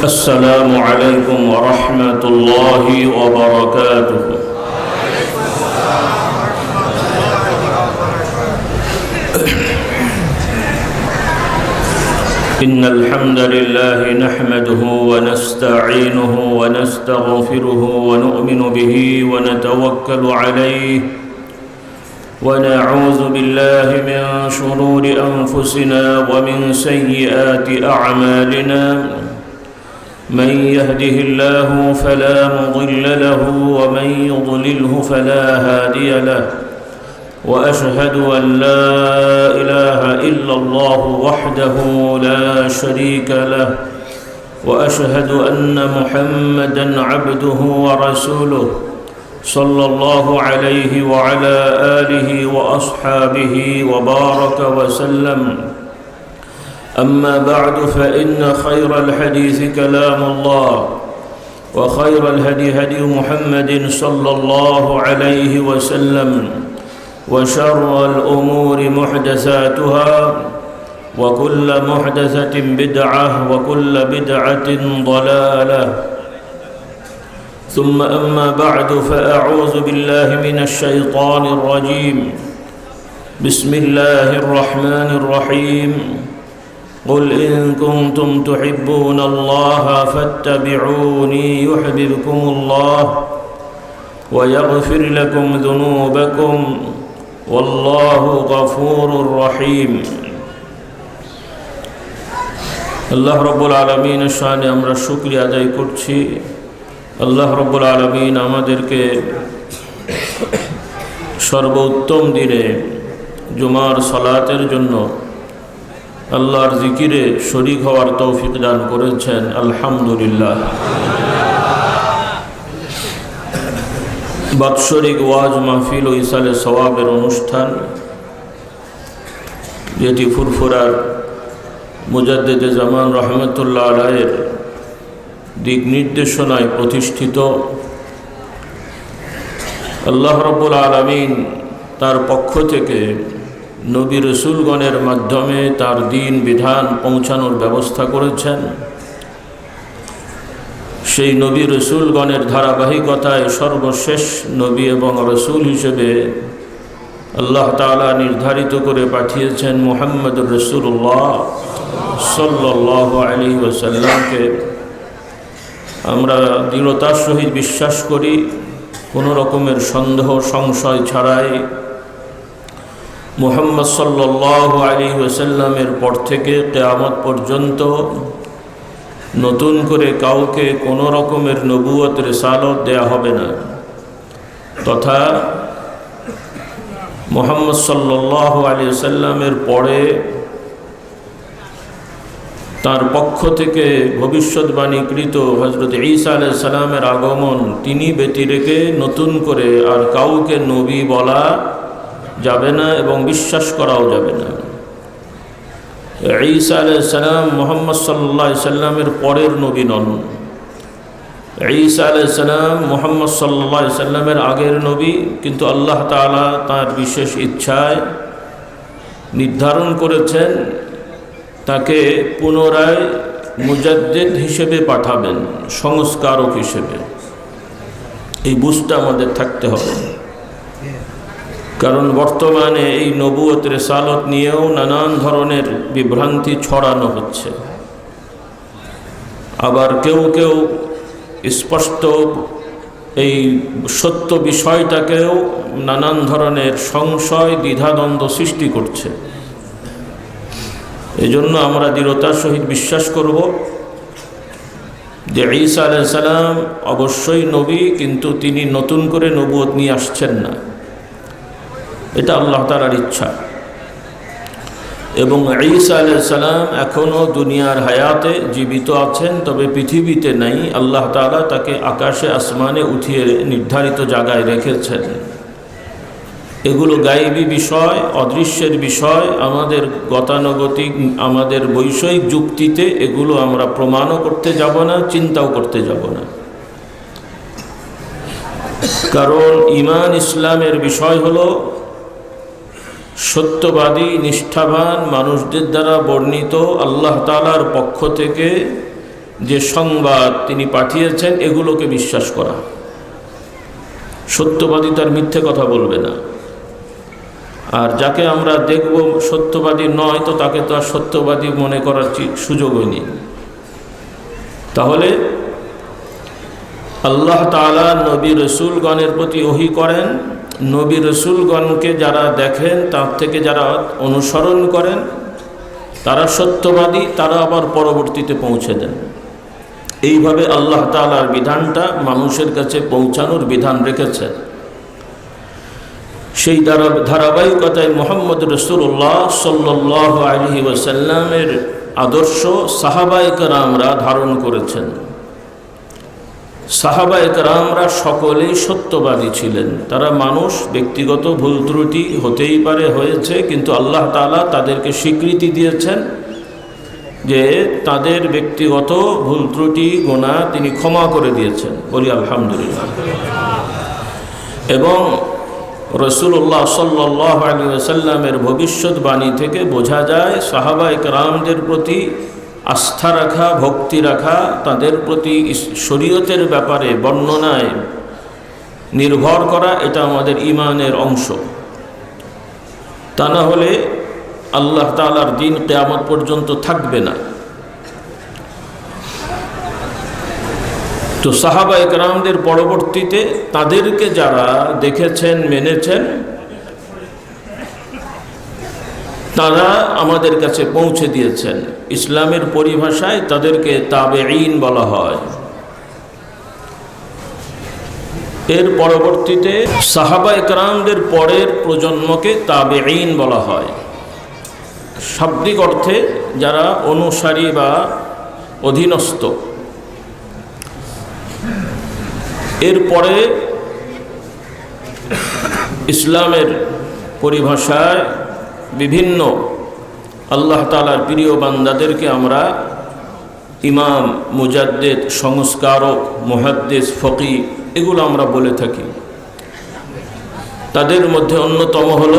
السلام عليكم ورحمة الله وبركاته. إن الحمد لله نحمده ونستعينه ونستغفره ونؤمن به ونتوكل عليه ونعوذ بالله من شرور أنفسنا ومن سيئات أعمالنا. من يهده الله فلا مضل له ومن يضلله فلا هادي له. وأشهد أن لا إله إلا الله وحده لا شريك له. وأشهد أن محمدًا عبده ورسوله صلى الله عليه وعلى آله وأصحابه وبارك وسلم. أما بعد فإن خير الحديث كلام الله وخير الهدي هدي محمد صلى الله عليه وسلم وشر الأمور محدثاتها وكل محدثة بدعة وكل بدعة ضلالة. ثم أما بعد فأعوذ بالله من الشيطان الرجيم. بسم الله الرحمن الرحيم. قل إن كنتم تحبون الله فاتبعوني يحببكم الله ويغفر لكم ذنوبكم والله غفور رحيم. আল্লাহ রব্বুল আলামিনের শানে আমরা শুকরিয়া আদায় করছি। আল্লাহ রব্বুল আলামিন আমাদেরকে সর্বোত্তম দিনে জুমার সালাতের জন্য আল্লাহর জিকিরে শরীক হওয়ার তৌফিক দান করেছেন, আলহামদুলিল্লাহ। বাৎসরিক ওয়াজ মাহফিল ও ইসালে সওয়াবের অনুষ্ঠান, যেটি ফুরফুরার মুজাদ্দেদে জামান রহমতুল্লাহ আলাইহির দিক নির্দেশনায় প্রতিষ্ঠিত। আল্লাহ রাব্বুল আলামিন তার পক্ষ থেকে নবী রসুলগণের মাধ্যমে তার দ্বীন বিধান পৌঁছানোর ব্যবস্থা করেছেন। সেই নবী রসুলগণের ধারাবাহিকতায় সর্বশেষ নবী এবং রসুল হিসেবে আল্লাহ তাআলা নির্ধারিত করে পাঠিয়েছেন মুহাম্মদুর রাসূলুল্লাহ সাল্লাল্লাহু আলাইহি ওয়াসাল্লামকে। আমরা দৃঢ়তার সহিত বিশ্বাস করি, কোনো রকমের সন্দেহ সংশয় ছাড়াই মুহাম্মদ সাল্লাল্লাহু আলাইহি ওয়াসাল্লামের পর থেকে কিয়ামত পর্যন্ত নতুন করে কাউকে কোনো রকমের নবুয়ত রিসালত দেয়া হবে না, তথা মুহাম্মদ সাল্লাল্লাহু আলাইহি ওয়াসাল্লামের পরে তার পক্ষ থেকে ভবিষ্যৎবাণীকৃত হযরত ঈসা আলাইহিস সালামের আগমন, তিনি ব্যতি রেখে নতুন করে আর কাউকে নবী বলা যাবে না এবং বিশ্বাস করাও যাবে না। ঈসা আলাইহিস সালাম মুহাম্মদ সাল্লাল্লাহু আলাইহি সাল্লামের পরের নবী নন। ঈসা আলাইহিস সালাম মুহাম্মদ সাল্লাল্লাহু আলাইহি সাল্লামের আগের নবী, কিন্তু আল্লাহ তাআলা তার বিশেষ ইচ্ছায় নির্ধারণ করেছেন তাকে পুনরায় মুজাদ্দিদ হিসেবে পাঠাবেন, সংস্কারক হিসেবে। এই বুঝটা আমাদের থাকতে হবে, কারণ বর্তমানে এই নবুয়ত রিসালত নিয়েও নানান ধরনের বিভ্রান্তি ছড়ানো হচ্ছে। আবার কেউ কেউ স্পষ্ট এই সত্য বিষয়টাকেও নানান ধরনের সংশয় দ্বিধাদ্বন্দ্ব সৃষ্টি করছে। এজন্য আমরা দৃঢ়তার সহিত বিশ্বাস করব যে ঈসা আলাইহিস সালাম অবশ্যই নবী, কিন্তু তিনি নতুন করে নবুয়ত নিয়ে আসছেন না। এটা আল্লাহ তাআলার ইচ্ছা। এবং ঈসা আলাইহিস সালাম এখনও দুনিয়ার হায়াতে জীবিত আছেন, তবে পৃথিবীতে নাই। আল্লাহ তাআলা তাকে আকাশে আসমানে উঠিয়ে নির্ধারিত জায়গায় রেখেছেন। এগুলো গায়েবী বিষয়, অদৃশ্যের বিষয়। আমাদের গতানুগতিক, আমাদের বৈষয়িক যুক্তিতে এগুলো আমরা প্রমাণও করতে যাব না, চিন্তাও করতে যাব না। কারণ ঈমান ইসলামের বিষয় হলো সত্যবাদী নিষ্ঠাবান মানুষদের দ্বারা বর্ণিত আল্লাহ তাআলার পক্ষ থেকে যে সংবাদ তিনি পাঠিয়েছেন এগুলোকে বিশ্বাস করা। সত্যবাদী তার মিথ্যে কথা বলবে না। আর যাকে আমরা দেখব সত্যবাদী নয়, তো তাকে তো আর সত্যবাদী মনে করার সুযোগই নেই। তাহলে আল্লাহ তাআলা নবী রসুলগণের প্রতি ওহী করেন, নবী রসুলগণকে যারা দেখেন তার থেকে যারা অনুসরণ করেন তারা সত্যবাদী, তারা আবার পরবর্তীতে পৌঁছে দেন। এইভাবে আল্লাহ তাআলার বিধানটা মানুষের কাছে পৌঁছানোর বিধান রেখেছেন। সেই ধারাবাহিকতায় মুহাম্মদ রাসূলুল্লাহ সাল্লাল্লাহু আলাইহি ওয়াসাল্লামের আদর্শ সাহাবায়ে কেরামরা ধারণ করেছেন। সাহাবায়ে কেরামরা সকলেই সত্যবাদী ছিলেন। তারা মানুষ, ব্যক্তিগত ভুল ত্রুটি হতেই পারে, হয়েছে, কিন্তু আল্লাহ তাআলা তাদেরকে স্বীকৃতি দিয়েছেন যে তাদের ব্যক্তিগত ভুল ত্রুটি গুনাহ তিনি ক্ষমা করে দিয়েছেন। বলি আলহামদুলিল্লাহ। এবং রাসূলুল্লাহ সাল্লাল্লাহু আলাইহি ওয়াসাল্লামের ভবিষ্যৎবাণী থেকে বোঝা যায় সাহাবায়ে কেরামদের প্রতি আস্থা রাখা, ভক্তি রাখা, তাদের প্রতি শরীয়তের ব্যাপারে বর্ণনায় নির্ভর করা, এটা আমাদের ঈমানের অংশ। তা না হলে আল্লাহ তাআলার দিন কিয়ামত পর্যন্ত থাকবে না। তো সাহাবায়ে কেরামদের পরবর্তীতে তাদেরকে যারা দেখেছেন, মেনেছেন, তারা আমাদের কাছে পৌঁছে দিয়েছেন। ইসলামের পরিভাষায় তাদেরকে তাবেঈন বলা হয়। এর পরবর্তীতে সাহাবায়ে কেরামদের পরের প্রজন্মকে তাবেঈন বলা হয়। শাব্দিক অর্থে যারা অনুসারী বা অধীনস্থ। এরপরে ইসলামের পরিভাষায় বিভিন্ন আল্লাহ তাআলার প্রিয় বান্দাদেরকে আমরা ইমাম, মুজাদ্দিদ, সংস্কারক, মুহাদ্দিস, ফকিহ এগুলো আমরা বলে থাকি। তাদের মধ্যে অন্যতম হল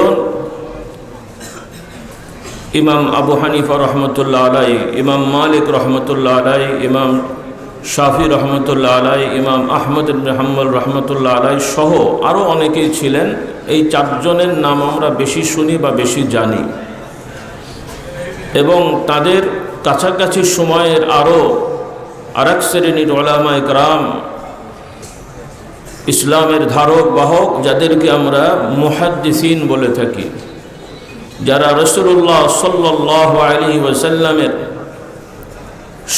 ইমাম আবু হানিফা রহমতুল্লাহ আলাইহি, ইমাম মালিক রহমতুল্লাহ আলাইহি, ইমাম শাফি রহমতুল্লাহ আলাইহি, ইমাম আহমদ ইবনে হাম্বল রহমতুল্লাহ আলাইহি সহ আরও অনেকেই ছিলেন। এই চারজনের নাম আমরা বেশি শুনি বা বেশি জানি। এবং তাদের কাছাকাছি সময়ের আরও আরেক শ্রেণীর উলামায়ে কেরাম, ইসলামের ধারক বাহক, যাদেরকে আমরা মুহাদ্দিসিন বলে থাকি, যারা রাসূলুল্লাহ সাল্লাল্লাহু আলাইহি ওয়াসাল্লামের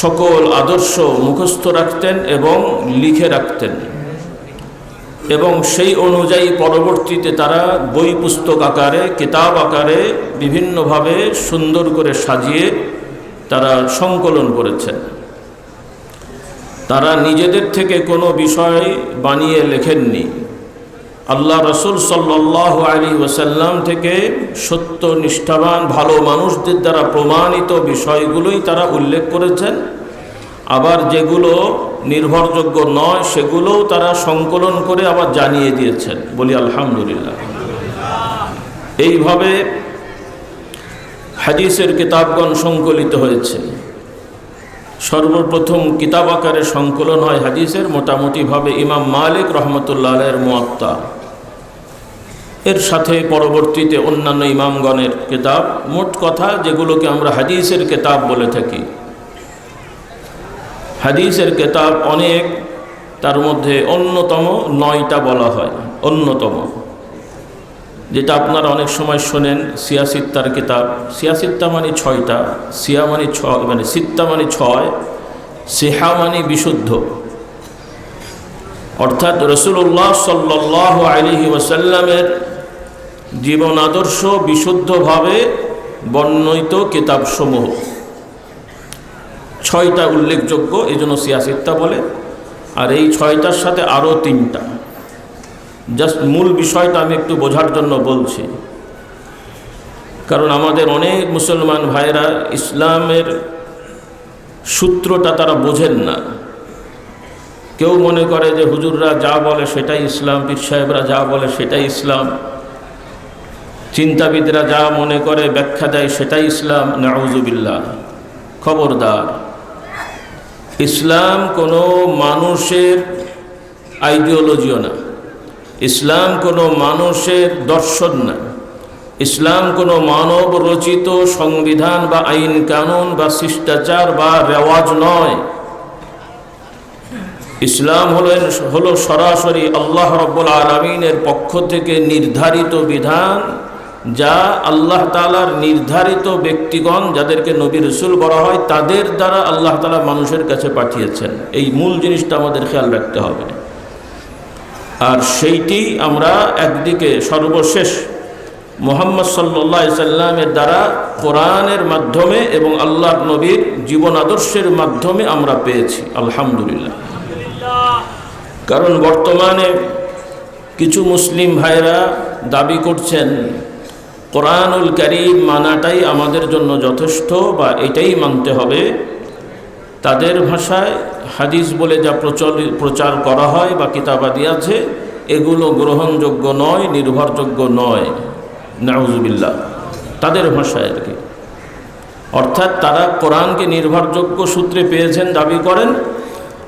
সকল আদর্শ মুখস্থ রাখতেন এবং লিখে রাখতেন, এবং সেই অনুযায়ী পরবর্তীতে তারা বই পুস্তক আকারে, কিতাব আকারে বিভিন্নভাবে সুন্দর করে সাজিয়ে তারা সংকলন করেছেন। তারা নিজেদের থেকে কোনো বিষয় বানিয়ে লেখেননি। আল্লাহ রাসূল সাল্লাল্লাহু আলাইহি ওয়াসাল্লাম থেকে সত্য, নিষ্ঠাবান, ভালো মানুষদের দ্বারা প্রমাণিত বিষয়গুলোই তারা উল্লেখ করেছেন। আবার যেগুলো নির্ভরযোগ্য নয় সেগুলোও তারা সংকলন করে আবার জানিয়ে দিয়েছেন। বলি আলহামদুলিল্লাহ। এইভাবে হাদিসের কিতাবগণ সংকলিত হয়েছে। সর্বপ্রথম কিতাব আকারে সংকলন হয় হাদিসের মোটামুটিভাবে ইমাম মালিক রহমতুল্লাহ আলাইহির মুয়াত্তা। এর সাথে পরবর্তীতে অন্যান্য ইমামগণের কিতাব, মোট কথা যেগুলোকে আমরা হাদিসের কিতাব বলে থাকি। হাদিসের কিতাব অনেক, তার মধ্যে অন্যতম 9টা বলা হয়। অন্যতম যেটা আপনারা অনেক সময় শোনেন, সিয়াসিত্তার কিতাব। সিয়াসিত্তা মানে 6টা, সিয়া মানে 6, মানে সিত্তা মানে 6, সিহা মানে বিশুদ্ধ, অর্থাৎ রাসূলুল্লাহ সাল্লাল্লাহু আলাইহি ওয়াসাল্লামের জীবন আদর্শ বিশুদ্ধভাবে বর্ণিত কিতাবসমূহ। 6টা উল্লেখযোগ্য, এই জন্য সিয়াসিত্তা বলে। আর এই 6টার সাথে আরও 3টা। জাস্ট মূল বিষয়টা আমি একটু বোঝার জন্য বলছি, কারণ আমাদের অনেক মুসলমান ভাইরা ইসলামের সূত্রটা তারা বোঝেন না। কেউ মনে করে যে হুজুররা যা বলে সেটাই ইসলাম, পীর সাহেবরা যা বলে সেটাই ইসলাম, চিন্তাবিদরা যা মনে করে ব্যাখ্যা দেয় সেটাই ইসলাম। নাউযুবিল্লাহ। খবরদার, ইসলাম কোনো মানুষের আইডিওলজিও না, ইসলাম কোনো মানুষের দর্শন না, ইসলাম কোনো মানব রচিত সংবিধান বা আইন কানুন বা শিষ্টাচার বা রেওয়াজ নয়। ইসলাম হলো সরাসরি আল্লাহ রাব্বুল আলামিনের পক্ষ থেকে নির্ধারিত বিধান, যা আল্লাহ তাআলার নির্ধারিত ব্যক্তিগণ, যাদেরকে নবী রাসূল বলা হয়, তাদের দ্বারা আল্লাহ তাআলা মানুষের কাছে পাঠিয়েছেন। এই মূল জিনিসটা আমাদের খেয়াল রাখতে হবে। আর সেইটি আমরা একদিকে সর্বশেষ মুহাম্মদ সাল্লাল্লাহু আলাইহি সাল্লামের দ্বারা কোরআনের মাধ্যমে এবং আল্লাহর নবীর জীবন আদর্শের মাধ্যমে আমরা পেয়েছি, আলহামদুলিল্লাহ। কারণ বর্তমানে কিছু মুসলিম ভাইরা দাবি করছেন কোরআনুল কারীম মানাটাই আমাদের জন্য যথেষ্ট বা এটাই মানতে হবে। তাদের ভাষায় হাদিস বলে যা প্রচার করা হয় বা কিতাবাদি আছে, এগুলো গ্রহণযোগ্য নয়, নির্ভরযোগ্য নয়, নাউজুবিল্লাহ, তাদের ভাষায় আর কি। অর্থাৎ তারা কোরআনকে নির্ভরযোগ্য সূত্রে পেয়েছেন দাবি করেন,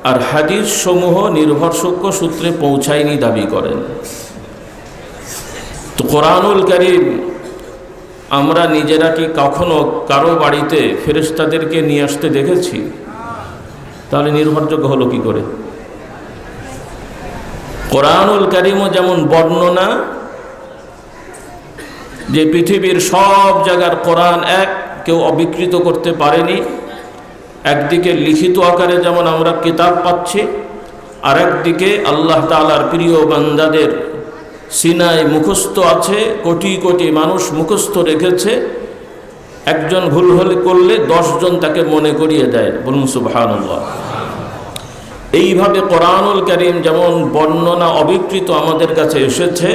আর হাদিস সমূহ নির্ভরযোগ্য সূত্রে পৌঁছায়নি দাবি করেন। তো কোরআনুল কারীম আমরা নিজেরা কি কখনো কারো বাড়িতে ফেরেশতাদেরকে নিয়ে আসতে দেখেছি? তাহলে নির্ভরযোগ্য হলো কি করে? কোরআনুল কারীমও যেমন বর্ণনা, যে পৃথিবীর সব জায়গার কোরআন এক, কেউ অবিকৃত করতে পারেনি। একদিকে লিখিত আকারে যেমন আমরা কিতাব পাচ্ছি, আর একদিকে আল্লাহ তাআলার প্রিয় বান্দাদের সিনায় মুখস্থ আছে, কোটি কোটি মানুষ মুখস্থ রেখেছে। একজন ভুল করলে 10 জন তাকে মনে করিয়ে দেয়, বলুন সুবহানাল্লাহ। এইভাবে কোরআনুল কারীম যেমন বর্ণনা অবিকৃত আমাদের কাছে এসেছে,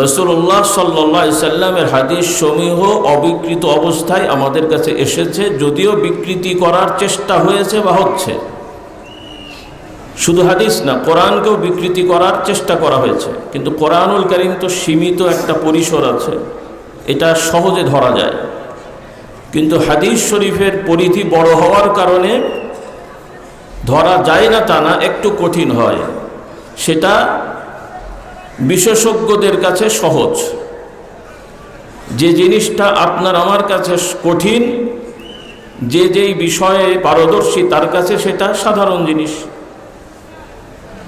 রাসূলুল্লাহ সাল্লাল্লাহু আলাইহি সাল্লামের হাদিস সমূহ অবিকৃত অবস্থায় আমাদের কাছে এসেছে, যদিও বিকৃতি করার চেষ্টা হয়েছে বা হচ্ছে। শুধু হাদিস না, কোরআনকেও বিকৃতি করার চেষ্টা করা হয়েছে, কিন্তু কোরআনুল কারীম তো সীমিত একটা পরিসর আছে, এটা সহজে ধরা যায়। কিন্তু হাদিস শরীফের পরিধি বড় হওয়ার কারণে ধরা যায় না তা না, একটু কঠিন হয়। সেটা বিশেষজ্ঞদের কাছে সহজ। যে জিনিসটা আপনার আমার কাছে কঠিন, যেই বিষয়ে পারদর্শী তার কাছে সেটা সাধারণ জিনিস।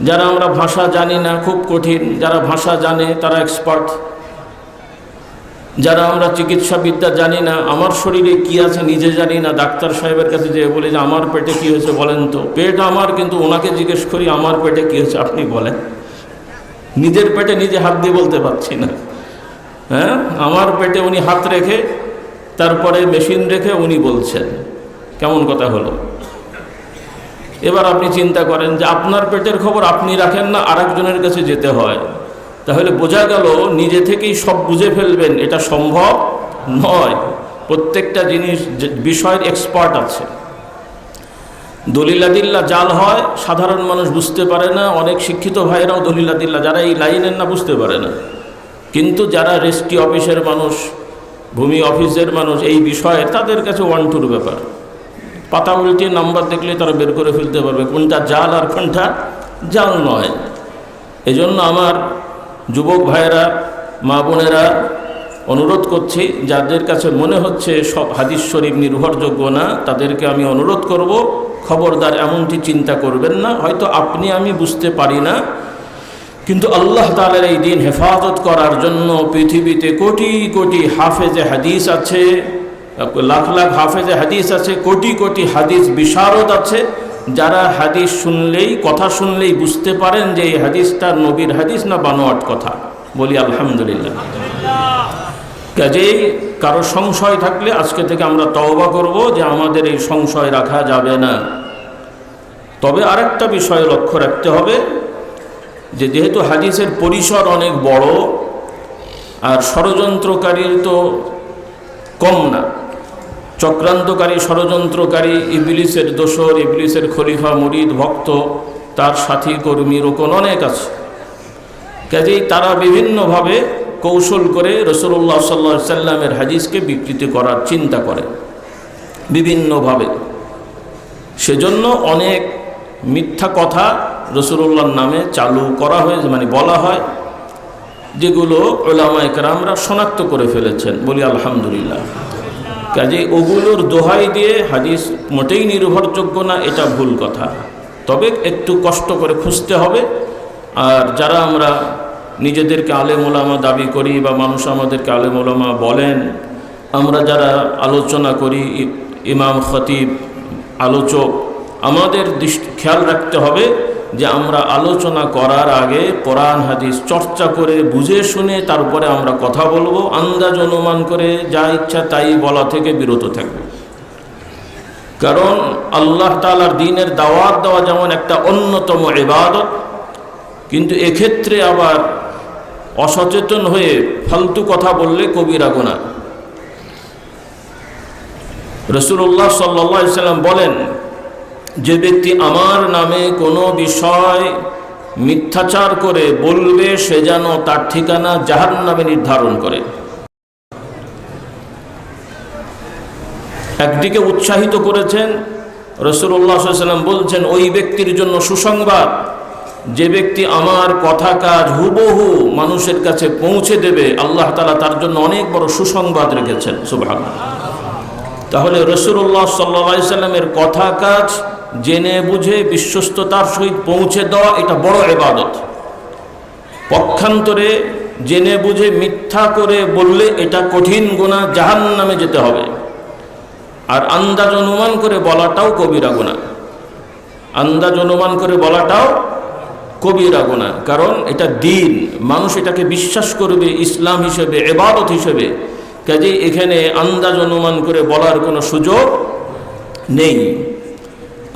যারা আমরা ভাষা জানি না, খুব কঠিন। যারা ভাষা জানে তারা এক্সপার্ট। যারা আমরা চিকিৎসাবিদ্যা জানি না, আমার শরীরে কি আছে নিজে জানি না, ডাক্তার সাহেবের কাছে যেয়ে বলি যে আমার পেটে কি হয়েছে বলেন তো, পেট আমার, কিন্তু ওনাকে জিজ্ঞেস করি আমার পেটে কি হয়েছে আপনি বলেন। নিজের পেটে নিজে হাত দিয়ে বলতে পারছি না। হ্যাঁ, আমার পেটে উনি হাত রেখে তারপরে মেশিন রেখে উনি বলছেন, কেমন কথা হলো? এবার আপনি চিন্তা করেন যে আপনার পেটের খবর আপনি রাখেন না, আরেকজনের কাছে যেতে হয়। তাহলে বোঝা গেল নিজে থেকেই সব বুঝে ফেলবেন, এটা সম্ভব নয়। প্রত্যেকটা বিষয়ের এক্সপার্ট আছে। দলিলাদিল্লা জাল হয়, সাধারণ মানুষ বুঝতে পারে না। অনেক শিক্ষিত ভাইরাও দলিলাদিল্লা, যারা এই লাইনের না, বুঝতে পারে না। কিন্তু যারা রেজিস্ট্রি অফিসের মানুষ, ভূমি অফিসের মানুষ, এই বিষয়ে তাদের কাছে 1-2 ব্যাপার। পাতা উল্টিয়ে নাম্বার দেখলে তারা বের করে ফেলতে পারবে কোনটা জাল আর কোনটা জাল নয়। এজন্য আমার যুবক ভাইয়েরা, মা বোনেরা, অনুরোধ করছি, যাদের কাছে মনে হচ্ছে সব হাদিস শরীফ নির্ভরযোগ্য না, তাদেরকে আমি অনুরোধ করব, খবরদার এমনটি চিন্তা করবেন না। হয়তো আপনি আমি বুঝতে পারি না, কিন্তু আল্লাহ তাআলার এই দিন হেফাজত করার জন্য পৃথিবীতে কোটি কোটি হাফেজে হাদিস আছে, লাখ লাখ হাফেজে হাদিস আছে, কোটি কোটি হাদিস বিশারদ আছে, যারা হাদিস শুনলেই, কথা শুনলেই বুঝতে পারেন যে এই হাদিসটা নবীর হাদিস না বানোয়াট কথা। বলি আলহামদুলিল্লাহ। কাজেই কারো সংশয় থাকলে আজকে থেকে আমরা তওবা করব যে আমাদের এই সংশয় রাখা যাবে না। তবে আরেকটা বিষয় লক্ষ্য রাখতে হবে যে যেহেতু হাদিসের পরিসর অনেক বড়, আর ষড়যন্ত্রকারীর তো কম না। চক্রান্তকারী, ষড়যন্ত্রকারী, ইবলিসের দোসর, ইবলিসের খলিফা, মুরিদ, ভক্ত, তার সাথী, কর্মী, রোকন অনেক আছে। কাজেই তারা বিভিন্নভাবে কৌশল করে রাসূলুল্লাহ সাল্লাল্লাহু আলাইহি সাল্লামের হাদিসকে বিকৃতি করার চিন্তা করে বিভিন্নভাবে। সেজন্য অনেক মিথ্যা কথা রাসূলুল্লাহর নামে চালু করা হয়েছে, মানে বলা হয়, যেগুলো উলামায়ে কেরামরা শনাক্ত করে ফেলেছেন। বলি আলহামদুলিল্লাহ। কাজে ওগুলোর দোহাই দিয়ে হাদিস মোটেই নির্ভরযোগ্য না, এটা ভুল কথা। তবে একটু কষ্ট করে খুঁজতে হবে। আর যারা আমরা নিজেদেরকে আলেম ওলামা দাবি করি বা মানুষ আমাদেরকে আলেম ওলামা বলেন, আমরা যারা আলোচনা করি, ইমাম খতিব আলোচক, আমাদের খেয়াল রাখতে হবে যে আমরা আলোচনা করার আগে কোরআন হাদিস চর্চা করে বুঝে শুনে তারপরে আমরা কথা বলবো। আন্দাজ অনুমান করে যা ইচ্ছা তাই বলা থেকে বিরত থাকব। কারণ আল্লাহ তাআলার দ্বীনের দাওয়াত দেওয়া যেমন একটা অন্যতম ইবাদত, কিন্তু এক্ষেত্রে আবার অসচেতন হয়ে ফালতু কথা বললে কবিরা গুনাহ। রাসূলুল্লাহ সাল্লাল্লাহু আলাইহি ওয়াসাল্লাম বলেন, যে ব্যক্তি আমার নামে কোনো বিষয় মিথ্যাচার করে বলবে সে যেন তার ঠিকানা জাহান্নামে নির্ধারণ করে। একদিকে উৎসাহিত করেছেন রাসূলুল্লাহ সাল্লাল্লাহু আলাইহি ওয়াসাল্লাম, বলছেন ওই ব্যক্তির জন্য সুসংবাদ যে ব্যক্তি আমার কথা কাজ হুবহু মানুষের কাছে পৌঁছে দেবে, আল্লাহ তাআলা তার জন্য অনেক বড় সুসংবাদ রেখেছেন। সুবহানাল্লাহ। তাহলে রাসূলুল্লাহ সাল্লাল্লাহু আলাইহি ওয়াসাল্লামের কথা কাজ জেনে বুঝে বিশ্বস্ততার সহিত পৌঁছে দেওয়া এটা বড় ইবাদত। পক্ষান্তরে জেনে বুঝে মিথ্যা করে বললে এটা কঠিন গুনাহ, জাহান্নামে যেতে হবে। আর আন্দাজ অনুমান করে বলাটাও কবিরা গুনাহ। আন্দাজ অনুমান করে বলাটাও কবিরা গুনাহ, কারণ এটা দ্বীন, মানুষ এটাকে বিশ্বাস করবে ইসলাম হিসেবে, ইবাদত হিসেবে। কাজেই এখানে আন্দাজ অনুমান করে বলার কোনো সুযোগ নেই।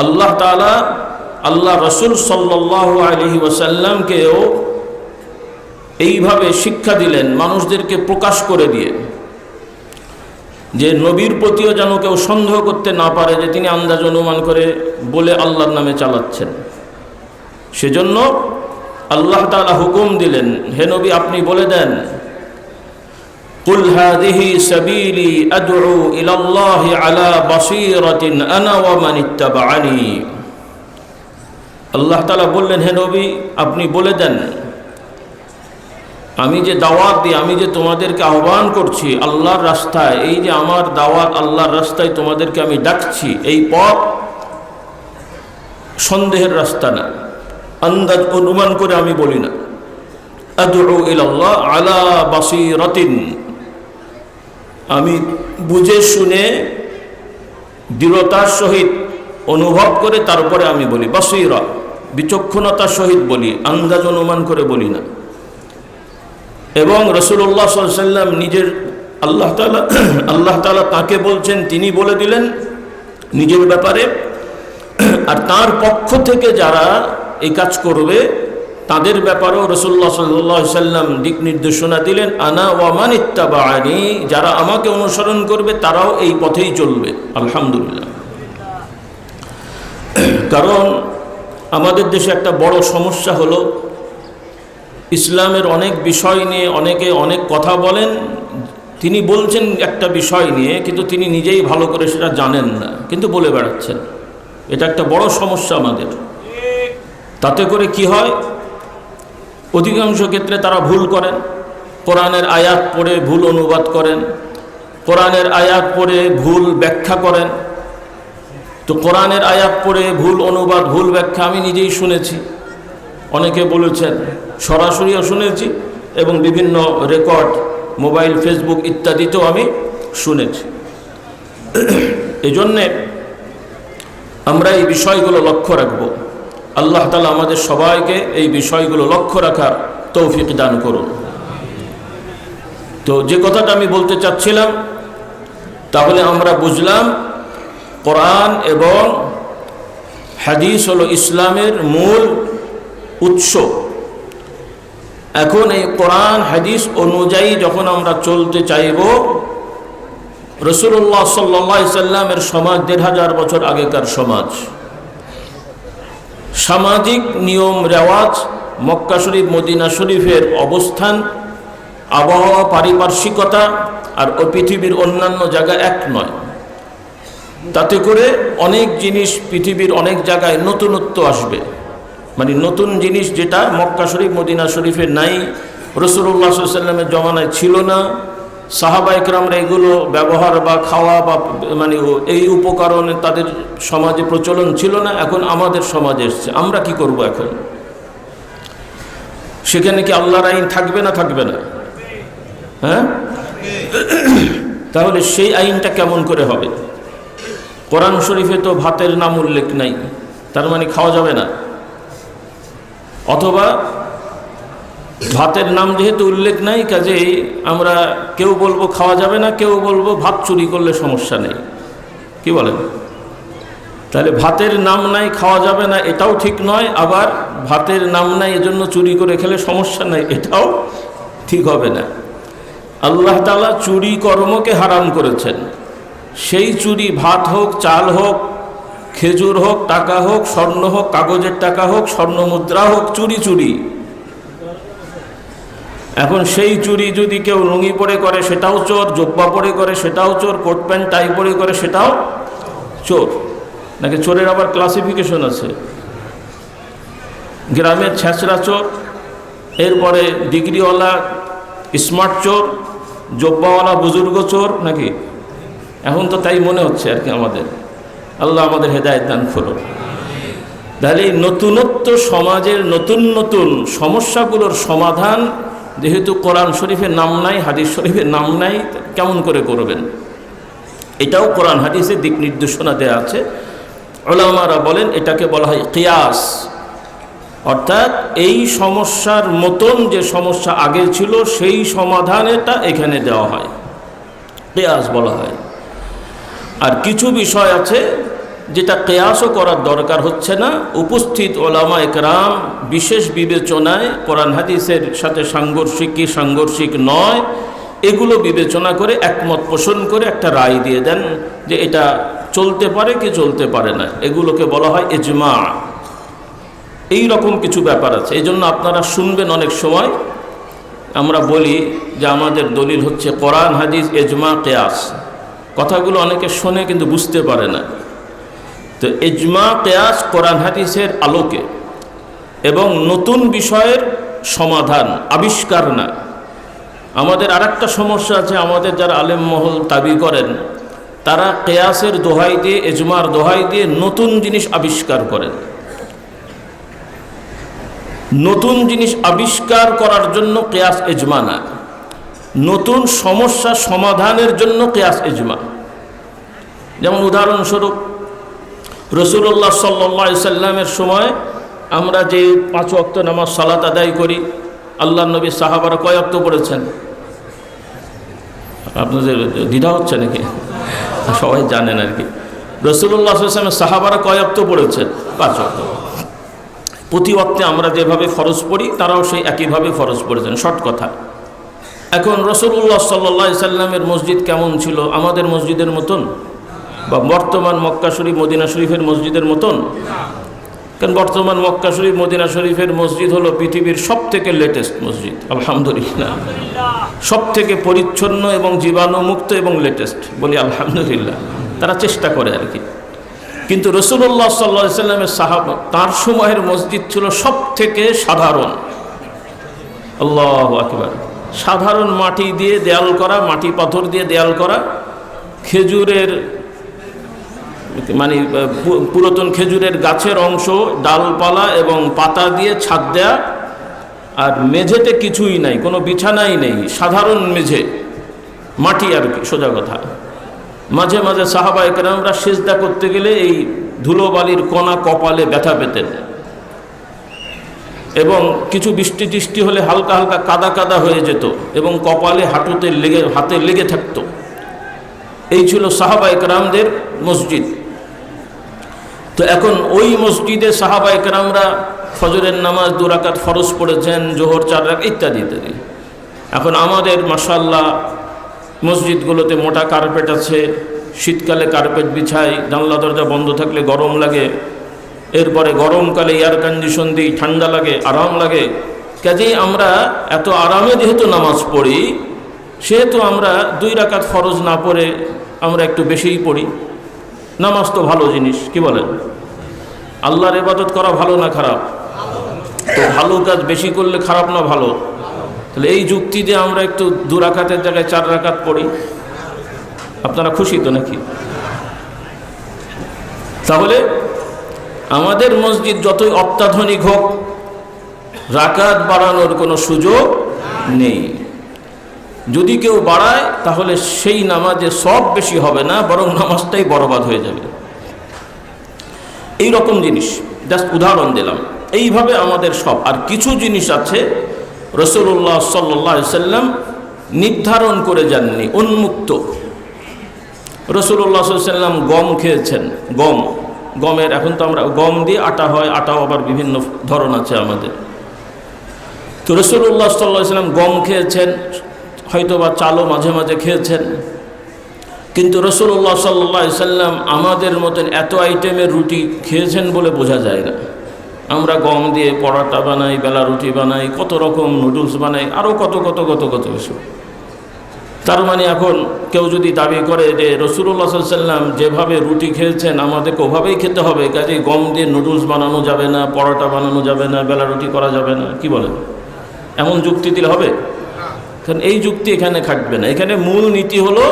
আল্লাহ তাআলা আল্লাহ রাসূল সাল্লাল্লাহু আলাইহি ওয়াসাল্লামকেও এইভাবে শিক্ষা দিলেন, মানুষদেরকে প্রকাশ করে দিয়ে, যে নবীর প্রতিও যেন কেউ সন্দেহ করতে না পারে যে তিনি আন্দাজ অনুমান করে বলে আল্লাহর নামে চালাচ্ছেন। সেজন্য আল্লাহ তাআলা হুকুম দিলেন, হে নবী আপনি বলে দেন, কুল হাযিহি সাবিলি আদউ ইলাল্লাহি আলা বাসীরাতিন আনা ওয়া মান ইত্তাবাআনি। আল্লাহ তাআলা বললেন, হে নবী আপনি বলে দেন, আমি যে দাওয়াত দিই, আমি যে তোমাদেরকে আহ্বান করছি আল্লাহর রাস্তায়, এই যে আমার দাওয়াত আল্লাহর রাস্তায় তোমাদেরকে আমি ডাকছি, এই পথ সন্দেহের রাস্তা না, আন্দাজ অনুমান করে আমি বলি না। আদউ ইলাল্লাহ আলা বাসীরাতিন, আমি বুঝে শুনে দৃঢ়তার সহিত অনুভব করে তারপরে আমি বলি। বাসীরা, বিচক্ষণতার সহিত বলি, আন্দাজ অনুমান করে বলি না। এবং রাসূলুল্লাহ সাল্লাল্লাহু আলাইহি ওয়াসাল্লাম নিজের আল্লাহ তাআলা তাকে বলছেন, তিনি বলে দিলেন নিজের ব্যাপারে। আর তার পক্ষ থেকে যারা এই কাজ করবে তাদের ব্যাপারেও রাসূলুল্লাহ সাল্লাল্লাহু আলাইহি ওয়াসাল্লাম দিক নির্দেশনা দিলেন, আনা ওয়া মান ইত্তাবাআনি, যারা আমাকে অনুসরণ করবে তারাও এই পথেই চলবে। আলহামদুলিল্লাহ। কারণ আমাদের দেশে একটা বড় সমস্যা হলো, ইসলামের অনেক বিষয় নিয়ে অনেকে অনেক কথা বলেন, তিনি বলছেন একটা বিষয় নিয়ে, কিন্তু তিনি নিজেই ভালো করে সেটা জানেন না, কিন্তু বলে বেড়াচ্ছেন। এটা একটা বড় সমস্যা আমাদের। তাতে করে কি হয়, অধিকাংশ ক্ষেত্রে তারা ভুল করেন, কোরআনের আয়াত পড়ে ভুল অনুবাদ করেন, কোরআনের আয়াত পড়ে ভুল ব্যাখ্যা করেন। তো কোরআনের আয়াত পড়ে ভুল অনুবাদ ভুল ব্যাখ্যা আমি নিজেই শুনেছি, অনেকে বলেছেন, সরাসরিও শুনেছি এবং বিভিন্ন রেকর্ড মোবাইল ফেসবুক ইত্যাদিতেও আমি শুনেছি। এজন্যে আমরা এই বিষয়গুলো লক্ষ্য রাখব। আল্লাহ তাআলা আমাদের সবাইকে এই বিষয়গুলো লক্ষ্য রাখার তৌফিক দান করুন। তো যে কথাটা আমি বলতে চাচ্ছিলাম, তাহলে আমরা বুঝলাম কোরআন এবং হাদিস হলো ইসলামের মূল উৎস। এখন এই কোরআন হাদিস অনুযায়ী যখন আমরা চলতে চাইব, রাসূলুল্লাহ সাল্লাল্লাহু আলাইহি ওয়াসাল্লামের সমাজ ১৫০০ বছর আগেকার সমাজ, সামাজিক নিয়ম রেওয়াজ, মক্কা শরীফ মদিনা শরীফের অবস্থান, আবহাওয়া, পারিপার্শ্বিকতা আর পৃথিবীর অন্যান্য জায়গা এক নয়। তাতে করে অনেক জিনিস পৃথিবীর অনেক জায়গায় নতুনত্ব আসবে, মানে নতুন জিনিস যেটা মক্কা শরীফ মদিনা শরীফে নাই, রাসূলুল্লাহ সাল্লাল্লাহু আলাইহি ওয়াসাল্লামের জমানায় ছিল না, সাহাবা ইকরামরা এগুলো ব্যবহার বা খাওয়া বা মানে এই উপকরণে তাদের সমাজে প্রচলন ছিল না, এখন আমাদের সমাজে এসছে। আমরা কি করব এখন? সেখানে কি আল্লাহর আইন থাকবে না থাকবে না? হ্যাঁ, তাহলে সেই আইনটা কেমন করে হবে? কোরআন শরীফে তো ভাতের নাম উল্লেখ নাই, তার মানে খাওয়া যাবে না। অথবা ভাতের নাম যেহেতু উল্লেখ নাই, কাজেই আমরা কেউ বলবো খাওয়া যাবে না, কেউ বলবো ভাত চুরি করলে সমস্যা নেই। কি বলেন? তাহলে ভাতের নাম নাই খাওয়া যাবে না এটাও ঠিক নয়, আবার ভাতের নাম নাই এজন্য চুরি করে খেলে সমস্যা নাই এটাও ঠিক হবে না। আল্লাহ তাআলা চুরি কর্মকে হারাম করেছেন। সেই চুরি ভাত হোক, চাল হোক, খেজুর হোক, টাকা হোক, স্বর্ণ হোক, কাগজের টাকা হোক, স্বর্ণ মুদ্রা হোক, চুরি চুরি। এখন সেই চুরি যদি কেউ লুঙ্গি পরে করে সেটাও চোর, জোব্বা পরে করে সেটাও চোর, কোট প্যান্ট টাই পরে করে সেটাও চোর। নাকি চোরের আবার ক্লাসিফিকেশন আছে, গ্রামের ছেঁচড়া চোর, এরপরে ডিগ্রিওয়ালা স্মার্ট চোর, জোব্বাওয়ালা বুজুর্গ চোর, নাকি? এখন তো তাই মনে হচ্ছে আর কি আমাদের। আল্লাহ আমাদের হেদায়েত দান করুন। তাহলে নতুনত্ব, সমাজের নতুন নতুন সমস্যাগুলোর সমাধান যেহেতু কোরআন শরীফের নাম নাই, হাদিস শরীফের নাম নাই, কেমন করে করবেন? এটাও কোরআন হাদিসে দিক নির্দেশনা দেওয়া আছে। উলামারা বলেন এটাকে বলা হয় কিয়াস, অর্থাৎ এই সমস্যার মতন যে সমস্যা আগে ছিল সেই সমাধানটা এখানে দেওয়া হয়, কিয়াস বলা হয়। আর কিছু বিষয় আছে যেটা কিয়াসও করার দরকার হচ্ছে না, উপস্থিত ওলামা একরাম বিশেষ বিবেচনায় কোরআন হাদিসের সাথে সাংঘর্ষিক কি সাংঘর্ষিক নয় এগুলো বিবেচনা করে একমত পোষণ করে একটা রায় দিয়ে দেন যে এটা চলতে পারে কি চলতে পারে না। এগুলোকে বলা হয় ইজমা। এই রকম কিছু ব্যাপার আছে। এই জন্য আপনারা শুনবেন অনেক সময় আমরা বলি যে আমাদের দলিল হচ্ছে কোরআন হাদিস ইজমা কিয়াস। কথাগুলো অনেকে শোনে কিন্তু বুঝতে পারে না। তো ইজমা কিয়াস কোরআন হাদিসের আলোকে এবং নতুন বিষয়ের সমাধান, আবিষ্কার না। আমাদের আরেকটা সমস্যা আছে, আমাদের যারা আলেম মহল দাবি করেন তারা কিয়াসের দোহাই দিয়ে, ইজমার দোহাই দিয়ে নতুন জিনিস আবিষ্কার করেন। নতুন জিনিস আবিষ্কার করার জন্য কিয়াস ইজমা না, নতুন সমস্যা সমাধানের জন্য কিয়াস ইজমা। যেমন উদাহরণস্বরূপ রাসূলুল্লাহ সাল্লাল্লাহু আলাইহি সাল্লামের সময় আমরা যে 5 ওয়াক্ত নামাজ সালাত আদায় করি, আল্লাহর নবী সাহাবারা কয় ওয়াক্ত পড়েছেন? আপনাদের দ্বিধা হচ্ছে নাকি? সবাই জানেন আর কি। রাসূলুল্লাহ সাল্লাল্লাহু আলাইহি ওয়াসাল্লামের সাহাবারা কয় ওয়াক্ত পড়েছেন? 5 ওয়াক্ত। প্রতি ওয়াক্তে আমরা যেভাবে ফরজ পড়ি তারাও সেই একইভাবে ফরজ পড়েছেন, শর্ট কথা। এখন রাসূলুল্লাহ সাল্লাল্লাহু আলাইহি সাল্লামের মসজিদ কেমন ছিল? আমাদের মসজিদের মতন বা বর্তমান মক্কা শরীফ মদিনা শরীফের মসজিদের মতন? কারণ বর্তমান মক্কা শরীফ মদিনা শরীফের মসজিদ হলো পৃথিবীর সবথেকে লেটেস্ট মসজিদ, আলহামদুলিল্লাহ। সবথেকে পরিচ্ছন্ন এবং জীবাণুমুক্ত এবং লেটেস্ট, বলি আলহামদুলিল্লাহ। তারা চেষ্টা করে আর কি। কিন্তু রাসূলুল্লাহ সাল্লাল্লাহু আলাইহি সাল্লামের সাহাবা, তার সময়ের মসজিদ ছিল সবথেকে সাধারণ। আল্লাহু আকবার। সাধারণ মাটি দিয়ে দেয়াল করা, মাটি পাথর দিয়ে দেয়াল করা, খেজুরের মানে পুরাতন খেজুরের গাছের অংশ, ডালপালা এবং পাতা দিয়ে ছাদ দেয়া, আর মেঝেতে কিছুই নাই, কোনো বিছানাই নেই, সাধারণ মেঝে, মাটি আর কি, সোজা কথা। মাঝে মাঝে সাহাবায়ে কেরামরা সিজদা করতে গেলে এই ধুলোবালির কণা কপালে ব্যথা পেতেন, এবং কিছু বৃষ্টি টিষ্টি হলে হালকা হালকা কাদা কাদা হয়ে যেত এবং কপালে হাতে লেগে থাকতো। এই ছিল সাহাবায়ে কেরামদের মসজিদ। তো এখন ওই মসজিদে সাহাবায়ে কেরামরা ফজরের নামাজ 2 রাকাত ফরজ পড়েছেন, জোহর 4 রাকাত ইত্যাদি ইত্যাদি। এখন আমাদের মাশাআল্লাহ মসজিদগুলোতে মোটা কার্পেট আছে, শীতকালে কার্পেট বিছাই, জানলা দরজা বন্ধ থাকলে গরম লাগে, এরপরে গরমকালে এয়ার কন্ডিশন দিই, ঠান্ডা লাগে, আরাম লাগে। কাজেই আমরা এত আরামে যেহেতু নামাজ পড়ি, সেহেতু আমরা 2 রাকাত ফরজ না পড়ে আমরা একটু বেশিই পড়ি। নামাজ তো ভালো জিনিস, কি বলেন? আল্লাহর ইবাদত করা ভালো না খারাপ? তো ভালো কাজ বেশি করলে খারাপ না ভালো? তাহলে এই যুক্তি দিয়ে আমরা একটু 2 রাকাতের জায়গায় 4 রাকাত পড়ি, আপনারা খুশি তো নাকি? তাহলে আমাদের মসজিদ যতই অত্যাধুনিক হোক, রাকাত বাড়ানোর কোনো সুযোগ নেই। যদি কেউ বাড়ায় তাহলে সেই নামাজে সব বেশি হবে না, বরং নামাজটাই বরবাদ হয়ে যাবে। এই রকম জিনিস জাস্ট উদাহরণ দিলাম। এইভাবে আমাদের সব, আর কিছু জিনিস আছে রাসূলুল্লাহ সাল্লাল্লাহু আলাইহি সাল্লাম নির্ধারণ করে যাননি, উন্মুক্ত। রাসূলুল্লাহ সাল্লাল্লাহু আলাইহি সাল্লাম গম খেয়েছেন। গমের এখন তো আমরা গম দিয়ে আটা হয়, আটাও আবার বিভিন্ন ধরন আছে আমাদের। তো রাসূলুল্লাহ সাল্লাল্লাহু আলাইহি সাল্লাম গম খেয়েছেন, হয়তোবা চালও মাঝে মাঝে খেয়েছেন। কিন্তু রাসূলুল্লাহ সাল্লাল্লাহু আলাইহি সাল্লাম আমাদের মতন এত আইটেমের রুটি খেয়েছেন বলে বোঝা যায় না। আমরা গম দিয়ে পরোটা বানাই, বেলা রুটি বানাই, কত রকম নুডলস বানাই, আরও কত কিছু। তার মানে এখন কেউ যদি দাবি করে যে রাসূলুল্লাহ সাল্লাল্লাহু আলাইহি সাল্লাম যেভাবে রুটি খেয়েছেন আমাদেরকে ওভাবেই খেতে হবে, কাজেই গম দিয়ে নুডলস বানানো যাবে না, পরোটা বানানো যাবে না, বেলা রুটি করা যাবে না, কি বলেন? এমন যুক্তি দিলে হবে? কারণ এই যুক্তি এখানে খাটবে না। এখানে মূল নীতি হলো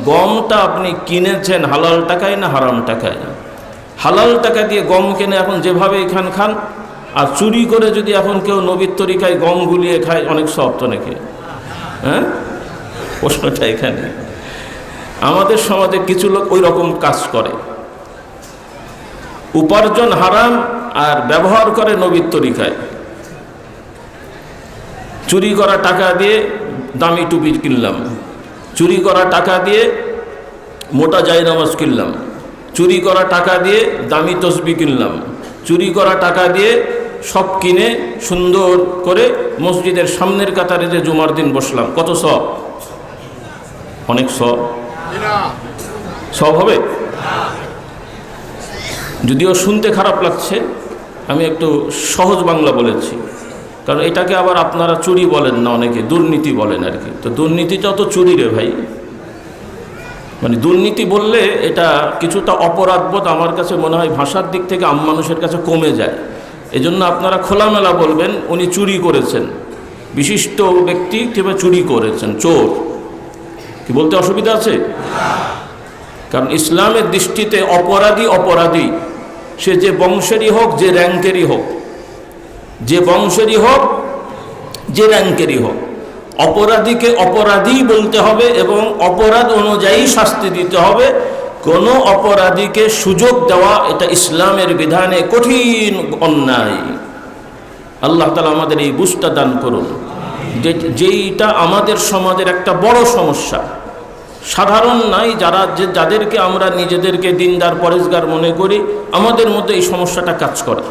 গমটা আপনি কিনেছেন হালাল টাকায় না হারাম টাকায়? হালাল টাকা দিয়ে গম কিনে এখন যেভাবে খান। আর চুরি করে যদি এখন কেউ নবীর তরিকায় গম গুলিয়ে খায়, অনেক সব তো নাকি? হ্যাঁ, প্রশ্নটা এখানে। আমাদের সমাজে কিছু লোক ওই রকম কাজ করে, উপার্জন হারাম আর ব্যবহার করে নবীর তরিকায়। চুরি করা টাকা দিয়ে দামি টুপি কিনলাম, চুরি করা টাকা দিয়ে মোটা জায়নামাজ কিনলাম, চুরি করা টাকা দিয়ে দামি তসবি কিনলাম, চুরি করা টাকা দিয়ে সব কিনে সুন্দর করে মসজিদের সামনের কাতারে যে জুমার দিন বসলাম, কত সব? অনেক সব হবে। যদিও শুনতে খারাপ লাগছে, আমি একটু সহজ বাংলা বলেছি, কারণ এটাকে আবার আপনারা চুরি বলেন না, অনেকে দুর্নীতি বলেন আর কি। তো দুর্নীতিটাও তো চুরি রে ভাই। মানে দুর্নীতি বললে এটা কিছুটা অপরাধবোধ আমার কাছে মনে হয় ভাষার দিক থেকে মানুষের কাছে কমে যায়। এজন্য আপনারা খোলামেলা বলবেন উনি চুরি করেছেন, বিশিষ্ট ব্যক্তি কিংবা চুরি করেছেন, চোর, কি বলতে অসুবিধা আছে? কারণ ইসলামের দৃষ্টিতে অপরাধী সে যে বংশেরই হোক, যে র্যাঙ্কেরই হোক, যে বংশেরই হোক, যে র্যাঙ্কেরই হোক, অপরাধীকে অপরাধী বলতে হবে এবং অপরাধ অনুযায়ী শাস্তি দিতে হবে। কোনো অপরাধীকে সুযোগ দেওয়া এটা ইসলামের বিধানে কঠিন অন্যায়। আল্লাহ তাআলা আমাদের এই বুঝটা দান করুন, যেইটা আমাদের সমাজের একটা বড় সমস্যা। সাধারণ নাই, যাদেরকে আমরা নিজেদেরকে দিনদার পরেজগার মনে করি, আমাদের মধ্যে এই সমস্যাটা কাজ করে।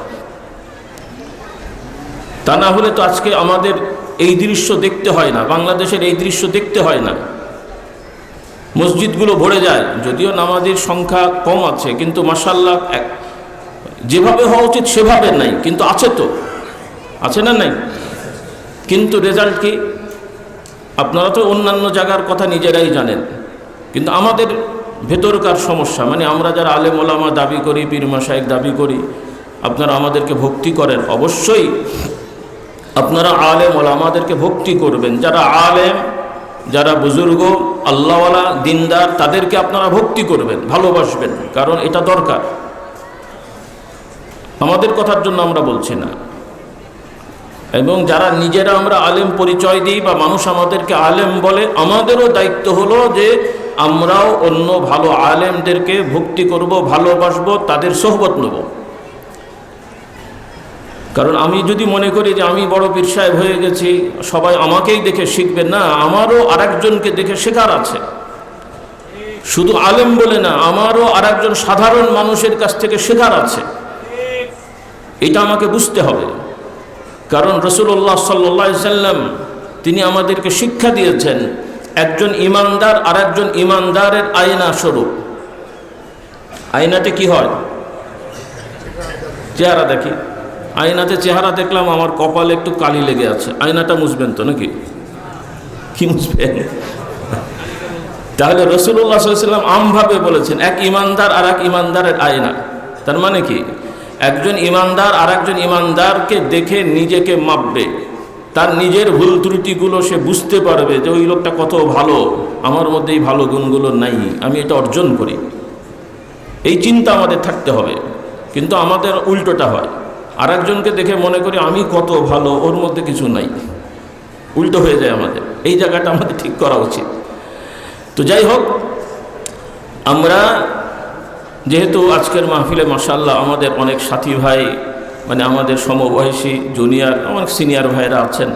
তা না হলে তো আজকে আমাদের এই দৃশ্য দেখতে হয় না, বাংলাদেশের এই দৃশ্য দেখতে হয় না। মসজিদগুলো ভরে যায়, যদিও নামাজের সংখ্যা কম আছে, কিন্তু মাশাআল্লাহ যেভাবে হওয়া উচিত সেভাবে নাই, কিন্তু আছে তো, আছে না নাই? কিন্তু রেজাল্ট কি? আপনারা তো অন্যান্য জায়গার কথা নিজেরাই জানেন, কিন্তু আমাদের ভেতরকার সমস্যা, মানে আমরা যারা আলেম ওলামা দাবি করি, পীর মাশায়েখ দাবি করি, আপনারা আমাদেরকে ভক্তি করেন, অবশ্যই আপনারা আলেম ওলামাদেরকে ভক্তি করবেন। যারা আলেম, যারা বুজুর্গ, আল্লাহওয়ালা, দিনদার, তাদেরকে আপনারা ভক্তি করবেন, ভালোবাসবেন, কারণ এটা দরকার। আমাদের কথার জন্য আমরা বলছি না। এবং যারা নিজেরা আমরা আলেম পরিচয় দিই বা মানুষ আমাদেরকে আলেম বলে, আমাদেরও দায়িত্ব হলো যে আমরাও অন্য ভালো আলেমদেরকে ভক্তি করব, ভালোবাসবো, তাদের সোহবত নেব। কারণ আমি যদি মনে করি যে আমি বড় পীর সাহেব হয়ে গেছি, সবাই আমাকেই দেখে শিখবে, না, আমারও আরেকজনকে দেখে শেখার আছে। শুধু আলেম বলে না, আমারও আরেকজন সাধারণ মানুষের কাছ থেকে শেখার আছে। এটা আমাকে বুঝতে হবে। কারণ রাসূলুল্লাহ সাল্লাল্লাহু আলাইহি সাল্লাম তিনি আমাদেরকে শিক্ষা দিয়েছেন, একজন ইমানদার আরেকজন ইমানদারের আয়না স্বরূপ। আয়নাতে কি হয়? চেহারা দেখি। আয়নাতে চেহারা দেখলাম, আমার কপালে একটু কালি লেগে আছে, আয়নাটা মুছবেন তো নাকি? কি মুছবেন? তাহলে রাসূলুল্লাহ সাল্লাল্লাহু আলাইহি ওয়াসাল্লাম আমভাবে বলেছেন এক ইমানদার আর এক ইমানদারের আয়না। তার মানে কি, একজন ইমানদার আর একজন ইমানদারকে দেখে নিজেকে মাপবে, তার নিজের ভুল ত্রুটিগুলো সে বুঝতে পারবে যে ওই লোকটা কত ভালো, আমার মধ্যে এই ভালো গুণগুলো নাই, আমি এটা অর্জন করি। এই চিন্তা আমাদের থাকতে হবে। কিন্তু আমাদের উল্টোটা হয়, আর একজনকে দেখে মনে করি আমি কত ভালো, ওর মধ্যে কিছু নাই, উল্টো হয়ে যায় আমাদের। এই জায়গাটা আমাদের ঠিক করা উচিত। তো যাই হোক, আমরা যেহেতু আজকের মাহফিলে মাশাআল্লাহ আমাদের অনেক সাথী ভাই, মানে আমাদের সমবয়সী জুনিয়র অনেক সিনিয়র ভাইরা আছেন,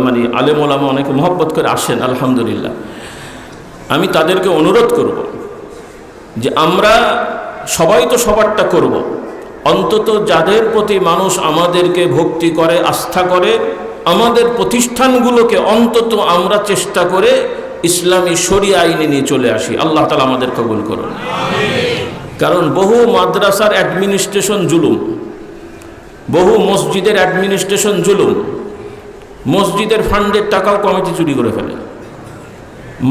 মানে আলেম ওলামা অনেকে মহব্বত করে আসেন, আলহামদুলিল্লাহ। আমি তাদেরকে অনুরোধ করব যে আমরা সবাই তো সবারটা করব, অন্তত যাদের প্রতি মানুষ আমাদেরকে ভক্তি করে, আস্থা করে, আমাদের প্রতিষ্ঠানগুলোকে অন্তত আমরা চেষ্টা করে ইসলামী শরিয়া আইনে নিয়ে চলে আসি। আল্লাহ তাআলা আমাদের কবুল করুন। কারণ বহু মাদ্রাসার অ্যাডমিনিস্ট্রেশন জুলুম, বহু মসজিদের অ্যাডমিনিস্ট্রেশন জুলুম। মসজিদের ফান্ডের টাকাও কমিটি চুরি করে ফেলে,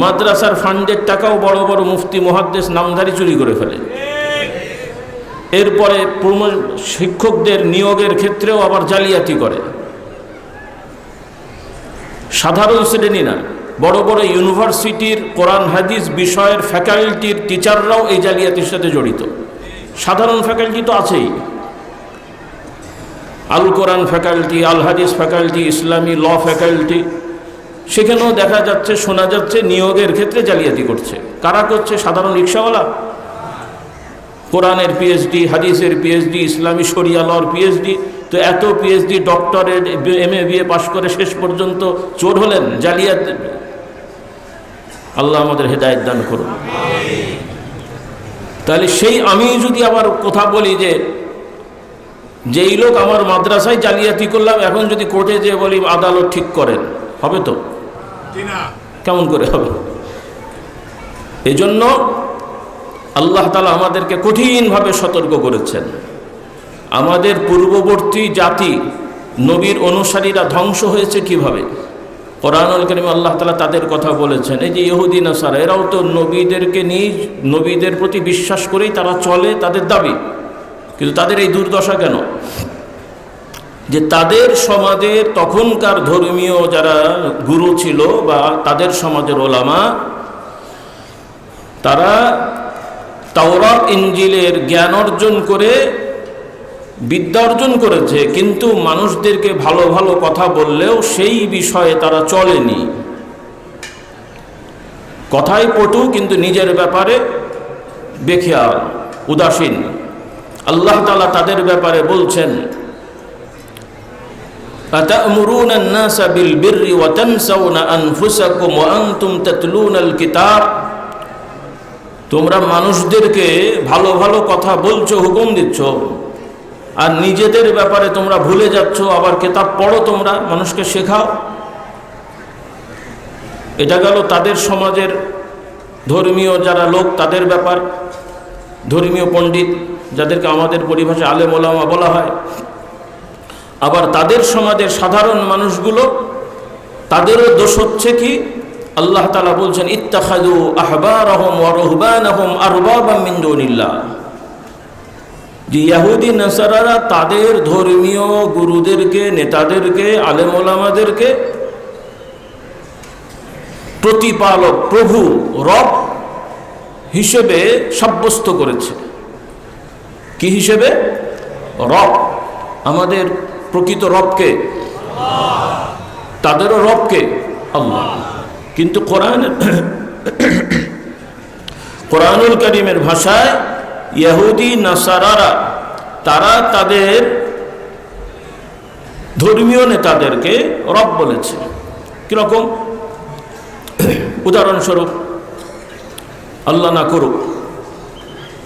মাদ্রাসার ফান্ডের টাকাও বড় বড় মুফতি মুহাদ্দিস নামধারী চুরি করে ফেলে। এরপরে শিক্ষকদের নিয়োগের ক্ষেত্রেও আবার জালিয়াতি করে। সাধারণ শ্রেণী না, বড় বড় ইউনিভার্সিটির কোরআন হাদিস বিষয়ের ফ্যাকাল্টির টিচাররাও এই জালিয়াতির সাথে জড়িত। সাধারণ ফ্যাকাল্টি তো আছেই, আল কোরআন ফ্যাকাল্টি, আল হাদিস ফ্যাকাল্টি, ইসলামী ল ফ্যাকাল্টি, সেখানেও দেখা যাচ্ছে, শোনা যাচ্ছে নিয়োগের ক্ষেত্রে জালিয়াতি করছে। কারা করছে? সাধারণ রিক্সাওয়ালা। কোরআনের পিএইচডি, হাদিসের পিএইচডি, ইসলামী শরিয়া লর পিএইচডি, তো এত পিএইচডি, ডক্টরেট, এমএ বিএ পাশ করে শেষ পর্যন্ত চোর হলেন, জালিয়াত। আল্লাহ আমাদের হেদায়েত দান করুন। তাহলে সেই আমি যদি আবার কথা বলি যে যেই লোক আমার মাদ্রাসায় জালিয়াতি করলাম, এখন যদি কোর্টে যেয়ে বলি আদালত ঠিক করেন, হবে তো? কেমন করে হবে? এজন্য আল্লাহ তাআলা আমাদেরকে কঠিনভাবে সতর্ক করেছেন। আমাদের পূর্ববর্তী জাতি নবীর অনুসারীরা ধ্বংস হয়েছে কিভাবে? কোরআনুল কারীমে আল্লাহ তাআলা তাদের কথা বলেছেন। এই যে ইহুদি নাসারা, এরাও তো নবীদেরকে নিয়ে, নবীদের প্রতি বিশ্বাস করেই তারা চলে, তাদের দাবি। কিন্তু তাদের এই দুর্দশা কেন? যে তাদের সমাজের তখনকার ধর্মীয় যারা গুরু ছিল বা তাদের সমাজের ওলামা, তারা তাওরাত ইনজিলের জ্ঞান অর্জন করে, বিদ্যা অর্জন করেছে, কিন্তু মানুষদেরকে ভালো ভালো কথা বললেও সেই বিষয়ে তারা চলেনি। কথাই পটু, কিন্তু নিজের ব্যাপারে বেখেয়াল, উদাসীন। আল্লাহ তাআলা তাদের ব্যাপারে বলছেন, আতা'মুরুনা আন-নাসা বিল বিররি ওয়া তানসাউনা আনফুসাকুম ওয়া আনতুম তাতলুনাল কিতাব। তোমরা মানুষদেরকে ভালো ভালো কথা বলছো, হুকুম দিচ্ছ, আর নিজেদের ব্যাপারে তোমরা ভুলে যাচ্ছ। আবার কিতাব পড়ো, তোমরা মানুষকে শেখাও। এটা গেল তাদের সমাজের ধর্মীয় যারা লোক, তাদের ব্যাপার, ধর্মীয় পণ্ডিত, যাদেরকে আমাদের পরিভাষায় আলেম ওলামা বলা হয়। আবার তাদের সমাজের সাধারণ মানুষগুলো, তাদেরও দোষ হচ্ছে কি? আল্লাহ তাআলা বলছেন, ইত্তাখাযু আহবারহুম ওয়া রুহবানাহুম আরবাবাম মিন দুনিল্লাহ। যে ইহুদি নাসারারা তাদের ধর্মীয় গুরুদেরকে, নেতাদেরকে, আলেম ওলামাদেরকে প্রতিপালক, প্রভু, রব হিসেবে সাব্যস্ত করেছে। কি হিসেবে? রব। আমাদের প্রকৃত রবকে, তাদেরও রবকে আল্লাহ। কিন্তু কোরআনুল কারীমের ভাষায় ইহুদি নাসারারা তারা তাদের ধর্মীয় নেতাদেরকে রব বলেছে। কিরকম? উদাহরণস্বরূপ, আল্লাহ না করুক,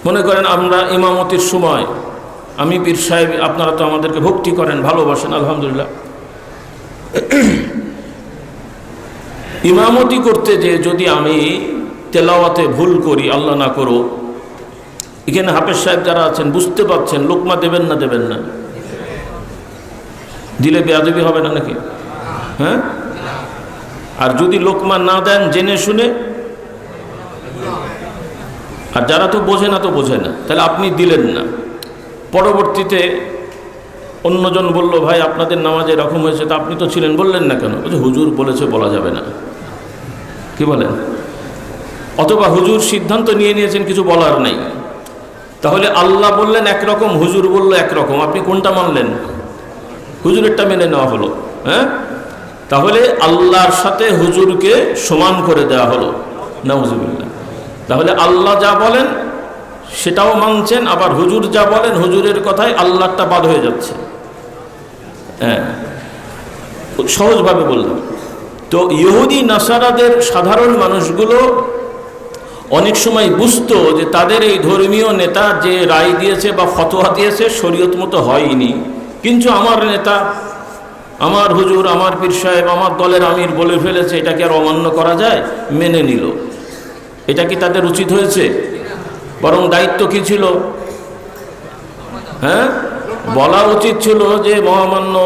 মনে করেন আমরা ইমামতির সময়, আমি পীর সাহেব, আপনারা তো আমাদেরকে ভক্তি করেন, ভালোবাসেন, আলহামদুলিল্লাহ। ইমামতি করতে যে যদি আমি তেলাওয়াতে ভুল করি, আল্লাহ না করো, এখানে হাফেজ সাহেব যারা আছেন বুঝতে পারছেন, লোকমা দেবেন না? দেবেন না? দিলে বেয়াদবি হবে না নাকি? হ্যাঁ। আর যদি লোকমা না দেন জেনে শুনে, আর যারা তো বোঝে না তাহলে আপনি দিলেন না। পরবর্তীতে অন্যজন বলল, ভাই আপনাদের নামাজ এরকম হয়েছে, তা আপনি তো ছিলেন, বললেন না কেন? বলছে হুজুর বলেছে বলা যাবে না। কি বলেন? অথবা হুজুর সিদ্ধান্ত নিয়েছেন, কিছু বলার নাই। তাহলে আল্লাহ বললেন একরকম, হুজুর বলল একরকম, আপনি কোনটা মানলেন? হুজুরেরটা মেনে নেওয়া হলো। হ্যাঁ, তাহলে আল্লাহর সাথে হুজুরকে সমান করে দেওয়া হলো। নাউজুবিল্লাহ। তাহলে আল্লাহ যা বলেন সেটাও মানছেন, আবার হুজুর যা বলেন হুজুরের কথায় আল্লাহটা বাদ হয়ে যাচ্ছে। হ্যাঁ, সহজভাবে বললাম। তো ইহুদি নাসারাদের সাধারণ মানুষগুলো অনেক সময় বুঝতো যে তাদের এই ধর্মীয় নেতা যে রায় দিয়েছে বা ফতোয়া দিয়েছে শরীয়ত মতো হয়নি, কিন্তু আমার নেতা, আমার হুজুর, আমার পীর সাহেব, আমার দলের আমির বলে ফেলেছে, এটা কি আর অমান্য করা যায়? মেনে নিল। এটা কি তাদের উচিত হয়েছে? বরং দায়িত্ব কি ছিল? হ্যাঁ, বলা উচিত ছিল যে মহামান্য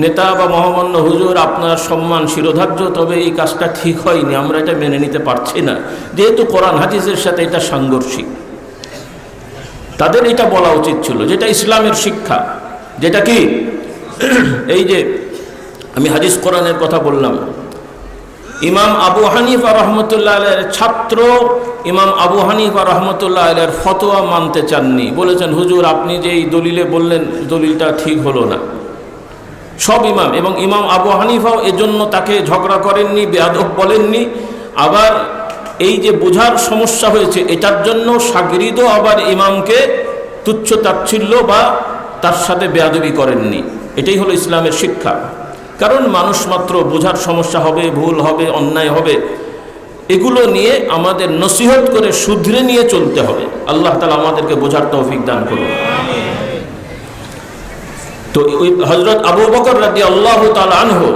নেতা বা মহামান্য হুজুর, আপনার সম্মান শিরোধার্য, তবে এই কাজটা ঠিক হয়নি, আমরা এটা মেনে নিতে পারছি না, যেহেতু কোরআন হাদিসের সাথে এটা সাংঘর্ষিক। তাদের এটা বলা উচিত ছিল, যেটা ইসলামের শিক্ষা। যেটা কি, এই যে আমি হাদিস কোরআনের কথা বললাম, ইমাম আবু হানিফা রহমতুল্লাহ আলাইহির ছাত্র ইমাম আবু হানিফা রহমতুল্লাহ আলাইহির ফতোয়া মানতে চাননি। বলেছেন হুজুর আপনি যে এই দলিলে বললেন দলিলটা ঠিক হলো না। সব ইমাম, এবং ইমাম আবু হানিফাও এজন্য তাকে ঝগড়া করেননি, বেয়াদব বলেননি। আবার এই যে বোঝার সমস্যা হয়েছে এটার জন্য শাগরিদও আবার ইমামকে তুচ্ছ তাচ্ছিল্য বা তার সাথে বেয়াদবি করেননি। এটাই হলো ইসলামের শিক্ষা। কারণ মানুষ মাত্র, বোঝার সমস্যা হবে, ভুল হবে, অন্যায় হবে, এগুলো নিয়ে আমাদের নসিহত করে শুধরে নিয়ে চলতে হবে। আল্লাহ তাআলা আমাদেরকে বোঝার তৌফিক দান করুন। তো ওই হযরত আবু বকর রাদিয়াল্লাহু তাআলা আনহু,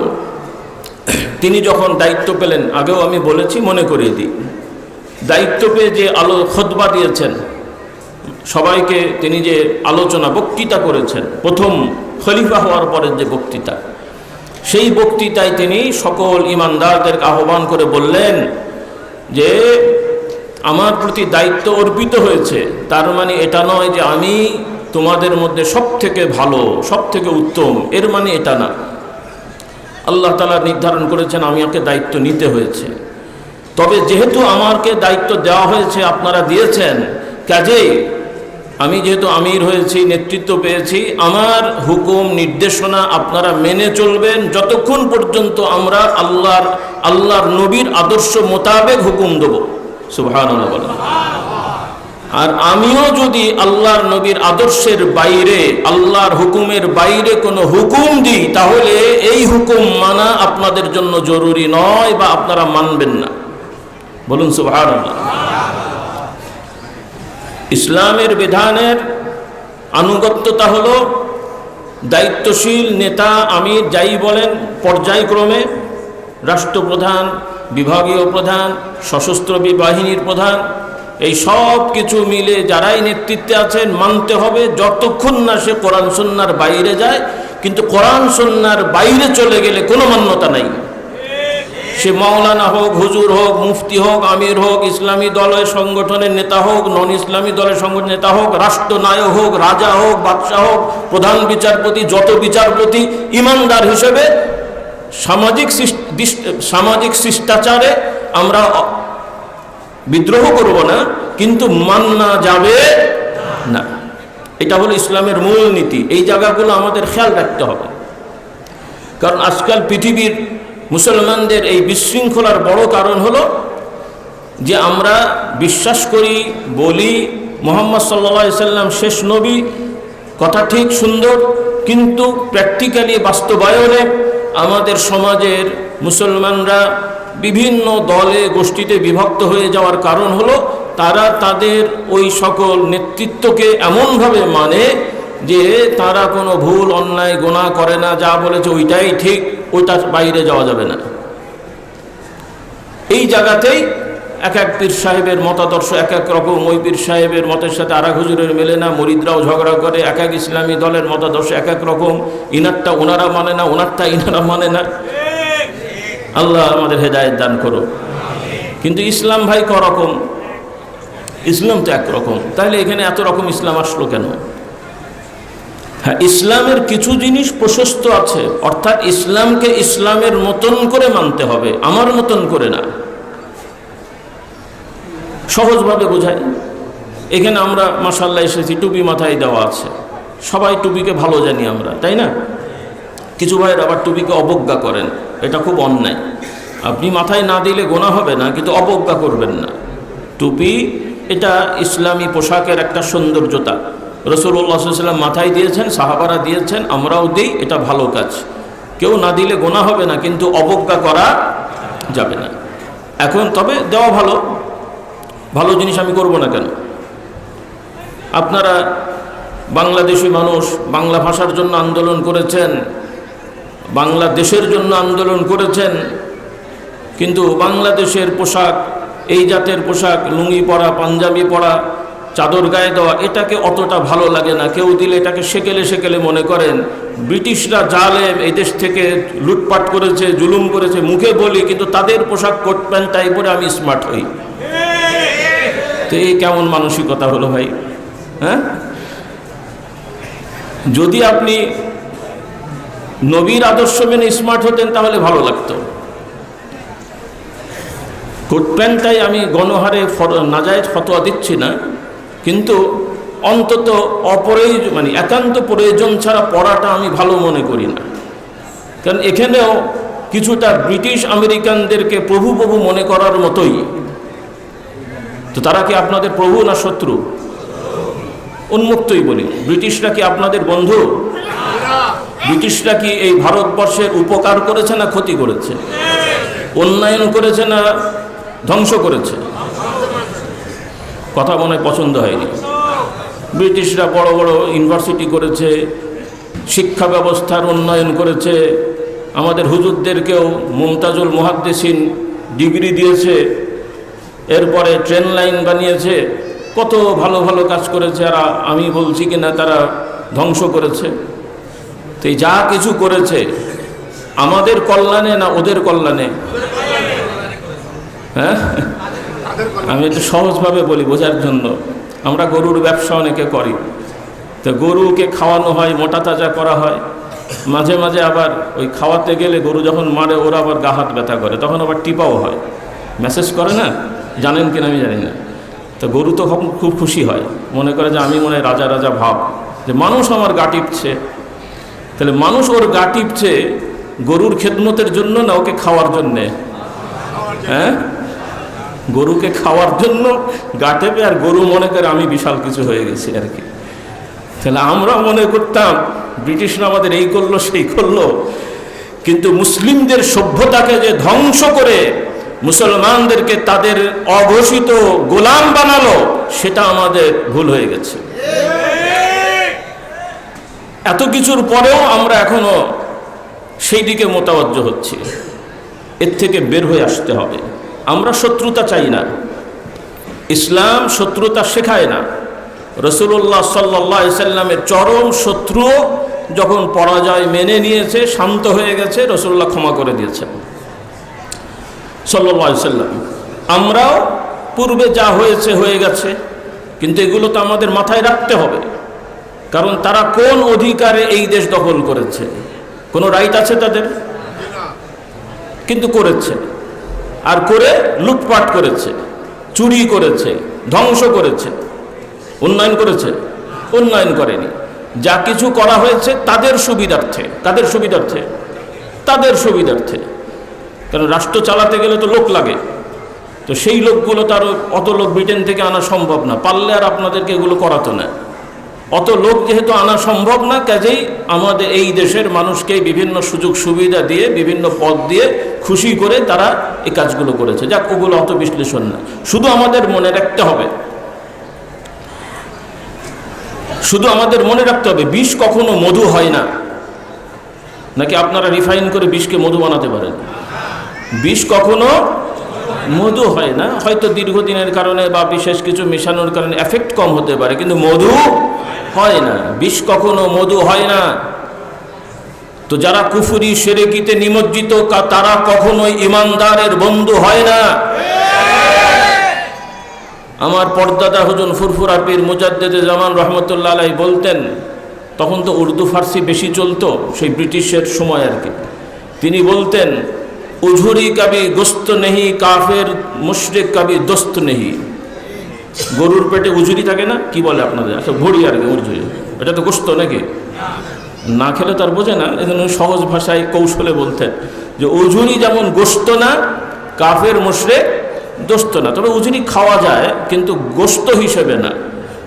তিনি যখন দায়িত্ব পেলেন, আগেও আমি বলেছি, মনে করিয়ে দিই, দায়িত্ব পেয়ে যে খুতবা দিয়েছেন সবাইকে, তিনি যে আলোচনা বক্তৃতা করেছেন প্রথম খলিফা হওয়ার পরের যে বক্তৃতা, সেই বক্তৃতায় তিনি সকল ইমানদারদেরকে আহ্বান করে বললেন যে আমার প্রতি দায়িত্ব অর্পিত হয়েছে, তার মানে এটা নয় যে আমি তোমাদের মধ্যে সব থেকে ভালো, সব থেকে উত্তম, এর মানে এটা না। আল্লাহ তাআলা নির্ধারণ করেছেন আমাকে দায়িত্ব নিতে হয়েছে। তবে যেহেতু আমাকে দায়িত্ব দেওয়া হয়েছে, আপনারা দিয়েছেন, কাজেই আমি যেহেতু আমির হয়েছি, নেতৃত্ব পেয়েছি, আমার হুকুম নির্দেশনা আপনারা মেনে চলবেন যতক্ষণ পর্যন্ত আমরা আল্লাহর নবীর আদর্শ মোতাবেক হুকুম দেব। সুবহানাল্লাহ বলেন। আর আমিও যদি আল্লাহর নবীর আদর্শের বাইরে, আল্লাহর হুকুমের বাইরে কোনো হুকুম দিই, তাহলে এই হুকুম মানা আপনাদের জন্য জরুরি নয় বা আপনারা মানবেন না। বলুন সুবহানাল্লাহ। ইসলামের বিধানের আনুগত্যতা হলো দায়িত্বশীল নেতা, আমির যাই বলেন, পর্যায়ক্রমে রাষ্ট্রপ্রধান, বিভাগীয় প্রধান, সশস্ত্র বাহিনীর প্রধান, এই সব কিছু মিলে যারাই নেতৃত্বে আছেন মানতে হবে, যতক্ষণ না সে কোরআন সুন্নাহর বাইরে যায়। কিন্তু কোরআন সুন্নাহর বাইরে চলে গেলে কোনো মান্যতা নাই। সে মাওলানা হোক, হুজুর হোক, মুফতি হোক, আমির হোক, ইসলামী দলের সংগঠনের নেতা হোক, নন ইসলামী দলের সংগঠনের নেতা হোক, রাষ্ট্রনায়ক হোক, রাজা হোক, বাদশাহ হোক, প্রধান বিচারপতি, যত বিচারপতি, ইমানদার হিসেবে সামাজিক শিষ্টাচারে আমরা বিদ্রোহ করব না, কিন্তু মানা যাবে না। এটা হলো ইসলামের মূল নীতি। এই জায়গাগুলো আমাদের খেয়াল রাখতে হবে। কারণ আজকাল পৃথিবীর মুসলমানদের এই বিশৃঙ্খলার বড় কারণ হলো যে আমরা বিশ্বাস করি, বলি মুহাম্মদ সাল্লাল্লাহু আলাইহি সাল্লাম শেষ নবী, কথা ঠিক সুন্দর, কিন্তু প্র্যাকটিক্যালি বাস্তবায়নে আমাদের সমাজের মুসলমানরা বিভিন্ন দলে গোষ্ঠীতে বিভক্ত হয়ে যাওয়ার কারণ হলো তারা তাদের ওই সকল নেতৃত্বকে এমনভাবে মানে যে তারা কোনো ভুল অন্যায় গুনাহ করে না, যা বলেছে ওইটাই ঠিক, ওইটার বাইরে যাওয়া যাবে না। এই জায়গাতেই এক এক পীর সাহেবের মতাদর্শ এক এক রকম, ওই পীর সাহেবের মতের সাথে আরেক হুজুরের মেলে না, মুরিদরাও ঝগড়া করে, এক এক ইসলামী দলের মতাদর্শ এক এক রকম, ইনারটা ওনারা মানে না, ওনারটা ইনারা মানে না। আল্লাহ আমাদের হেদায়েত দান করো। কিন্তু ইসলাম ভাই করকম, ইসলাম তো একরকম, তাহলে এখানে এত রকম ইসলাম আসলো কেন? হ্যাঁ, ইসলামের কিছু জিনিস প্রশস্ত আছে, অর্থাৎ ইসলামকে ইসলামের মতন করে মানতে হবে, আমার মতন করে না। সহজভাবে বোঝাই, এখানে আমরা মাশাআল্লাহ এসেছি, টুপি মাথায় দেওয়া আছে, সবাই টুপিকে ভালো জানি আমরা, তাই না? কিছু ভাইয়ের আবার টুপিকে অবজ্ঞা করেন, এটা খুব অন্যায়। আপনি মাথায় না দিলে গোনাহ হবে না, কিন্তু অবজ্ঞা করবেন না। টুপি এটা ইসলামী পোশাকের একটা সৌন্দর্যতা। রাসূলুল্লাহ সাল্লাল্লাহু আলাইহি ওয়াসাল্লাম মাথায় দিয়েছেন, সাহাবারা দিয়েছেন, আমরাও দিই, এটা ভালো কাজ। কেউ না দিলে গোনাহ হবে না, কিন্তু অবজ্ঞা করা যাবে না। এখন তবে দেওয়া ভালো, ভালো জিনিস আমি করব না কেন? আপনারা বাংলাদেশি মানুষ, বাংলা ভাষার জন্য আন্দোলন করেছেন, বাংলাদেশের জন্য আন্দোলন করেছেন, কিন্তু বাংলাদেশের পোশাক, এই জাতের পোশাক, লুঙ্গি পরা, পাঞ্জাবি পরা, চাদর গায়ে দেওয়া, এটাকে অতটা ভালো লাগে না। কেউ দিলে এটাকে সেকেলে সেকেলে মনে করেন। ব্রিটিশরা জালেম, এই দেশ থেকে লুটপাট করেছে, জুলুম করেছে, মুখে বলি, কিন্তু তাদের পোশাক কোট প্যান্ট টাই পরে আমি স্মার্ট হই। তো এই কেমন মানসিকতা হলো ভাই? হ্যাঁ, যদি আপনি নবীর আদর্শ মেনে স্মার্ট হতেন তাহলে ভালো লাগতো। কোট প্যান্টটাই আমি গণহারে নাজায়েজ ফতোয়া দিচ্ছি না, কিন্তু অন্তত অপ্রয়োজন, মানে একান্ত প্রয়োজন ছাড়া পড়াটা আমি ভালো মনে করি না। কারণ এখানেও কিছুটা ব্রিটিশ আমেরিকানদেরকে প্রভু প্রভু মনে করার মতোই। তো তারা কি আপনাদের প্রভু না শত্রু? উন্মুক্তই বলি, ব্রিটিশরা কি আপনাদের বন্ধু? ব্রিটিশরা কি এই ভারতবর্ষের উপকার করেছে না ক্ষতি করেছে? উন্নয়ন করেছে না ধ্বংস করেছে? কথা মনে পছন্দ হয়নি। ব্রিটিশরা বড় বড় ইউনিভার্সিটি করেছে, শিক্ষা ব্যবস্থার উন্নয়ন করেছে, আমাদের হুজুরদেরকেও মুমতাজুল মুহাদ্দিসিন ডিগ্রি দিয়েছে, এরপরে ট্রেন লাইন বানিয়েছে, কত ভালো ভালো কাজ করেছে। আর আমি বলছি কি না তারা ধ্বংস করেছে? তো এই যা কিছু করেছে আমাদের কল্যাণে না ওদের কল্যাণে? হ্যাঁ, আমি একটু সহজভাবে বলি বোঝার জন্য। আমরা গরুর ব্যবসা অনেকে করি, তো গরুকে খাওয়ানো হয়, মোটা তাজা করা হয়, মাঝে মাঝে আবার ওই খাওয়াতে গেলে গরু যখন মারে ওরা আবার গা হাত ব্যথা করে, তখন আবার টিপাও হয়, মেসেজ করে না, জানেন কিনা আমি জানি না। তো গরু তো খুব খুশি হয়, মনে করে যে আমি মনে হয় রাজা রাজা ভাব, যে মানুষ আমার গা টিপছে। তাহলে মানুষ ওর গা টিপছে গরুর খেদমতের জন্য না ওকে খাওয়ার জন্যে? হ্যাঁ, গরুকে খাওয়ার জন্য গা টেপে, আর গরু মনে করে আমি বিশাল কিছু হয়ে গেছি আর কি। তাহলে আমরা মনে করতাম ব্রিটিশরা আমাদের এই করলো সেই করলো, কিন্তু মুসলিমদের সভ্যতাকে যে ধ্বংস করে মুসলমানদেরকে তাদের অঘোষিত গোলাম বানালো, সেটা আমাদের ভুল হয়ে গেছে। এত কিছুর পরেও আমরা এখনো সেই দিকে মোতাবজ্জ হচ্ছি। এর থেকে বের হয়ে আসতে হবে। আমরা শত্রুতা চাই না, ইসলাম শত্রুতা শেখায় না। রাসূলুল্লাহ সাল্লাল্লাহু আলাইহি সাল্লামের চরম শত্রু যখন পরাজয় মেনে নিয়েছে, শান্ত হয়ে গেছে, রাসূলুল্লাহ ক্ষমা করে দিয়েছেন সাল্লাল্লাহু আলাইহি সাল্লাম। আমরাও পূর্বে যা হয়েছে হয়ে গেছে, কিন্তু এগুলো তো আমাদের মাথায় রাখতে হবে। কারণ তারা কোন অধিকারে এই দেশ দখল করেছে? কোনো রাইট আছে তাদের? কিন্তু করেছে, আর করে লুটপাট করেছে, চুরি করেছে, ধ্বংস করেছে। উন্নয়ন করেছে? উন্নয়ন করেনি। যা কিছু করা হয়েছে তাদের সুবিধার্থে। কাদের সুবিধার্থে? তাদের সুবিধার্থে। কারণ রাষ্ট্র চালাতে গেলে তো লোক লাগে, তো সেই লোকগুলো তার অত লোক ব্রিটেন থেকে আনা সম্ভব না, পারলে আর আপনাদেরকে এগুলো করাতো না। অত লোক যেহেতু আনা সম্ভব না, কাজেই আমাদের এই দেশের মানুষকে বিভিন্ন সুযোগ সুবিধা দিয়ে, বিভিন্ন পদ দিয়ে খুশি করে তারা এই কাজগুলো করেছে। যাক, ওগুলো অত বিশ্লেষণ না। শুধু আমাদের মনে রাখতে হবে, শুধু আমাদের মনে রাখতে হবে, বিষ কখনো মধু হয় না। নাকি আপনারা রিফাইন করে বিষকে মধু বানাতে পারেন? বিষ কখনো মধু হয় না। হয়তো দীর্ঘদিনের কারণে বা বিশেষ কিছু মেশানোর কারণে এফেক্ট কম হতে পারে, কিন্তু মধু হয় না। বিষ কখনো মধু হয় না। তো যারা কুফরি শিরকিতে নিমজ্জিত, তারা কখনোই ইমানদারের বন্ধু হয় না। আমার পর্দাদা হুজুর ফুরফুরা পীর মুজাদ্দেদে জামান রহমতুল্লাহ আলাইহি বলতেন, তখন তো উর্দু ফার্সি বেশি চলতো সেই ব্রিটিশের সময় আর কি। তিনি বলতেন, উঝুরি কবি গোস্ত নেহি, কাফের মুশরিক কবি দোস্ত নেহি। গরুর পেটে উজুরি থাকে না, কি বলে আপনাদের, আচ্ছা ঘড়ি আর কি, উজুরি, এটা তো গোস্ত নাকি? না খেলে তার বোঝে না, এই জন্য সহজ ভাষায় কৌশলে বলতেন যে উজুরি যেমন গোস্ত না, কাফের মুশরিক দোস্ত না। তবে উজুরি খাওয়া যায় কিন্তু গোস্ত হিসেবে না,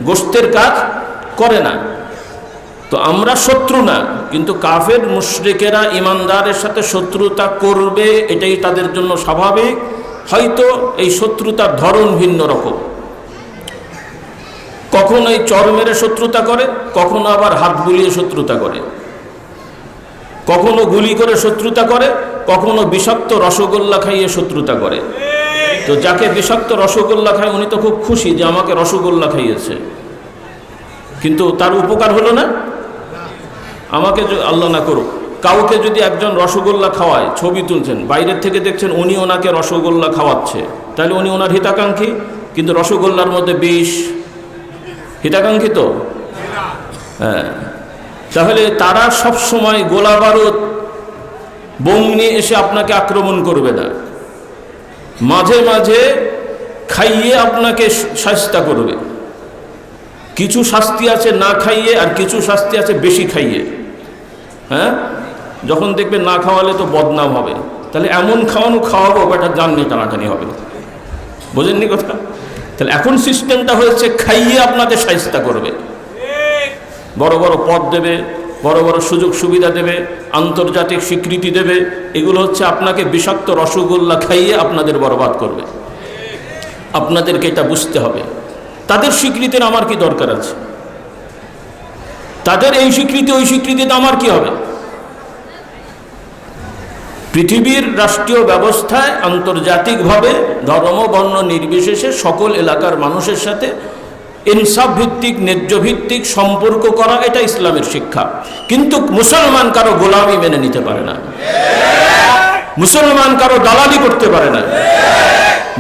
গোস্তের কাজ করে না। তো আমরা শত্রু না, কিন্তু কাফের মুশরিকেরা ইমানদারের সাথে শত্রুতা করবে, এটাই তাদের জন্য স্বাভাবিক। হয়তো এই শত্রুতার ধরন ভিন্ন রকম, কখনো এই চর মেরে শত্রুতা করে, কখনো আবার হাত বুলিয়ে শত্রুতা করে, কখনো গুলি করে শত্রুতা করে, কখনো বিষাক্ত রসগোল্লা খাইয়ে শত্রুতা করে। তো যাকে বিষাক্ত রসগোল্লা খায় উনি তো খুব খুশি যে আমাকে রসগোল্লা খাইয়েছে, কিন্তু তার উপকার হলো না। আমাকে আল্লাহ না করুক, কাউকে যদি একজন রসগোল্লা খাওয়ায়, ছবি তুলছেন, বাইরের থেকে দেখছেন উনি ওনাকে রসগোল্লা খাওয়াচ্ছে, তাহলে উনি ওনার হিতাকাঙ্ক্ষী, কিন্তু রসগোল্লার মধ্যে বিষ, হিতাকাঙ্ক্ষী তো? হ্যাঁ। তাহলে তারা সব সময় গোলা বারুদ বোম নিয়ে এসে আপনাকে আক্রমণ করবে না, মাঝে মাঝে খাইয়ে আপনাকে শাস্তি করবে। কিছু শাস্তি আছে না খাইয়ে, আর কিছু শাস্তি আছে বেশি খাইয়ে। হ্যাঁ, যখন দেখবে না খাওয়ালে তো বদনাম হবে, তাহলে এমন খাওয়াবো এটা জাননি টানাটানি হবে। বোঝেননি কথা? তাহলে এখন সিস্টেমটা হয়েছে খাইয়ে আপনাকে শাস্তি করবে, বড় বড় পদ দেবে, বড় বড় সুযোগ সুবিধা দেবে, আন্তর্জাতিক স্বীকৃতি দেবে। এগুলো হচ্ছে আপনাকে বিষাক্ত রসগোল্লা খাইয়ে আপনাদের বরবাদ করবে। আপনাদেরকে এটা বুঝতে হবে। তাদের স্বীকৃতির আমার কি দরকার আছে? তাদের এই স্বীকৃতি ওই স্বীকৃতিতে আমার কি হবে? পৃথিবীর রাষ্ট্রীয় ব্যবস্থায় আন্তর্জাতিকভাবে ধর্ম বর্ণ নির্বিশেষে সকল এলাকার মানুষের সাথে ইনসাফ ভিত্তিক, ন্যায্য ভিত্তিক সম্পর্ক করা, এটা ইসলামের শিক্ষা। কিন্তু মুসলমান কারো গোলামি মেনে নিতে পারে না, মুসলমান কারো দালালি করতে পারে না,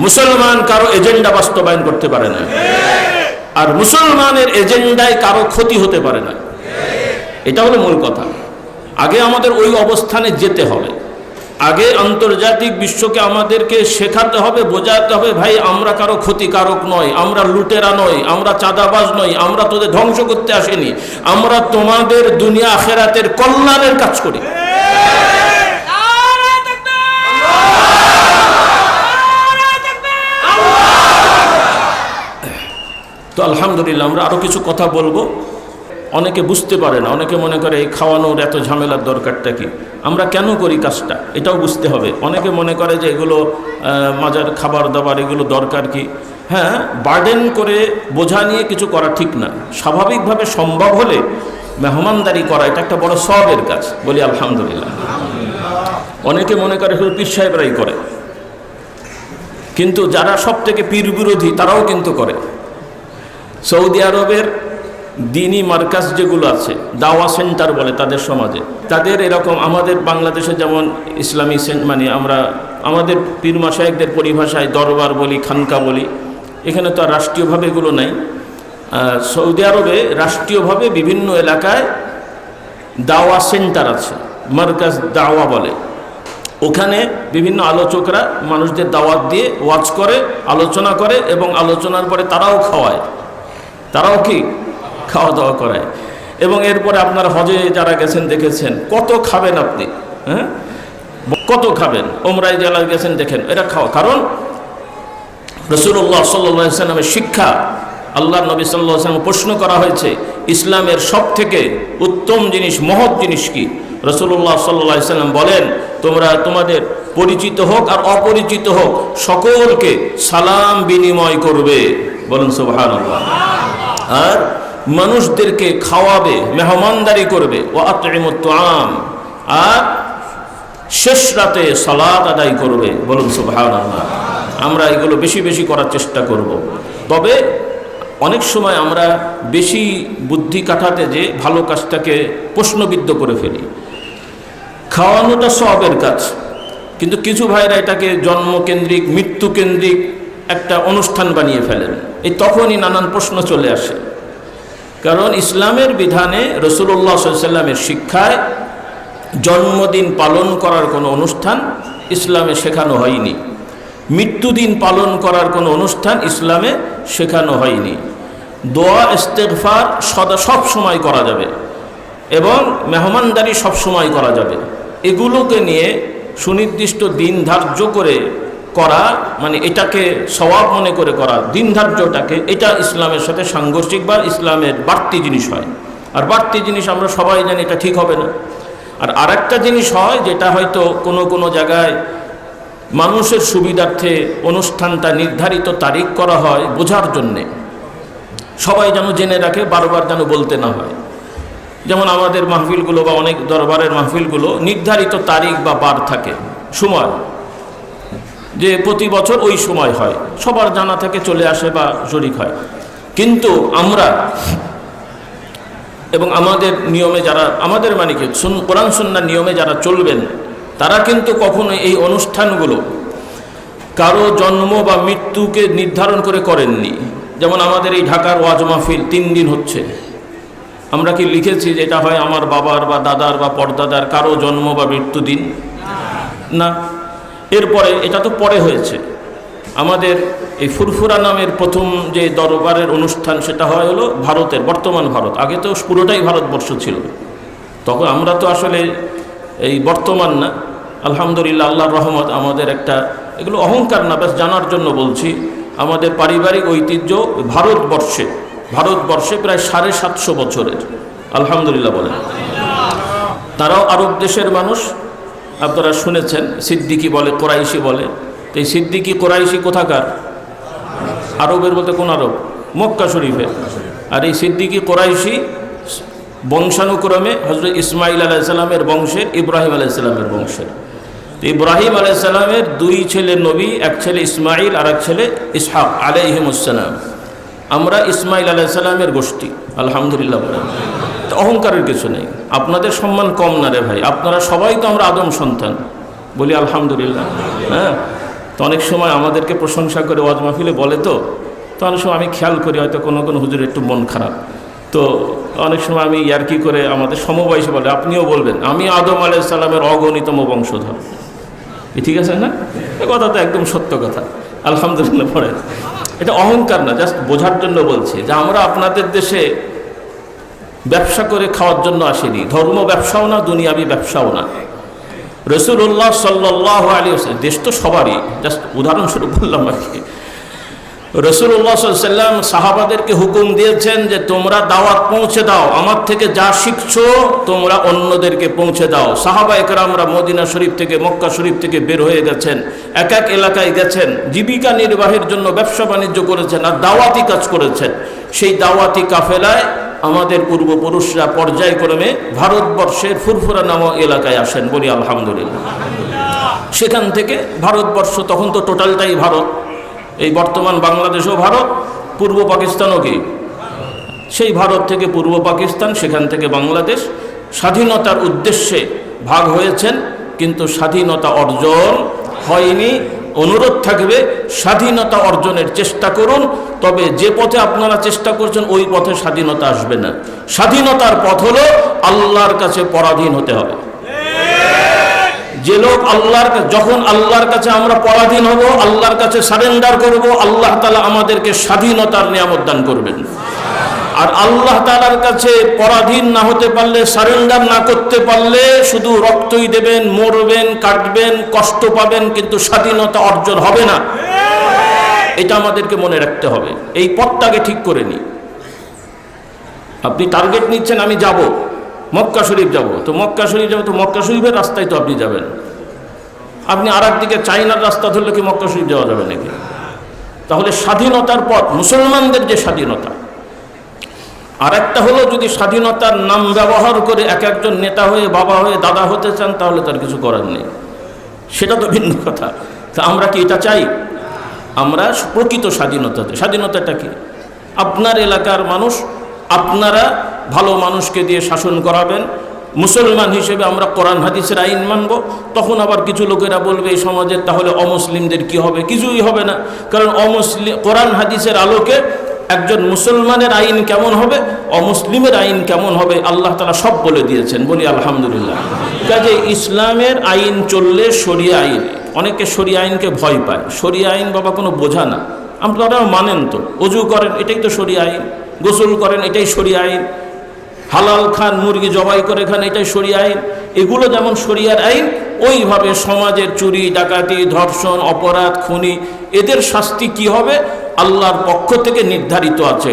মুসলমান কারো এজেন্ডা বাস্তবায়ন করতে পারে না, আর মুসলমানের এজেন্ডায় কারো ক্ষতি হতে পারে না। এটা হলো মূল কথা। আগে আমাদের ওই অবস্থানে যেতে হবে। আগে আন্তর্জাতিক বিশ্বকে আমাদেরকে শেখাতে হবে, বোঝাতে হবে, ভাই আমরা কারো ক্ষতিকারক নয়, আমরা লুটেরা নই, আমরা চাঁদাবাজ নই, আমরা তোদের ধ্বংস করতে আসিনি, আমরা তোমাদের দুনিয়া আখেরাতের কল্যাণের কাজ করি। তো আলহামদুলিল্লাহ, আমরা আরো কিছু কথা বলবো। অনেকে বুঝতে পারে না, অনেকে মনে করে এই খাওয়ানোর এত ঝামেলার দরকারটা কি, আমরা কেন করি কাজটা, এটাও বুঝতে হবে। অনেকে মনে করে যে এগুলো মাজার খাবার দাবার এগুলো দরকার কি। হ্যাঁ, বার্ডেন করে বোঝা নিয়ে কিছু করা ঠিক না। স্বাভাবিকভাবে সম্ভব হলে মেহমানদারি করা এটা একটা বড় সওয়াবের কাজ, বলি আলহামদুলিল্লাহ। অনেকে মনে করে শুধু পীর সাহেবরাই করে, কিন্তু যারা সব থেকে পীর বিরোধী তারাও কিন্তু করে। সৌদি আরবের দিনী মার্কাজ যেগুলো আছে, দাওয়া সেন্টার বলে তাদের সমাজে, তাদের এরকম আমাদের বাংলাদেশে যেমন ইসলামী মানে আমরা আমাদের পীর মাশায়েখদের পরিভাষায় দরবার বলি, খানকা বলি, এখানে তো আর রাষ্ট্রীয়ভাবে এগুলো নাই। সৌদি আরবে রাষ্ট্রীয়ভাবে বিভিন্ন এলাকায় দাওয়া সেন্টার আছে, মার্কাজ দাওয়া বলে। ওখানে বিভিন্ন আলোচকরা মানুষদের দাওয়াত দিয়ে ওয়াজ করে, আলোচনা করে, এবং আলোচনার পরে তারাও খাওয়ায়, তারাও কি খাওয়া দাওয়া করায়। এবং এরপরে আপনার হজে যারা গেছেন দেখেছেন কত খাবেন আপনি, হ্যাঁ কত খাবেন। ওমরায় যারা গেছেন দেখেন এরা খাওয়া, কারণ রাসূলুল্লাহ সাল্লাল্লাহু আলাইহি ওয়াসাল্লামের শিক্ষা। আল্লাহ নবী সাল্লাল্লাহু আলাইহি ওয়াসাল্লাম প্রশ্ন করা হয়েছে ইসলামের সব থেকে উত্তম জিনিস, মহৎ জিনিস কি? রাসূলুল্লাহ সাল্লাল্লাহু আলাইহি ওয়াসাল্লাম বলেন, তোমরা তোমাদের পরিচিত হোক আর অপরিচিত হোক সকলকে সালাম বিনিময় করবে, বলেন সুবহানাল্লাহ। আর মানুষদেরকে খাওয়াবে, মেহমানদারি করবে, ও আতইমুত তুআম, আর শেষ রাতে সালাত আদায় করবে, বলুন সুবহানাল্লাহ। আমরা এগুলো বেশি বেশি করার চেষ্টা করব। তবে অনেক সময় আমরা বেশি বুদ্ধি কাটাতে যে ভালো কাজটাকে প্রশ্নবিদ্ধ করে ফেলি। খাওয়ানোটা সওয়াবের কাজ, কিন্তু কিছু ভাইরা এটাকে জন্মকেন্দ্রিক, মৃত্যুকেন্দ্রিক একটা অনুষ্ঠান বানিয়ে ফেলেন। এই তখনই নানান প্রশ্ন চলে আসে। কারণ ইসলামের বিধানে রাসূলুল্লাহ সাল্লাল্লাহু আলাইহি ওয়াসাল্লামের শিক্ষায় জন্মদিন পালন করার কোনো অনুষ্ঠান ইসলামে শেখানো হয়নি, মৃত্যুদিন পালন করার কোনো অনুষ্ঠান ইসলামে শেখানো হয়নি। দোয়া ইস্তেগফার সব সময় করা যাবে এবং মেহমানদারি সব সময় করা যাবে। এগুলোকে নিয়ে সুনির্দিষ্ট দিন ধার্য করে করা, মানে এটাকে সওয়াব মনে করে করা, দিন ধার্যটাকে, এটা ইসলামের সাথে সাংঘর্ষিক বা ইসলামের বাড়তি জিনিস হয়। আর বাড়তি জিনিস আমরা সবাই জানি এটা ঠিক হবে না। আর আরেকটা জিনিস হয় যেটা হয়তো কোনো জায়গায় মানুষের সুবিধার্থে অনুষ্ঠানটা নির্ধারিত তারিখ করা হয় বোঝার জন্যে, সবাই যেন জেনে রাখে, বারবার যেন বলতে না হয়। যেমন আমাদের মাহফিলগুলো বা অনেক দরবারের মাহফিলগুলো নির্ধারিত তারিখ বা বার থাকে, সময়, যে প্রতি বছর ওই সময় হয়, সবার জানা থেকে চলে আসে বা শরীক হয়। কিন্তু আমরা এবং আমাদের নিয়মে যারা, আমাদের মানে কি কোরআন সুন্নাহর নিয়মে যারা চলবেন, তারা কিন্তু কখনো এই অনুষ্ঠানগুলো কারো জন্ম বা মৃত্যুকে নির্ধারণ করে করেননি। যেমন আমাদের এই ঢাকার ওয়াজ মাহফিল 3 দিন হচ্ছে, আমরা কি লিখেছি যে এটা হয় আমার বাবার বা দাদার বা পরদাদার কারো জন্ম বা মৃত্যু দিন? না। এরপরে এটা তো পরে হয়েছে। আমাদের এই ফুরফুরা নামের প্রথম যে দরবারের অনুষ্ঠান সেটা হয় হলো ভারতের, বর্তমান ভারত, আগে তো পুরোটাই ভারতবর্ষ ছিল। তখন আমরা তো আসলে এই বর্তমান না, আলহামদুলিল্লাহ, আল্লাহর রহমত। আমাদের একটা, এগুলো অহংকার না, ব্যাস জানার জন্য বলছি, আমাদের পারিবারিক ঐতিহ্য ভারতবর্ষে প্রায় 750 বছরের, আলহামদুলিল্লাহ বলেন। তারাও আরব দেশের মানুষ, আপনারা শুনেছেন সিদ্দিকি বলে, কোরাইশি বলে। তো এই সিদ্দিকি কোরাইশি কোথাকার? আরবের বলতে কোন আরব? মক্কা শরীফের। আর এই সিদ্দিকি কোরাইশি বংশানুক্রমে হযরত ইসমাইল আলাইহিস সালামের বংশের, ইব্রাহিম আলাইহিস সালামের বংশের। তো ইব্রাহিম আলাইহিস সালামের 2 ছেলে নবী, এক ছেলে ইসমাইল আর এক ছেলে ইসহাক আলাইহিমুস সালাম। আমরা ইসমাইল আলাইহিস সালামের গোষ্ঠী, আলহামদুলিল্লাহ বলেন। তো অহংকারের কিছু নেই। আপনাদের সম্মান কম না রে ভাই, আপনারা সবাই তো আমরা আদম সন্তান, বলি আলহামদুলিল্লাহ। হ্যাঁ, তো অনেক সময় আমাদেরকে প্রশংসা করে ওয়াজ মাহফিলে বলে, তো অনেক সময় আমি খেয়াল করি হয়তো কোনো হুজুরের একটু মন খারাপ, তো অনেক সময় আমি ইয়ার্কি করে আমাদের সমবয়সী বলে, আপনিও বলবেন আমি আদম আলাইহিস সালামের অগণিতম বংশধর। ঠিক আছে না? এ কথা তো একদম সত্য কথা, আলহামদুলিল্লাহ পড়ে। এটা অহংকার না, জাস্ট বোঝার জন্য বলছি যে আমরা আপনাদের দেশে ব্যবসা করে খাওয়ার জন্য আসেনি, ধর্ম ব্যবসাও না, দুনিয়াবি ব্যবসাও না। রাসূলুল্লাহ সাল্লাল্লাহু আলাইহি ওয়াসাল্লাম, দেশ তো সবারই, জাস্ট উদাহরণস্বরূপ বললাম আর কি। রাসূলুল্লাহ সাল্লাল্লাহু আলাইহি ওয়াসাল্লাম সাহাবাদেরকে হুকুম দিয়েছেন যে তোমরা দাওয়াত পৌঁছে দাও, আমার থেকে যা শিখছো তোমরা অন্যদেরকে পৌঁছে দাও। সাহাবা একরামরা মদিনা শরীফ থেকে, মক্কা শরীফ থেকে বের হয়ে গেছেন, এক এক এলাকায় গেছেন, জীবিকা নির্বাহের জন্য ব্যবসা বাণিজ্য করেছেন আর দাওয়াতি কাজ করেছেন। সেই দাওয়াতি কাফেলায় আমাদের পূর্বপুরুষরা পর্যায়ক্রমে ভারতবর্ষের ফুরফুরা নামক এলাকায় আসেন, বলি আলহামদুলিল্লাহ। সেখান থেকে ভারতবর্ষ, তখন তো টোটালটাই ভারত, এই বর্তমান বাংলাদেশও ভারত, পূর্ব পাকিস্তানও কি, সেই ভারত থেকে পূর্ব পাকিস্তান, সেখান থেকে বাংলাদেশ, স্বাধীনতার উদ্দেশ্যে ভাগ হয়েছেন, কিন্তু স্বাধীনতা অর্জন হয়নি। অনুরোধ থাকবে, স্বাধীনতা অর্জনের চেষ্টা করুন, তবে যে পথে আপনারা চেষ্টা করছেন ওই পথে স্বাধীনতা আসবে না। স্বাধীনতার পথ হলো আল্লাহর কাছে পরাধীন হতে হবে। যে লোক যখন আল্লাহর কাছে আমরা পরাধীন হব, আল্লাহর কাছে সারেন্ডার করব, আল্লাহ তাআলা আমাদেরকে স্বাধীনতার নিয়ামত দান করবেন। আর আল্লাহ তাআলার কাছে পরাধীন না হতে পারলে, সারেন্ডার না করতে পারলে শুধু রক্তই দেবেন, মরবেন, কাটবেন, কষ্ট পাবেন, কিন্তু স্বাধীনতা অর্জন হবে না। এটা আমাদেরকে মনে রাখতে হবে। এই পথটাকে ঠিক করে নি। আপনি টার্গেট নিচ্ছেন আমি যাব মক্কা শরীফ যাব, তো মক্কা শরীফ যাব, তো মক্কা শরীফের রাস্তায় তো আপনি যাবেন। আপনি আর একদিকে চাইনার রাস্তা ধরলে কি মক্কা শরীফ যাওয়া যাবে নাকি? তাহলে স্বাধীনতার পথ, মুসলমানদের যে স্বাধীনতা, আর একটা হলো যদি স্বাধীনতার নাম ব্যবহার করে এক একজন নেতা হয়ে, বাবা হয়ে, দাদা হতে চান, তাহলে তার কিছু করার নেই, সেটা তো ভিন্ন কথা। তা আমরা কি এটা চাই? আমরা প্রকৃত স্বাধীনতাটা কি? আপনার এলাকার মানুষ, আপনারা ভালো মানুষকে দিয়ে শাসন করাবেন, মুসলমান হিসেবে আমরা কোরআন হাদিসের আইন মানব, তখন আবার কিছু লোকেরা বলবে এই সমাজের তাহলে অমুসলিমদের কি হবে? কিছুই হবে না, কারণ কোরআন হাদিসের আলোকে একজন মুসলমানের আইন কেমন হবে, অমুসলিমের আইন কেমন হবে, আল্লাহ তাআলা সব বলে দিয়েছেন। বলি আলহামদুলিল্লাহ। কাজে ইসলামের আইন চললে শরিয়া আইন, অনেকে শরিয়া আইনকে ভয় পায়। শরিয়া আইন বাবা কোনো বোঝা না, আপনারা মানেন তো, অজু করেন এটাই তো শরিয়া আইন, গোসল করেন এটাই শরিয়া আইন, হালাল খান, মুরগি জবাই করে খান এটাই শরিয়া আইন। এগুলো যেমন শরিয়ার আইন, ওইভাবে সমাজের চুরি ডাকাতি ধর্ষণ অপরাধ খুনি এদের শাস্তি কি হবে আল্লাহর পক্ষ থেকে নির্ধারিত আছে।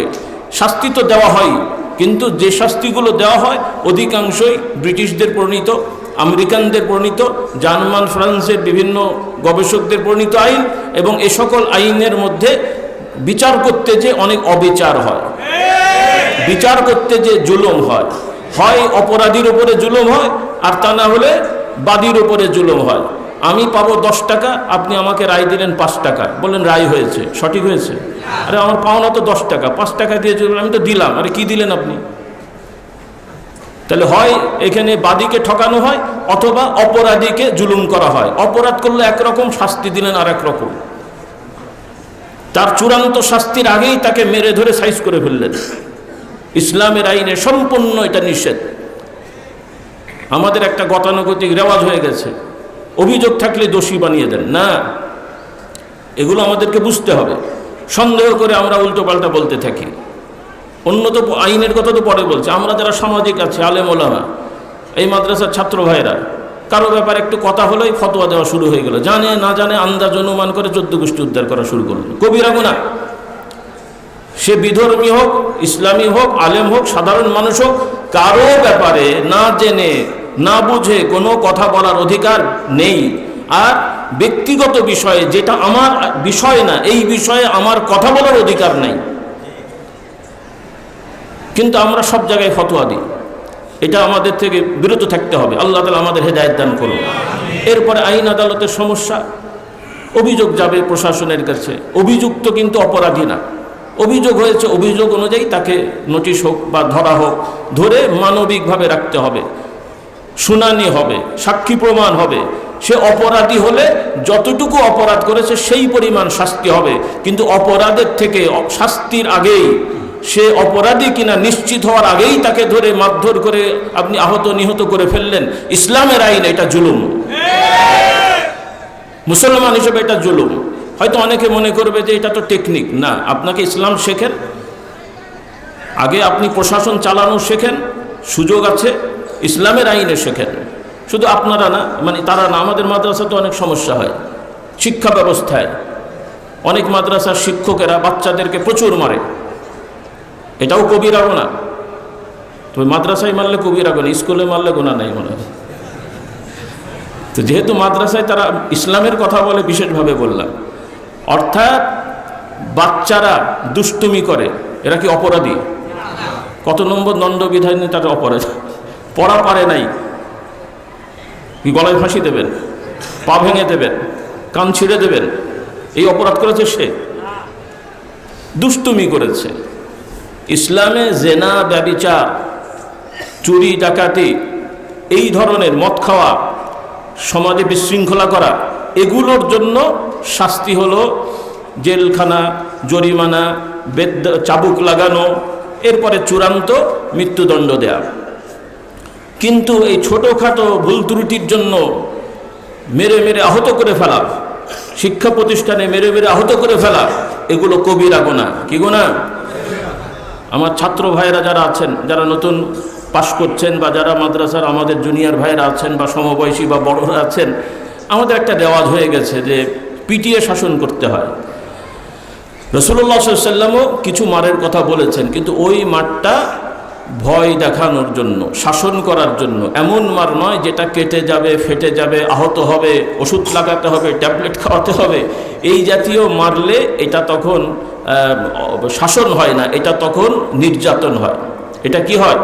শাস্তি তো দেওয়া হয়, কিন্তু যে শাস্তিগুলো দেওয়া হয় অধিকাংশই ব্রিটিশদের প্রণীত, আমেরিকানদের প্রণীত, জার্মান ফ্রান্সের বিভিন্ন গবেষকদের প্রণীত আইন, এবং এ সকল আইনের মধ্যে বিচার করতে যে অনেক অবিচার হয়, বিচার করতে যে জুলুম হয়, হয় অপরাধীর উপরে জুলুম হয়, আর তা না হলে বাদীর উপরে জুলুম হয়। আমি পাবো 10 টাকা, আপনি আমাকে রায় দিলেন 5 টাকা, বললেন রায় হয়েছে, সঠিক হয়েছে? আরে আমার পাওনা তো 10 টাকা, 5 টাকা দিয়ে জুলুম, আমি তো দিলাম, আরে কি দিলেন আপনি? তাহলে হয় এখানে বাদীকে ঠকানো হয়, অথবা অপরাধীকে জুলুম করা হয়। অপরাধ করলে একরকম, শাস্তি দিলেন আর এক রকম, তার চূড়ান্ত শাস্তির আগেই তাকে মেরে ধরে সাইজ করে ফেললেন। ইসলামের আইনে সম্পূর্ণ এটা নিষেধ। আমাদের একটা গতানুগতিক রেওয়াজ হয়ে গেছে, অভিযোগ থাকলে দোষী বানিয়ে দেন। না, এগুলো আমাদেরকে বুঝতে হবে। সন্দেহ করে আমরা উল্টো পাল্টা বলতে থাকি। অন্য তো আইনের কথা তো পরে বলছে, আমরা যারা সামাজিক আছে, আলেম ওলামা, এই মাদ্রাসার ছাত্র ভাইরা, কারো ব্যাপারে একটু কথা হলেই ফতোয়া দেওয়া শুরু হয়ে গেল, জানে না জানে আন্দাজ অনুমান করে 14 গোষ্ঠী উদ্ধার করা শুরু করলো। কবিরা গুনাহ, সে বিধর্মী হোক, ইসলামী হোক, আলেম হোক, সাধারণ মানুষ হোক, কারো ব্যাপারে না জেনে না বুঝে কোনো কথা বলার অধিকার নেই। আর ব্যক্তিগত বিষয়ে, যেটা আমার বিষয় না, এই বিষয়ে আমার কথা বলার অধিকার নেই। কিন্তু আমরা সব জায়গায় ফতোয়া দিই, এটা আমাদের থেকে বিরত থাকতে হবে। আল্লাহ তাআলা আমাদের হেদায়েত দান করুন। এরপরে আইন আদালতের সমস্যা, অভিযোগ যাবে প্রশাসনের কাছে, অভিযুক্ত কিন্তু অপরাধী না, অভিযোগ হয়েছে, অভিযোগ অনুযায়ী তাকে নোটিশ হোক বা ধরা হোক, ধরে মানবিকভাবে রাখতে হবে, শুনানি হবে, সাক্ষী প্রমাণ হবে। সে অপরাধী হলে যতটুকু অপরাধ করেছে সেই পরিমাণ শাস্তি হবে, কিন্তু অপরাধের থেকে শাস্তির আগেই, সে অপরাধী কিনা নিশ্চিত হওয়ার আগেই তাকে ধরে মারধর করে আপনি আহত নিহত করে ফেললেন, ইসলামের আইন এটা জুলুম। মুসলমান হিসেবে এটা জুলুম। হয়তো অনেকে মনে করবে যে এটা তো টেকনিক। না, আপনাকে ইসলাম শেখেন, আগে আপনি প্রশাসন চালানো শেখেন, সুযোগ আছে, ইসলামের আইনে শেখেন। শুধু আপনারা না, মানে তারা না, আমাদের মাদ্রাসাতে অনেক সমস্যা হয় শিক্ষা ব্যবস্থায়। অনেক মাদ্রাসার শিক্ষকেরা বাচ্চাদেরকে প্রচুর মারে, এটাও কবিরা গুনাহ। তবে মাদ্রাসায় মারলে কবিরা গুনাহ, স্কুলে মারলে গুনাহ নাই মনে হয়। তো যেহেতু মাদ্রাসায় তারা ইসলামের কথা বলে, বিশেষভাবে বললাম। অর্থাৎ বাচ্চারা দুষ্টুমি করে, এরা কি অপরাধী? কত নম্বর দণ্ডবিধানে তারা অপরাধ? পড়া পারে নাই, কি গলায় ফাঁসি দেবেন, পা ভেঙে দেবেন, কান ছিঁড়ে দেবেন, এই অপরাধ করেছে সে? দুষ্টুমি করেছে। ইসলামে জেনা, ব্যভিচার, চুরি ডাকাতি, এই ধরনের মদ খাওয়া, সমাজে বিশৃঙ্খলা করা, এগুলোর জন্য শাস্তি হলো জেলখানা, জরিমানা, চাবুক লাগানো, এরপরে চূড়ান্ত মৃত্যুদণ্ড দেয়া। কিন্তু এই ছোটোখাটো ভুল ত্রুটির জন্য মেরে মেরে আহত করে ফেলা, শিক্ষা প্রতিষ্ঠানে মেরে মেরে আহত করে ফেলা, এগুলো কবিরা গুনাহ। কি গুনাহ? আমার ছাত্র ভাইয়েরা যারা আছেন, যারা নতুন পাশ করছেন, বা যারা মাদ্রাসার আমাদের জুনিয়র ভাইয়েরা আছেন, বা সমবয়সী বা বড়রা আছেন, আমাদের একটা রেওয়াজ হয়ে গেছে যে পিটিয়ে শাসন করতে হয়। রাসূলুল্লাহ সাল্লাল্লাহু আলাইহি ওয়াসাল্লামও কিছু মারের কথা বলেছেন, কিন্তু ওই মারটা ভয় দেখানোর জন্য, শাসন করার জন্য। এমন মার নয় যেটা কেটে যাবে, ফেটে যাবে, আহত হবে, ওষুধ লাগাতে হবে, ট্যাবলেট খাওয়াতে হবে। এই জাতীয় মারলে এটা তখন শাসন হয় না, এটা তখন নির্যাতন হয়। এটা কি হয়?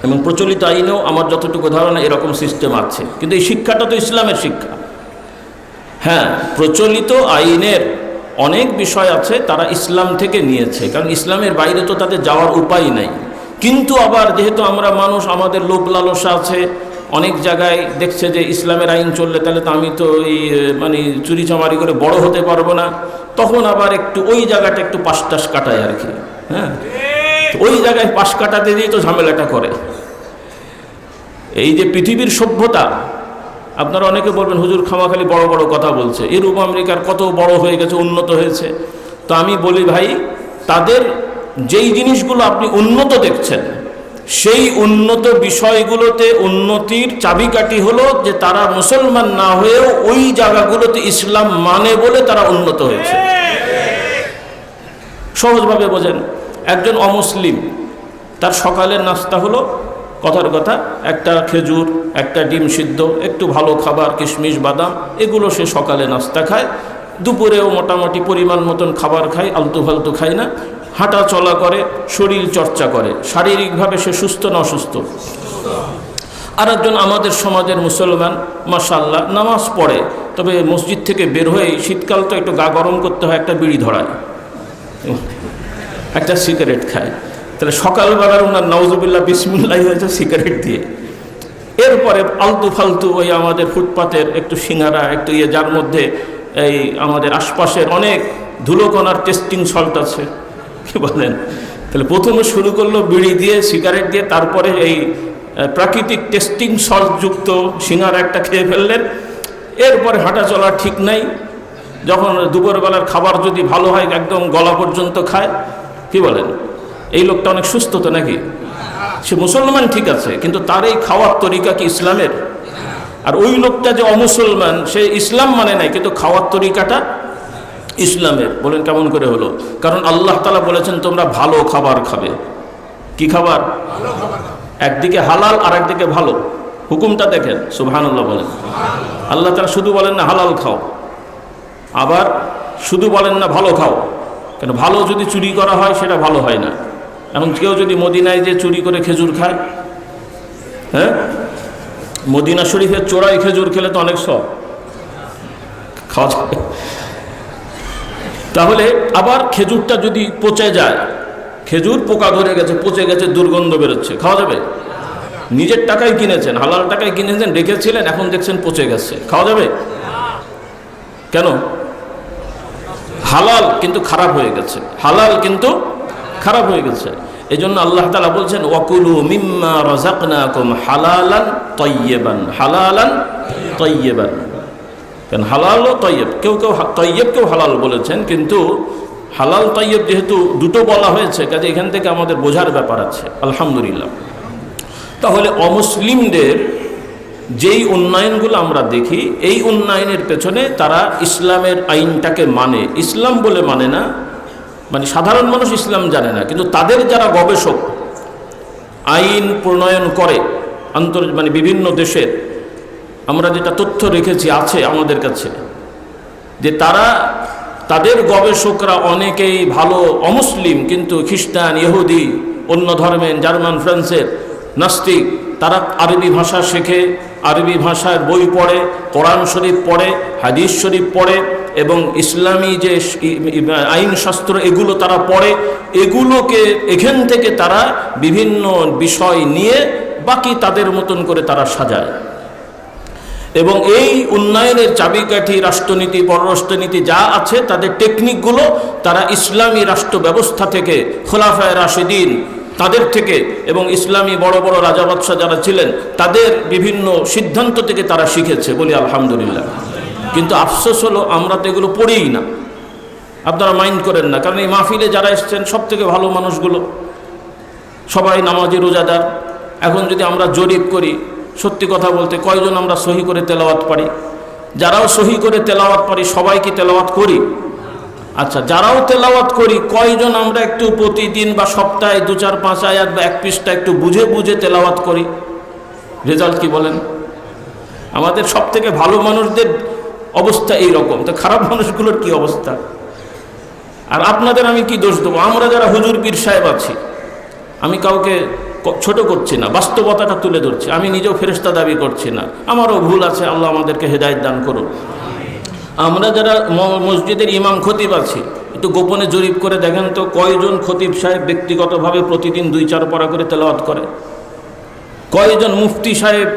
এবং প্রচলিত আইনেও আমার যতটুকু ধারণা এরকম সিস্টেম আছে, কিন্তু এই শিক্ষাটা তো ইসলামের শিক্ষা। হ্যাঁ, প্রচলিত আইনের অনেক বিষয় আছে তারা ইসলাম থেকে নিয়েছে, কারণ ইসলামের বাইরে তো তাদের যাওয়ার উপায় নাই। কিন্তু আবার যেহেতু আমরা মানুষ, আমাদের লোভ লালসা আছে, অনেক জায়গায় দেখছে যে ইসলামের আইন চললে তাহলে তো আমি তো এই মানে চুরি চামারি করে বড় হতে পারবো না, তখন আবার একটু ওই জায়গাটা একটু পাশ টাশ কাটায় আর কি। হ্যাঁ, ওই জায়গায় পাশ কাটাতে দিয়ে তো ঝামেলাটা করে। এই যে পৃথিবীর সভ্যতা, আপনারা অনেকে বলবেন হুজুর খামাখালি বড় বড় কথা বলছে, ইউরোপ আমেরিকার কত বড় হয়ে গেছে, উন্নত হয়েছে। তো আমি বলি ভাই, তাদের যেই জিনিসগুলো আপনি উন্নত দেখছেন, সেই উন্নত বিষয়গুলোতে উন্নতির চাবিকাঠি হলো যে তারা মুসলমান না হয়েও ওই জায়গাগুলোতে ইসলাম মানে বলে তারা উন্নত হয়েছে। সহজভাবে বোঝেন, একজন অমুসলিম, তার সকালের নাস্তা হলো কথার কথা একটা খেজুর, একটা ডিম সিদ্ধ, একটু ভালো খাবার, কিশমিশ বাদাম, এগুলো সে সকালে নাস্তা খায়। দুপুরেও মোটামুটি পরিমাণ মতন খাবার খায়, আলতু ফালতু খায় না, হাঁটা চলা করে, শরীর চর্চা করে। শারীরিকভাবে সে সুস্থ না অসুস্থ? আর একজন আমাদের সমাজের মুসলমান, মাশাআল্লাহ, নামাজ পড়ে, তবে মসজিদ থেকে বের হয়ে শীতকাল তো একটু গা গরম করতে হয়, একটা বিড়ি ধরায়, একটা সিগারেট খায়। তাহলে সকালবেলার ওনার নাউজুবিল্লাহ বিসমিল্লাহ হয়েছে সিগারেট দিয়ে। এরপরে আলতু ফালতু ওই আমাদের ফুটপাতের একটু সিঙ্গারা, একটু যার মধ্যে এই আমাদের আশপাশের অনেক ধুলোকণার টেস্টিং সল্ট আছে, কি বলেন? তাহলে প্রথমে শুরু করলো বিড়ি দিয়ে, সিগারেট দিয়ে, তারপরে এই প্রাকৃতিক টেস্টিং সল্টযুক্ত সিঙ্গারা একটা খেয়ে ফেললেন। এরপরে হাঁটা চলা ঠিক নাই, যখন দুপুরবেলার খাবার যদি ভালো হয় একদম গলা পর্যন্ত খায়, কি বলেন? এই লোকটা অনেক সুস্থ তো নাকি? সে মুসলমান ঠিক আছে, কিন্তু তার এই খাওয়ার তরিকা কি ইসলামের? আর ওই লোকটা যে অমুসলমান, সে ইসলাম মানে নাই, কিন্তু খাওয়ার তরিকাটা ইসলামের। বলেন কেমন করে হলো? কারণ আল্লাহ তাআলা বলেছেন তোমরা ভালো খাবার খাবে। কি খাবার? একদিকে হালাল আর একদিকে ভালো, হুকুমটা দেখেন, সুবহানাল্লাহ বলেন। আল্লাহ তাআলা শুধু বলেন না হালাল খাও, আবার শুধু বলেন না ভালো খাও। কেন? ভালো যদি চুরি করা হয় সেটা ভালো হয় না। এখন কেউ যদি মদিনায় যে চুরি করে খেজুর খায়, হ্যাঁ, মদিনা শরীফের চোরাই খেজুর খেলে তো অনেক সব খাওয়া যাবে। তাহলে আবার খেজুরটা যদি পচে যায়, খেজুর পোকা ধরে গেছে, পচে গেছে, দুর্গন্ধ বেরোচ্ছে, খাওয়া যাবে? নিজের টাকায় কিনেছেন, হালাল টাকায় কিনেছেন, রেখেছিলেন, এখন দেখছেন পচে গেছে, খাওয়া যাবে? কেন? হালাল কিন্তু খারাপ হয়ে গেছে, হালাল কিন্তু খারাপ হয়ে গেছে। এই জন্য আল্লাহ তাআলা বলছেন ওয়াকুলু মিম্মা রাযাকনাকুম হালালান তাইয়্যিবান, হালালান তাইয়্যিবান। কেন? হালাল ও তাইয়্যিব, কেউ কেউ তাইয়্যিব, কেউ হালাল বলেছেন, কিন্তু হালাল তাইয়্যিব যেহেতু দুটো বলা হয়েছে, কাজে এখান থেকে আমাদের বোঝার ব্যাপার আছে, আলহামদুলিল্লাহ। তাহলে অমুসলিমদের যেই উন্নয়নগুলো আমরা দেখি, এই উন্নয়নের পেছনে তারা ইসলামের আইনটাকে মানে, ইসলাম বলে মানে না, মানে সাধারণ মানুষ ইসলাম জানে না, কিন্তু তাদের যারা গবেষক আইন প্রণয়ন করে মানে বিভিন্ন দেশের, আমরা যেটা তথ্য রেখেছি আছে আমাদের কাছে, যে তাদের গবেষকরা অনেকেই ভালো অমুসলিম, কিন্তু খ্রিস্টান, ইহুদি, অন্য ধর্মের, জার্মান, ফ্রান্সের নাস্তিক, তারা আরবি ভাষা শেখে, আরবি ভাষার বই পড়ে, কোরআন শরীফ পড়ে, হাদিস শরীফ পড়ে, এবং ইসলামী যে আইনশাস্ত্র এগুলো তারা পড়ে, এগুলোকে এখান থেকে তারা বিভিন্ন বিষয় নিয়ে বাকি তাদের মতন করে তারা সাজায়। এবং এই উন্নয়নের চাবিকাঠি রাষ্ট্রনীতি, পররাষ্ট্রনীতি যা আছে, তাদের টেকনিকগুলো তারা ইসলামী রাষ্ট্র ব্যবস্থা থেকে, খোলাফায়ে রাশিদিন তাদের থেকে, এবং ইসলামী বড় বড় রাজা বাদশাহ যারা ছিলেন তাদের বিভিন্ন সিদ্ধান্ত থেকে তারা শিখেছে, বলি আলহামদুলিল্লাহ। কিন্তু আফসোস হলো আমরা তো এগুলো পড়েই না। আপনারা মাইন্ড করেন না, কারণ এই মাহফিলে যারা এসছেন সব থেকে ভালো মানুষগুলো, সবাই নামাজি, রোজাদার। এখন যদি আমরা জরিপ করি, সত্যি কথা বলতে কয়জন আমরা সহি করে তেলাওয়াত পারি? যারাও সহি করে তেলাওয়াত পারি সবাই কি তেলাওয়াত করি? আচ্ছা, যারাও তেলাওয়াত করি কয়জন আমরা একটু প্রতিদিন বা সপ্তাহে 2-4-5 আয়াত বা 1 পৃষ্ঠা একটু বুঝে বুঝে তেলাওয়াত করি? রেজাল্ট কি বলেন? আমাদের সব থেকে ভালো মানুষদের অবস্থা এই রকম, তো খারাপ মানুষগুলোর কি অবস্থা? আর আপনাদের আমি কি দোষ দেবো? আমরা যারা হুজুর পীর সাহেব আছি, আমি কাউকে ছোট করছি না, বাস্তবতাটা তুলে ধরছি। আমি নিজেও ফেরেশতা দাবি করছি না, আমারও ভুল আছে, আল্লাহ আমাদেরকে হেদায়েত দান করুন। আমরা যারা মসজিদের ইমাম খতিব আছি, একটু গোপনে জরিপ করে দেখেন তো কয়জন খতিব সাহেব ব্যক্তিগতভাবে প্রতিদিন 2-4 পারা করে তেলাওয়াত করে? কয়জন মুফতি সাহেব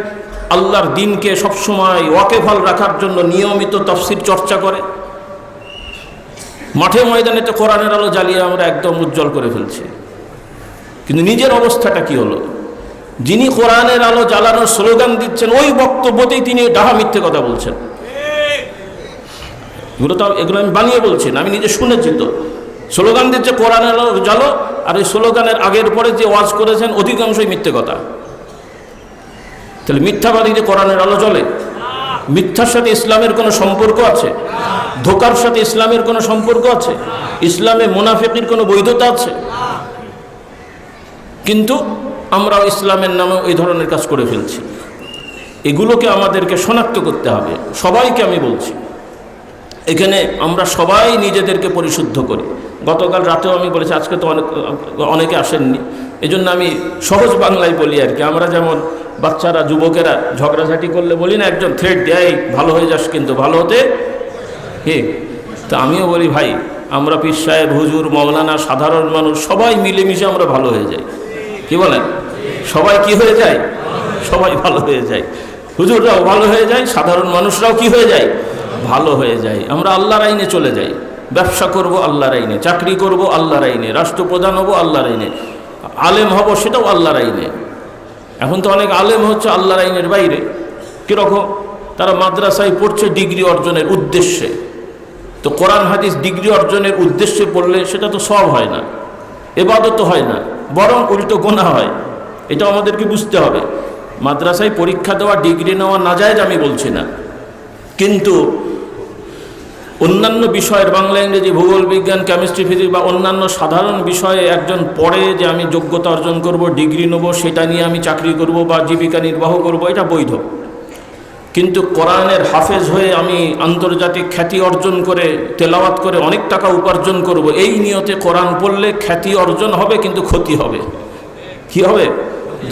আল্লাহর দিনকে সবসময় ওয়াকেফাল রাখার জন্য নিয়মিত তাফসীর চর্চা করে? মাঠে ময়দানে তো কোরআনের আলো জ্বালিয়ে আমরা একদম উজ্জ্বল করে ফেলছি, কিন্তু নিজের অবস্থাটা কি হলো? যিনি কোরআনের আলো জ্বালানোর স্লোগান দিচ্ছেন ওই বক্তব্যতেই তিনি ডাহা মিথ্যে কথা বলছেন। এগুলো আমি বানিয়ে বলছি না, আমি নিজে শুনেছি। তো স্লোগান দিচ্ছে কোরআনের আলো জ্বালো, আর ওই স্লোগানের আগের পরে যে ওয়াজ করেছেন অধিকাংশই মিথ্যে কথা। তাহলে মিথ্যাবাদীতে কোরআনের আলো জ্বলে? মিথ্যার সাথে ইসলামের কোনো সম্পর্ক আছে? ধোকার সাথে ইসলামের কোনো সম্পর্ক আছে? ইসলামে মুনাফিকের কোনো বৈধতা আছে? কিন্তু আমরা ইসলামের নামে এই ধরনের কাজ করে ফেলছি। এগুলোকে আমাদেরকে শনাক্ত করতে হবে। সবাইকে আমি বলছি, এখানে আমরা সবাই নিজেদেরকে পরিশুদ্ধ করি। গতকাল রাতেও আমি বলেছি, আজকে তো অনেকে আসেননি, এজন্য আমি সহজ বাংলায় বলি আর কি। আমরা যেমন বাচ্চারা যুবকেরা ঝগড়াঝাটি করলে বলি না, একজন থ্রেট দেয় ভালো হয়ে যাস, কিন্তু ভালো হতে ঠিক। তো আমিও বলি ভাই, আমরা পীর সাহেব, হুজুর, মৌলানা, সাধারণ মানুষ সবাই মিলেমিশে আমরা ভালো হয়ে যাই। কি বলেন? সবাই কি হয়ে যায়? সবাই ভালো হয়ে যায়। হুজুররাও ভালো হয়ে যায়, সাধারণ মানুষরাও কি হয়ে যায়? ভালো হয়ে যায়। আমরা আল্লাহর আইনে চলে যাই। ব্যবসা করব আল্লাহর আইনে, চাকরি করব আল্লাহর আইনে, রাষ্ট্রপ্রধান হব আল্লাহর আইনে, আলেম হব সেটাও আল্লাহর আইনে। এখন তো অনেক আলেম হচ্ছে আল্লাহর আইনের বাইরে। কীরকম? তারা মাদ্রাসায় পড়ছে ডিগ্রি অর্জনের উদ্দেশ্যে। তো কোরআন হাদিস ডিগ্রি অর্জনের উদ্দেশ্যে পড়লে সেটা তো সওয়াব হয় না, ইবাদত হয় না, বরং উল্টো গুনাহ হয়। এটা আমাদেরকে বুঝতে হবে। মাদ্রাসায় পরীক্ষা দেওয়া, ডিগ্রি নেওয়া নাজায়েজ আমি বলছি না, কিন্তু অন্যান্য বিষয়ের বাংলা, ইংরেজি, ভূগোল, বিজ্ঞান, কেমিস্ট্রি, ফিজিক্স বা অন্যান্য সাধারণ বিষয়ে একজন পড়ে যে আমি যোগ্যতা অর্জন করব, ডিগ্রি নেব, সেটা নিয়ে আমি চাকরি করব বা জীবিকা নির্বাহ করব, এটা বৈধ। কিন্তু কোরআনের হাফেজ হয়ে আমি আন্তর্জাতিক খ্যাতি অর্জন করে, তেলাওয়াত করে অনেক টাকা উপার্জন করব, এই নিয়তে কোরআন পড়লে খ্যাতি অর্জন হবে, কিন্তু ক্ষতি হবে। কি হবে?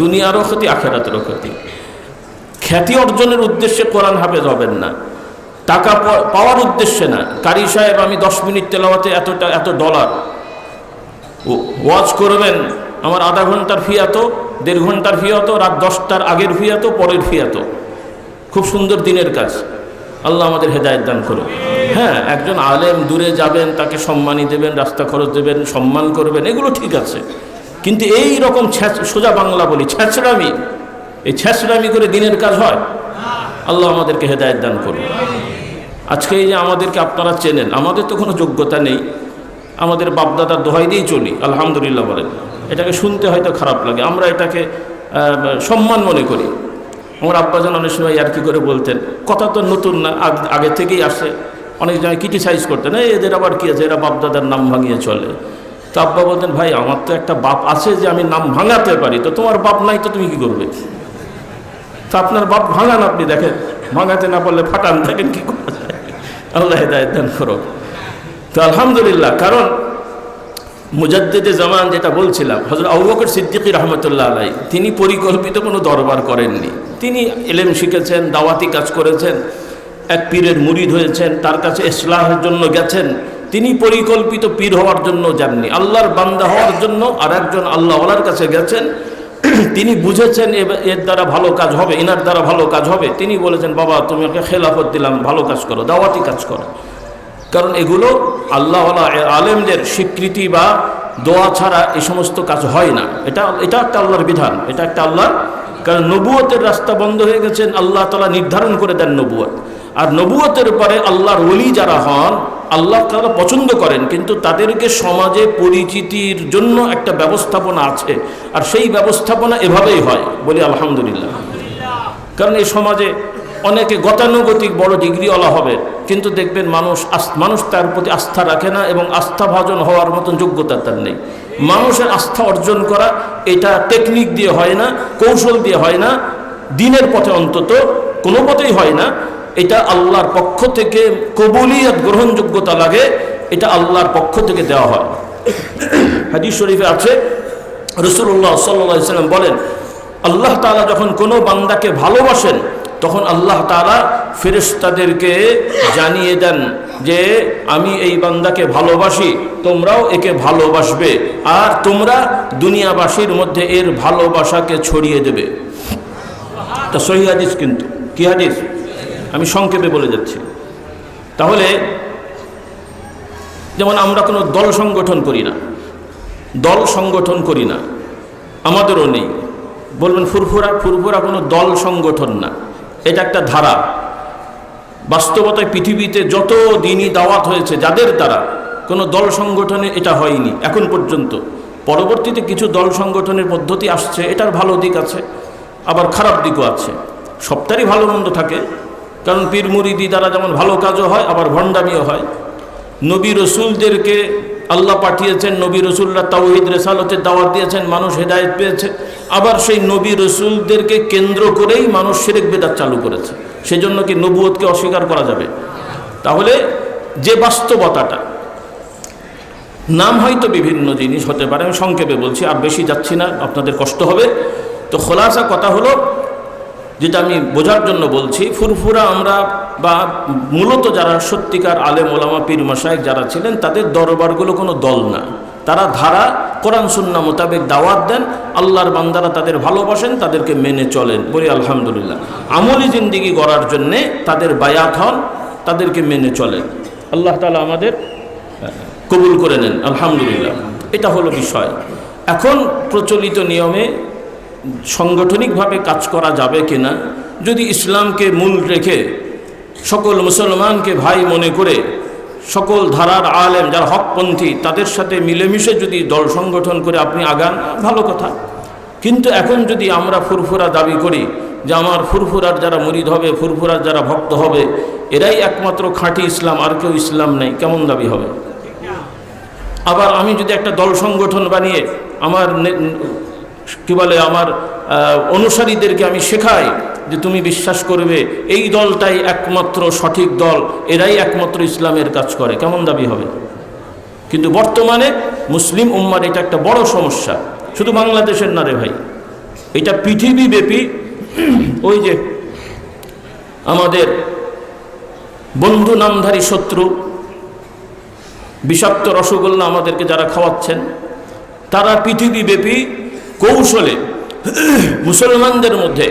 দুনিয়ারও ক্ষতি, আখেরাতেরও ক্ষতি। খ্যাতি অর্জনের উদ্দেশ্যে কোরআন হাফেজ হবেন না, টাকা পাওয়ার উদ্দেশ্যে না। কারি সাহেব আমি 10 মিনিট তেলাওয়াতে এত ডলার, ওয়াজ করবেন, আমার আধা ঘন্টার ফি এত, 1.5 ঘন্টার ফি এত, রাত 10টার আগের ফি এত, পরের ফি এত। খুব সুন্দর দিনের কাজ। আল্লাহ আমাদের হেদায়েত দান করুন। হ্যাঁ, একজন আলেম দূরে যাবেন, তাকে সম্মানী দেবেন, রাস্তা খরচ দেবেন, সম্মান করবেন, এগুলো ঠিক আছে। কিন্তু এই রকম সোজা বাংলা বলি ছ্যাঁচড়ামি, এই ছ্যাঁচড়ামি করে দিনের কাজ হয়? আল্লাহ আমাদেরকে হেদায়েত দান করুন। আজকে এই যে আমাদেরকে আপনারা চেনেন, আমাদের তো কোনো যোগ্যতা নেই, আমাদের বাপদাদার দোহাই দিয়েই চলি, আলহামদুলিল্লাহ বলেন। এটাকে শুনতে হয়তো খারাপ লাগে, আমরা এটাকে সম্মান মনে করি। আমার আব্বাজান অনেক সময় আর কি করে বলতেন, কথা তো নতুন না, আগে থেকেই আসে। অনেক জায়গায় ক্রিটিসাইজ করতেন, এদের আবার কি আছে, এরা বাপদাদার নাম ভাঙিয়ে চলে। তো আব্বা বলতেন, ভাই আমার তো একটা বাপ আছে যে আমি নাম ভাঙাতে পারি, তো তোমার বাপ নাই তো তুমি কি করবে? তো আপনার বাপ ভাঙান, আপনি দেখেন, ভাঙাতে না পারলে ফাটান, দেখেন কি করা যায়। আল্লাহ হেদায়েত দান করো। তো আলহামদুলিল্লাহ, কারণ মুজাদ্দিদে জামান যেটা বলছিলাম, হযরত আবু বকর সিদ্দিক রাহমাতুল্লাহ আলাইহি, তিনি পরিকল্পিত কোনো দরবার করেননি। তিনি ইলম শিখেছেন, দাওয়াতি কাজ করেছেন, এক পীরের মুরিদ হয়েছেন, তার কাছে ইসলাহের জন্য গেছেন। তিনি পরিকল্পিত পীর হওয়ার জন্য যাননি, আল্লাহর বান্দা হওয়ার জন্য আর একজন আল্লাহওয়ালার কাছে গেছেন। তিনি বুঝেছেন এর দ্বারা ভালো কাজ হবে, এনার দ্বারা ভালো কাজ হবে। তিনি বলেছেন, বাবা তুমি ওকে খেলাফত দিলাম, ভালো কাজ করো, দাওয়াতি কাজ করো। কারণ এগুলো আল্লাহওয়ালা আলেমদের স্বীকৃতি বা দোয়া ছাড়া এই সমস্ত কাজ হয় না। এটা একটা আল্লাহর বিধান, এটা একটা আল্লাহর, কারণ নবুয়তের রাস্তা বন্ধ হয়ে গেছেন, আল্লাহ তাআলা নির্ধারণ করে দেন নবুয়ত। আর নবুয়তের পরে আল্লাহর ওলি যারা হন, আল্লাহ তাআলা পছন্দ করেন, কিন্তু তাদেরকে সমাজে পরিচিতির জন্য একটা ব্যবস্থাপনা আছে, আর সেই ব্যবস্থাপনা এভাবেই হয়, বলি আলহামদুলিল্লাহ। কারণ এই সমাজে অনেকে গতানুগতিক বড় ডিগ্রিওয়ালা হবে, কিন্তু দেখবেন মানুষ তার প্রতি আস্থা রাখে না, এবং আস্থাভাজন হওয়ার মতন যোগ্যতা তার নেই। মানুষের আস্থা অর্জন করা এটা টেকনিক দিয়ে হয় না, কৌশল দিয়ে হয় না, দিনের পথে অন্তত কোনো পথেই হয় না। এটা আল্লাহর পক্ষ থেকে কবুলিয়ত, গ্রহণযোগ্যতা লাগে, এটা আল্লাহর পক্ষ থেকে দেওয়া হয়। হাদিস শরীফে আছে, রাসূলুল্লাহ সাল্লাল্লাহু আলাইহি ওয়াসাল্লাম বলেন, আল্লাহ তাআলা যখন কোনো বান্দাকে ভালোবাসেন, তখন আল্লাহ তাআলা ফেরেশতাদেরকে জানিয়ে দেন, যে আমি এই বান্দাকে ভালোবাসি, তোমরাও একে ভালোবাসবে, আর তোমরা দুনিয়াবাসীর মধ্যে এর ভালোবাসাকে ছড়িয়ে দেবে। তা সহিহ হাদিস, কিন্তু কি হাদিস আমি সংক্ষেপে বলে যাচ্ছি। তাহলে যেমন আমরা কোনো দল সংগঠন করি না, দল সংগঠন করি না, আমাদেরও নেই। বলবেন ফুরফুরা কোনো দল সংগঠন না, এটা একটা ধারা। বাস্তবতায় পৃথিবীতে যত দিনই দাওয়াত হয়েছে যাদের দ্বারা, কোনো দল সংগঠনে এটা হয়নি এখন পর্যন্ত। পরবর্তীতে কিছু দল সংগঠনের পদ্ধতি আসছে, এটার ভালো দিক আছে আবার খারাপ দিকও আছে, সবটারই ভালো মন্দ থাকে। কারণ পীর মুরিদি দ্বারা যেমন ভালো কাজও হয় আবার ভণ্ডামিও হয়। নবী রসুলদেরকে আল্লাহ পাঠিয়েছেন, নবী রসুলরা তাওহীদ রিসালাতের দাওয়াত দিয়েছেন, মানুষ হেদায়েত পেয়েছে। আবার সেই নবী রসুলদেরকে কেন্দ্র করেই মানুষ শিরক বিদআত চালু করেছে। সেজন্য কি নবুয়তকে অস্বীকার করা যাবে? তাহলে যে বাস্তবতাটা, নাম হয়তো বিভিন্ন জিনিস হতে পারে, আমি সংক্ষেপে বলছি, আর বেশি যাচ্ছি না, আপনাদের কষ্ট হবে। তো খোলাসা কথা হলো, যেটা আমি বোঝার জন্য বলছি, ফুরফুরা আমরা বা মূলত যারা সত্যিকার আলেম ওলামা পীর মাশায়েখ যারা ছিলেন, তাদের দরবারগুলো কোনো দল না, তারা ধারা, কোরআন সুন্নাহ মোতাবেক দাওয়াত দেন, আল্লাহর বান্দারা তাদের ভালোবাসেন, তাদেরকে মেনে চলেন, বলি আলহামদুলিল্লাহ। আমলি জিন্দিগি গড়ার জন্যে তাদের বায়াত হন, তাদেরকে মেনে চলেন। আল্লাহ তাআলা আমাদের কবুল করে নেন, আলহামদুলিল্লাহ। এটা হলো বিষয়। এখন প্রচলিত নিয়মে সাংগঠনিকভাবে কাজ করা যাবে কিনা, যদি ইসলামকে মূল রেখে সকল মুসলমানকে ভাই মনে করে সকল ধারার আলেম যারা হকপন্থী তাদের সাথে মিলেমিশে যদি দল সংগঠন করে আপনি আগান, ভালো কথা। কিন্তু এখন যদি আমরা ফুরফুরা দাবি করি যে আমার ফুরফুরার যারা মুরিদ হবে, ফুরফুরার যারা ভক্ত হবে, এরাই একমাত্র খাঁটি ইসলাম, আর কেউ ইসলাম নেই, কেমন দাবি হবে? আবার আমি যদি একটা দল সংগঠন বানিয়ে আমার কি বলে আমার অনুসারীদেরকে আমি শেখাই যে তুমি বিশ্বাস করবে এই দলটাই একমাত্র সঠিক দল, এরাই একমাত্র ইসলামের কাজ করে, কেমন দাবি হবে? কিন্তু বর্তমানে মুসলিম উম্মার এটা একটা বড় সমস্যা, শুধু বাংলাদেশের না রে ভাই, এটা পৃথিবীব্যাপী। ওই যে আমাদের বন্ধু নামধারী শত্রু বিষাক্ত রসগোল্লা আমাদেরকে যারা খাওয়াচ্ছেন, তারা পৃথিবীব্যাপী কৌশলে মুসলমানদের মধ্যে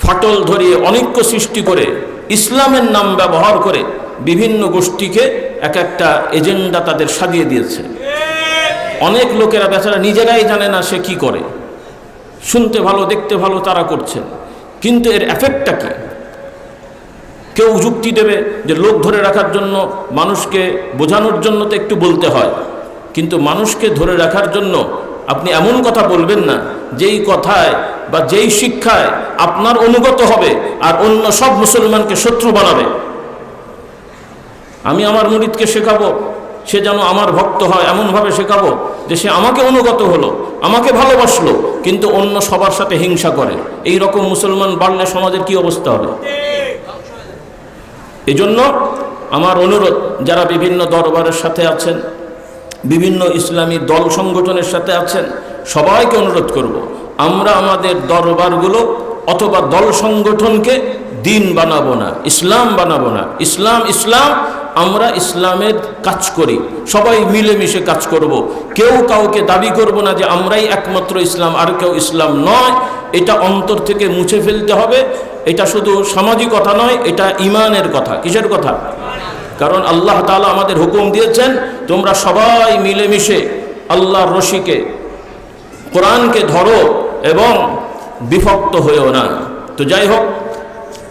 ফাটল ধরিয়ে অনৈক্য সৃষ্টি করে ইসলামের নাম ব্যবহার করে বিভিন্ন গোষ্ঠীকে এক একটা এজেন্ডা তাদের সাজিয়ে দিয়েছে। অনেক লোকেরা বেচারা নিজেরাই জানে না সে কি করে, শুনতে ভালো দেখতে ভালো তারা করছেন, কিন্তু এর এফেক্টটা কি? কেউ যুক্তি দেবে যে লোক ধরে রাখার জন্য, মানুষকে বোঝানোর জন্য তো একটু বলতে হয়, কিন্তু মানুষকে ধরে রাখার জন্য আপনি এমন কথা বলবেন না যেই কথায় বা যেই শিক্ষায় আপনার অনুগত হবে আর অন্য সব মুসলমানকে শত্রু বানাবে। আমি আমার মুরিদকে শেখাবো সে যেন আমার ভক্ত হয়, এমনভাবে শেখাবো যে সে আমাকে অনুগত হলো, আমাকে ভালোবাসলো, কিন্তু অন্য সবার সাথে হিংসা করে। এই রকম মুসলমান বাড়লে সমাজের কি অবস্থা হবে? এজন্য আমার অনুরোধ, যারা বিভিন্ন দরবারের সাথে আছেন, বিভিন্ন ইসলামী দল সংগঠনের সাথে আছেন, সবাইকে অনুরোধ করব, আমরা আমাদের দরবারগুলো অথবা দল সংগঠনকে দিন বানাবো না, ইসলাম বানাবো না। ইসলাম ইসলাম, আমরা ইসলামের কাজ করি, সবাই মিলেমিশে কাজ করব। কেউ কাউকে দাবি করব না যে আমরাই একমাত্র ইসলাম, আর কেউ ইসলাম নয়। এটা অন্তর থেকে মুছে ফেলতে হবে। এটা শুধু সামাজিকতা নয়, এটা ঈমানের কথা। কিসের কথা? কারণ আল্লাহ তাআলা আমাদের হুকুম দিয়েছেন, তোমরা সবাই মিলেমিশে আল্লাহর রশিকে, কোরআনকে ধরো এবং বিভক্ত হয়েও না। তো যাই হোক,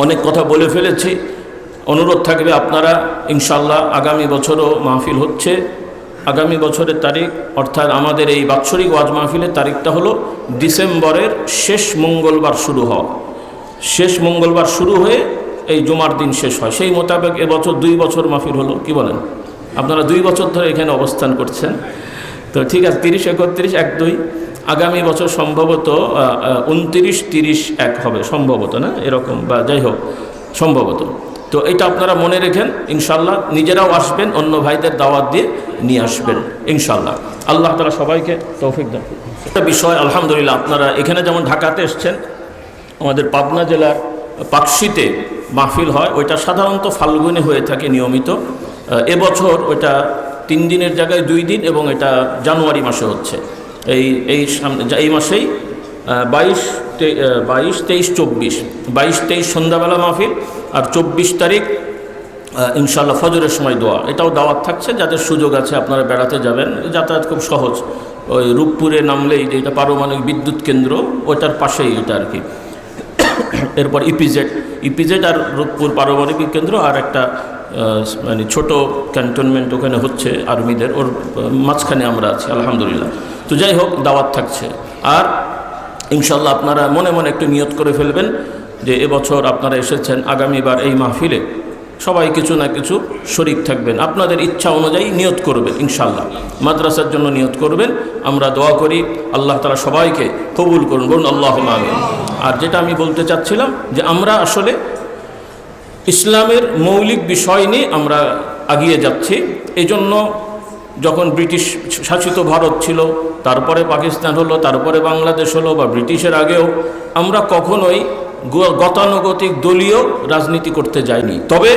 অনেক কথা বলে ফেলেছি। অনুরোধ থাকবে আপনারা ইনশাআল্লাহ, আগামী বছরও মাহফিল হচ্ছে। আগামী বছরের তারিখ, অর্থাৎ আমাদের এই বাৎসরিক ওয়াজ মাহফিলের তারিখটা হলো ডিসেম্বরের শেষ মঙ্গলবার শুরু হওয়া। শেষ মঙ্গলবার শুরু হয়ে এই জুমার দিন শেষ হয়। সেই মোতাবেক এবছর 2 বছর মাহফিল হলো। কি বলেন? আপনারা 2 বছর ধরে এখানে অবস্থান করছেন, তো ঠিক আছে। 30, 31, 1, 2 আগামী বছর সম্ভবত 29, 30, 1 হবে সম্ভবত, না এরকম, বা যাই হোক সম্ভবত। তো এটা আপনারা মনে রেখেন, ইনশাল্লাহ নিজেরাও আসবেন, অন্য ভাইদের দাওয়াত দিয়ে নিয়ে আসবেন ইনশাল্লাহ। আল্লাহ তাআলা সবাইকে তৌফিক দান। একটা বিষয়, আলহামদুলিল্লাহ, আপনারা এখানে যেমন ঢাকাতে এসছেন, আমাদের পাবনা জেলার পাকশিতে মাহফিল হয়, ওইটা সাধারণত ফাল্গুনে হয়ে থাকে নিয়মিত। এবছর ওইটা 3 দিনের জায়গায় 2 দিন, এবং এটা জানুয়ারি মাসে হচ্ছে। এই মাসেই 22, 23, 24, 22-23 সন্ধ্যাবেলা মাহফিল, আর 24 তারিখ ইনশাআল্লাহ ফজরের সময় দোয়া। এটাও দাওয়াত থাকছে, যাদের সুযোগ আছে আপনারা বেড়াতে যাবেন, যাতায়াত খুব সহজ। ওই রূপপুরে নামলেই যেটা পারমাণবিক বিদ্যুৎ কেন্দ্র, ওটার পাশেই এটা আর কি। এরপর ইপিজেড আর রূপপুর পারমাণবিক কেন্দ্র, আর একটা মানে ছোট ক্যান্টনমেন্ট ওখানে হচ্ছে আর্মিদের, ওর মাঝখানে আমরা আছি আলহামদুলিল্লাহ। তো যাই হোক, দাওয়াত থাকছে। আর ইনশাআল্লাহ আপনারা মনে মনে একটু নিয়ত করে ফেলবেন যে এবছর আপনারা এসেছেন, আগামীবার এই মাহফিলে সবাই কিছু না কিছু শরীক থাকবেন, আপনাদের ইচ্ছা অনুযায়ী নিয়ত করবেন ইনশাআল্লাহ। মাদ্রাসার জন্য নিয়ত করবেন। আমরা দোয়া করি আল্লাহ তাআলা সবাইকে কবুল করুন, বলুন আল্লাহুম্মা আমিন। আর যেটা আমি বলতে চাচ্ছিলাম যে আমরা আসলে ইসলামের মৌলিক বিষয় নিয়ে আমরা এগিয়ে যাচ্ছি। এই জন্য যখন ব্রিটিশ শাসিত ভারত ছিল, তারপরে পাকিস্তান হলো, তারপরে বাংলাদেশ হলো, বা ব্রিটিশের আগেও আমরা কখনোই গতানুগতিক দলীয় রাজনীতি করতে যাইনি। তবে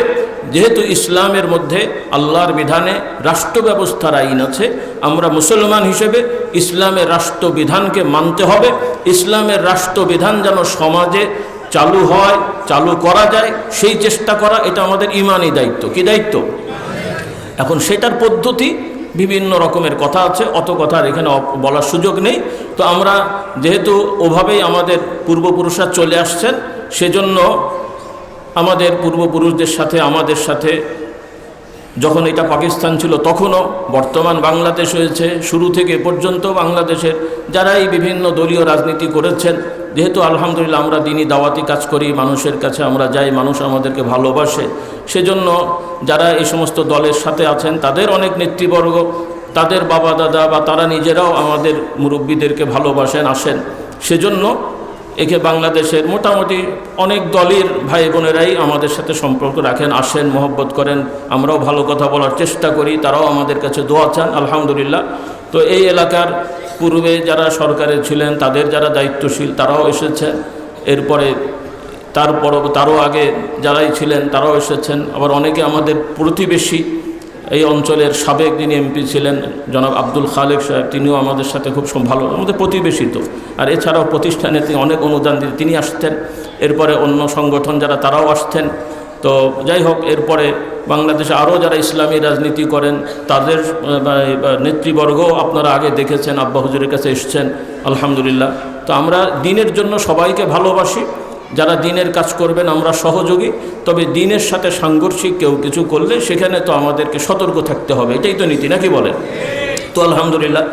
যেহেতু ইসলামের মধ্যে আল্লাহর বিধানে রাষ্ট্র ব্যবস্থার আইন আছে, আমরা মুসলমান হিসেবে ইসলামের রাষ্ট্রবিধানকে মানতে হবে। ইসলামের রাষ্ট্রবিধান যেন সমাজে চালু হয়, চালু করা যায়, সেই চেষ্টা করা, এটা আমাদের ইমানি দায়িত্ব। কি দায়িত্ব? এখন সেটার পদ্ধতি বিভিন্ন রকমের কথা আছে, অত কথা আর এখানে বলার সুযোগ নেই। তো আমরা যেহেতু ওভাবেই আমাদের পূর্বপুরুষরা চলে আসছেন, সেজন্য আমাদের পূর্বপুরুষদের সাথে আমাদের সাথে, যখন এটা পাকিস্তান ছিল তখনও, বর্তমান বাংলাদেশ হয়েছে, শুরু থেকে পর্যন্ত বাংলাদেশের যারাই বিভিন্ন দলীয় রাজনীতি করেছেন, যেহেতু আলহামদুলিল্লাহ আমরা দিনই দাওয়াতি কাজ করি, মানুষের কাছে আমরা যাই, মানুষ আমাদেরকে ভালোবাসে, সেজন্য যারা এই সমস্ত দলের সাথে আছেন তাদের অনেক নেতৃবর্গ, তাদের বাবা দাদা বা তারা নিজেরাও আমাদের মুরব্বীদেরকে ভালোবাসেন, আসেন। সেজন্য একে বাংলাদেশের মোটামুটি অনেক দলের ভাই বোনেরাই আমাদের সাথে সম্পর্ক রাখেন, আসেন, মহব্বত করেন। আমরাও ভালো কথা বলার চেষ্টা করি, তারাও আমাদের কাছে দোয়া চান আলহামদুলিল্লাহ। তো এই এলাকার পূর্বে যারা সরকারে ছিলেন, তাদের যারা দায়িত্বশীল, তারাও এসেছেন। এরপরে তারও আগে যারাই ছিলেন তারাও এসেছেন। আবার অনেকে আমাদের প্রতিবেশী, এই অঞ্চলের সাবেক যিনি এমপি ছিলেন জনাব আব্দুল খালেক সাহেব, তিনিও আমাদের সাথে খুব ভালো, আমাদের প্রতিবেশী তো। আর এছাড়াও প্রতিষ্ঠানে তিনি অনেক অনুদান দিতে তিনি আসতেন। এরপরে অন্য সংগঠন যারা, তারাও আসতেন। তো যাই হোক, এরপরে বাংলাদেশে আরও যারা ইসলামী রাজনীতি করেন, তাদের নেতৃবর্গ আপনারা আগে দেখেছেন, আব্বা হুজুরের কাছে এসছেন আলহামদুলিল্লাহ। তো আমরা দ্বীনের জন্য সবাইকে ভালোবাসি, যারা দ্বীনের কাজ করবেন আমরা সহযোগী। তবে দ্বীনের সাথে সাংঘর্ষিক কেউ কিছু করলে সেখানে তো আমাদেরকে সতর্ক থাকতে হবে, এটাই তো নীতি, নাকি বলেন? তো আলহামদুলিল্লাহ